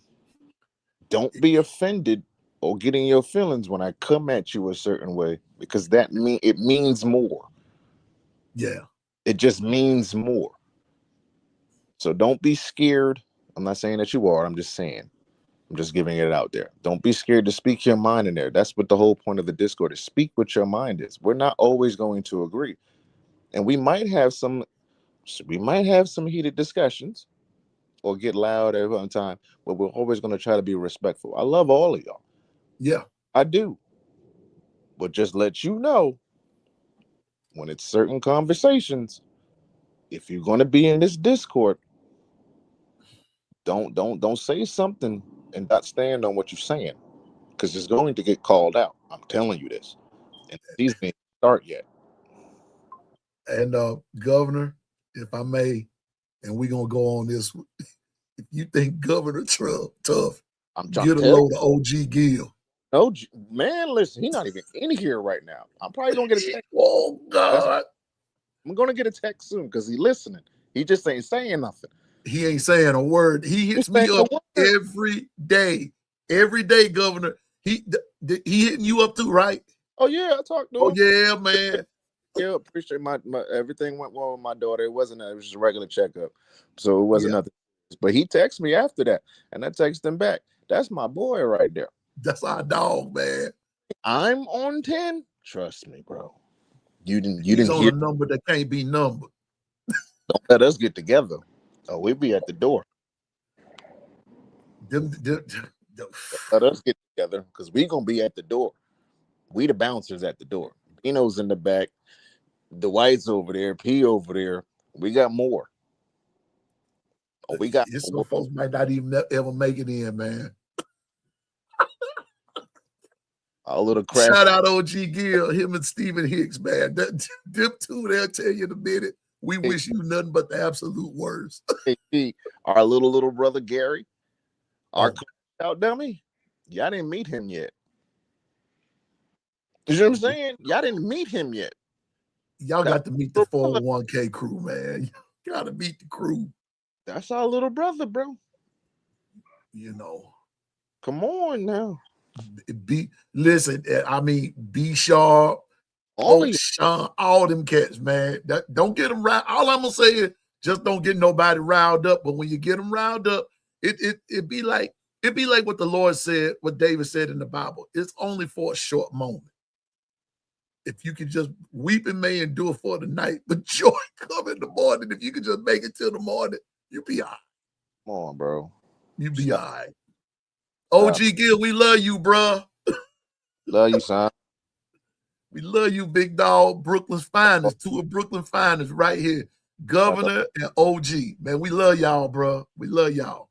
Don't be offended or get in your feelings when I come at you a certain way, because it means more. Yeah. It just means more. So don't be scared. I'm not saying that you are. I'm just saying. I'm just giving it out there. Don't be scared to speak your mind in there. That's what the whole point of the Discord is. Speak what your mind is. We're not always going to agree. And we might have some heated discussions or get loud at one time, but we're always going to try to be respectful. I love all of y'all. Yeah. I do. But just let you know, when it's certain conversations, if you're going to be in this Discord, don't say something and not stand on what you're saying, because it's going to get called out. I'm telling you this. And the season didn't start yet. And Governor, if I may, and we're gonna go on this. If you think Governor Trump tough, I'm trying to get a tell you. load of OG Gill. No, man, listen, he's not even in here right now. I'm probably gonna get a text. Oh God. I'm gonna get a text soon because he's listening. He just ain't saying nothing. He ain't saying a word. He hits me up every day. Every day, Governor. He hitting you up too, right? Oh yeah, I talked to him. Oh yeah, man. Yeah, appreciate my everything went well with my daughter. It was just a regular checkup, so it wasn't nothing. But he texted me after that, and I texted him back. That's my boy right there. That's our dog, man. I'm on 10. Trust me, bro. You didn't He's on hear a number that can't be numbered. Don't let us get together. Oh, we'll be at the door. Let us get together because we gonna be at the door. We the bouncers at the door. Pino's in the back. The White's over there. P over there. We got more. Oh, we got some folks might not even ever make it in, man. A little crash. Shout out OG Gill, him and Stephen Hicks, man. Them two, they'll tell you in a minute. We wish you nothing but the absolute worst. Hey, our little brother Gary, our out dummy. Y'all didn't meet him yet. You know what I'm saying? Y'all didn't meet him yet. Y'all got to meet the 401k crew, man. You got to meet the crew. That's our little brother, bro. You know. Come on now. Listen, I mean, B Sharp, Sean, all them cats, man. Don't get them riled. All I'm gonna say is just don't get nobody riled up. But when you get them riled up, it be like what the Lord said, what David said in the Bible. It's only for a short moment. If you can just weep and may endure for the night, but joy come in the morning. If you can just make it till the morning, you'll be all right. Come on, bro. You be all right. OG Gill, we love you, bro. Love you, son. We love you, big dog. Brooklyn's finest. Two of Brooklyn's finest right here. Governor and OG. Man, we love y'all, bro. We love y'all.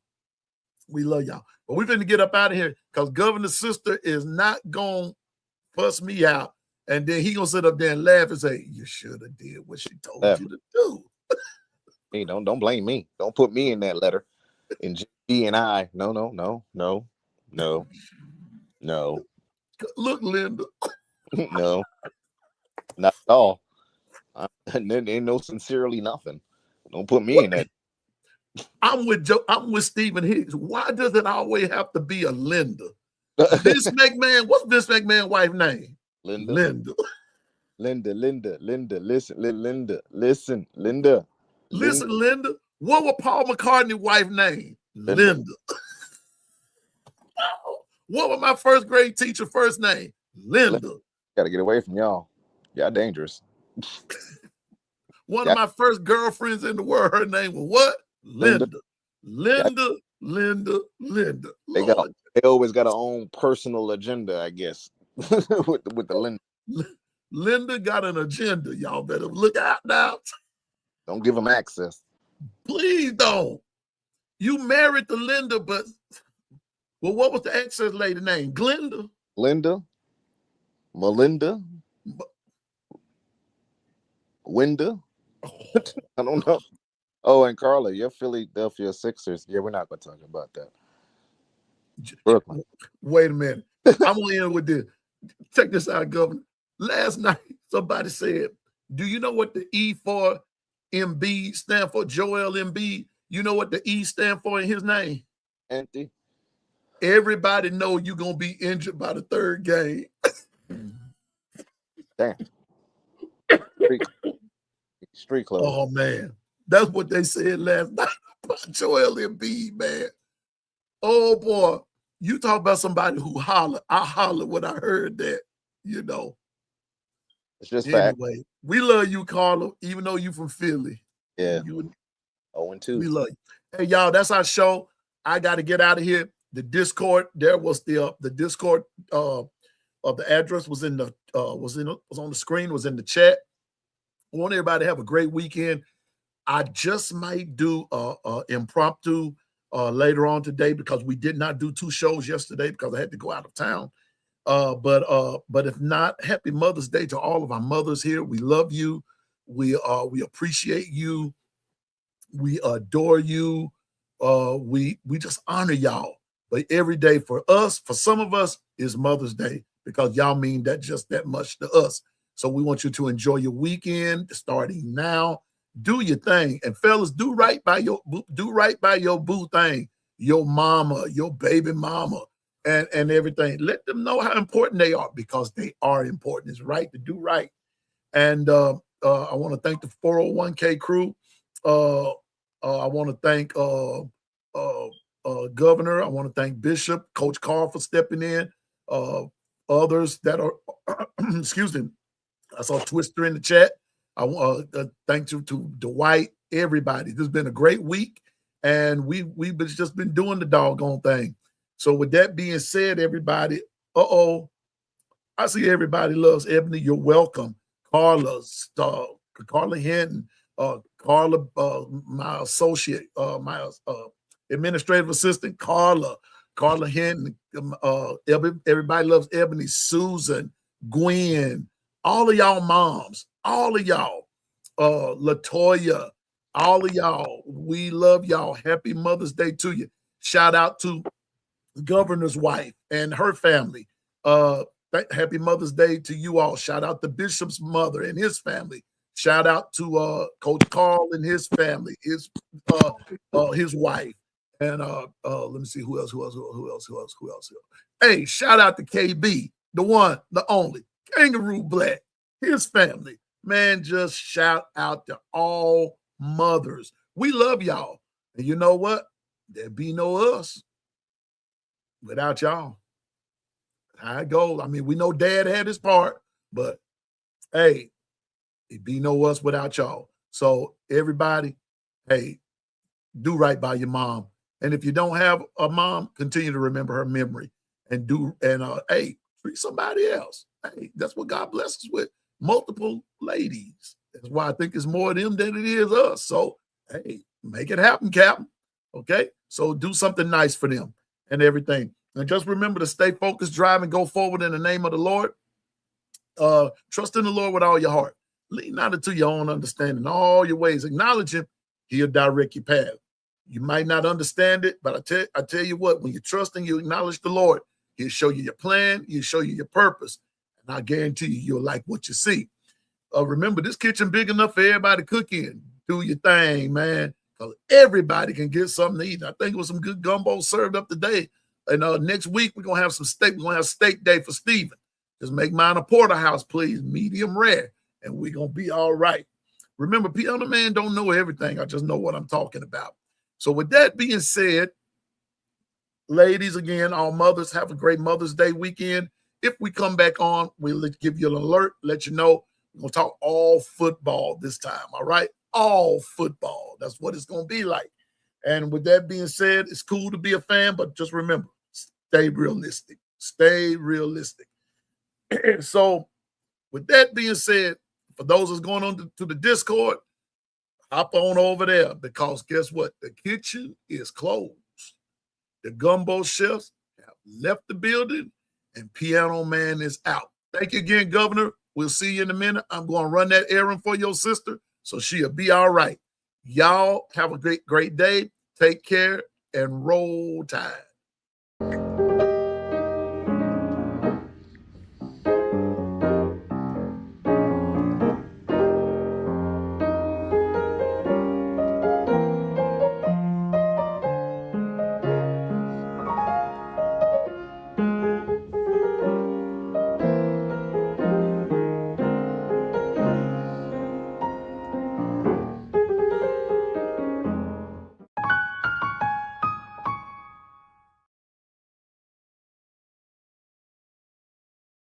We love y'all. But we're going to get up out of here because Governor's sister is not going to fuss me out. And then he going to sit up there and laugh and say, you should have did what she told you to do. Hey, don't blame me. Don't put me in that letter. And G and I, no. Look, Linda. No, not at all. And then ain't no sincerely nothing. Don't put me in that. I'm with Stephen Hicks. Why does it always have to be a Linda? Vince McMahon, what's Vince McMahon's wife's name? Linda. Listen, Linda. What was Paul McCartney's wife's name? Linda. What was my first grade teacher first name? Linda. Gotta get away from y'all. Y'all dangerous. One of my first girlfriends in the world, her name was what? Linda. They always got their own personal agenda, I guess. with the Linda. Linda got an agenda. Y'all better look out now. Don't give them access. Please don't. You married to Linda, but well, what was the access lady name? Glenda? Linda? Melinda? Winda? I don't know. Oh, and Carla, your Philadelphia Sixers. Yeah, we're not going to talk about that. Brooklyn. Wait a minute. I'm going to end with this. Check this out, Governor. Last night, somebody said, do you know what the E for Embiid stand for? Joel Embiid. You know what the E stand for in his name? Empty. Everybody know you're gonna be injured by the third game. Damn. Street clothes. Oh man, that's what they said last night about Joel Embiid, man. Oh boy, you talk about somebody who hollered. I hollered when I heard that. You know. It's just fact. Anyway, we love you, Carla, even though you from Philly. Yeah. You, 0-2. we love you. Hey, y'all, that's our show. I got to get out of here. The Discord, there was the Discord of the address was in the was on the screen, was in the chat. I want everybody to have a great weekend. I just might do impromptu later on today because we did not do 2 shows yesterday because I had to go out of town. But if not, happy Mother's Day to all of our mothers here. We love you. We appreciate you. We adore you. We just honor y'all. But every day for us, for some of us, is Mother's Day because y'all mean that just that much to us. So we want you to enjoy your weekend starting now. Do your thing, and fellas, do right by your boo thing, your mama, your baby mama, and everything. Let them know how important they are because they are important. It's right to do right. And I want to thank the 401k crew. I want to thank Governor. I want to thank Bishop, Coach Carl for stepping in. Others that are, excuse me, I saw Twister in the chat. I want thank you to Dwight, everybody. This has been a great week, and we've just been doing the doggone thing. So with that being said, everybody, I see everybody loves Ebony. You're welcome. Carla Hinton, Carla, my associate, my administrative assistant, Carla Hinton. Everybody loves Ebony. Susan, Gwen, all of y'all moms, all of y'all, Latoya, all of y'all. We love y'all. Happy Mother's Day to you. Shout out to the governor's wife and her family. Happy Mother's Day to you all. Shout out to Bishop's mother and his family. Shout out to Coach Carl and his family, his wife. And let me see who else. Hey, shout out to KB, the one, the only, Kangaroo Black, his family. Man, just shout out to all mothers. We love y'all. And you know what? There'd be no us without y'all. How it goes. I mean, we know Dad had his part, but hey, it'd be no us without y'all. So everybody, hey, do right by your mom. And if you don't have a mom, continue to remember her memory and hey, treat somebody else. Hey, that's what God blesses us with. Multiple ladies. That's why I think it's more of them than it is us. So, hey, make it happen, Captain. Okay? So do something nice for them and everything. And just remember to stay focused, drive, and go forward in the name of the Lord. Trust in the Lord with all your heart. Lean not into your own understanding. All your ways. Acknowledge him. He'll direct your path. You might not understand it, but I tell you what, when you trust and you acknowledge the Lord, he'll show you your plan. He'll show you your purpose. And I guarantee you'll like what you see. Remember, this kitchen big enough for everybody to cook in. Do your thing, man. Because everybody can get something to eat. I think it was some good gumbo served up today. And next week, we're going to have some steak. We're going to have steak day for Stephen. Just make mine a porterhouse, please. Medium rare. And we're going to be all right. Remember, Piano Man don't know everything. I just know what I'm talking about. So with that being said, ladies, again, all mothers, have a great Mother's Day weekend. If we come back on, we'll give you an alert, let you know. We're going to talk all football this time, all right? All football. That's what it's going to be like. And with that being said, it's cool to be a fan, but just remember, stay realistic. Stay realistic. So with that being said, for those that's going on to the Discord, hop on over there because guess what? The kitchen is closed. The Gumbo Chefs have left the building and Piano Man is out. Thank you again, Governor. We'll see you in a minute. I'm going to run that errand for your sister so she'll be all right. Y'all have a great day. Take care and roll tide.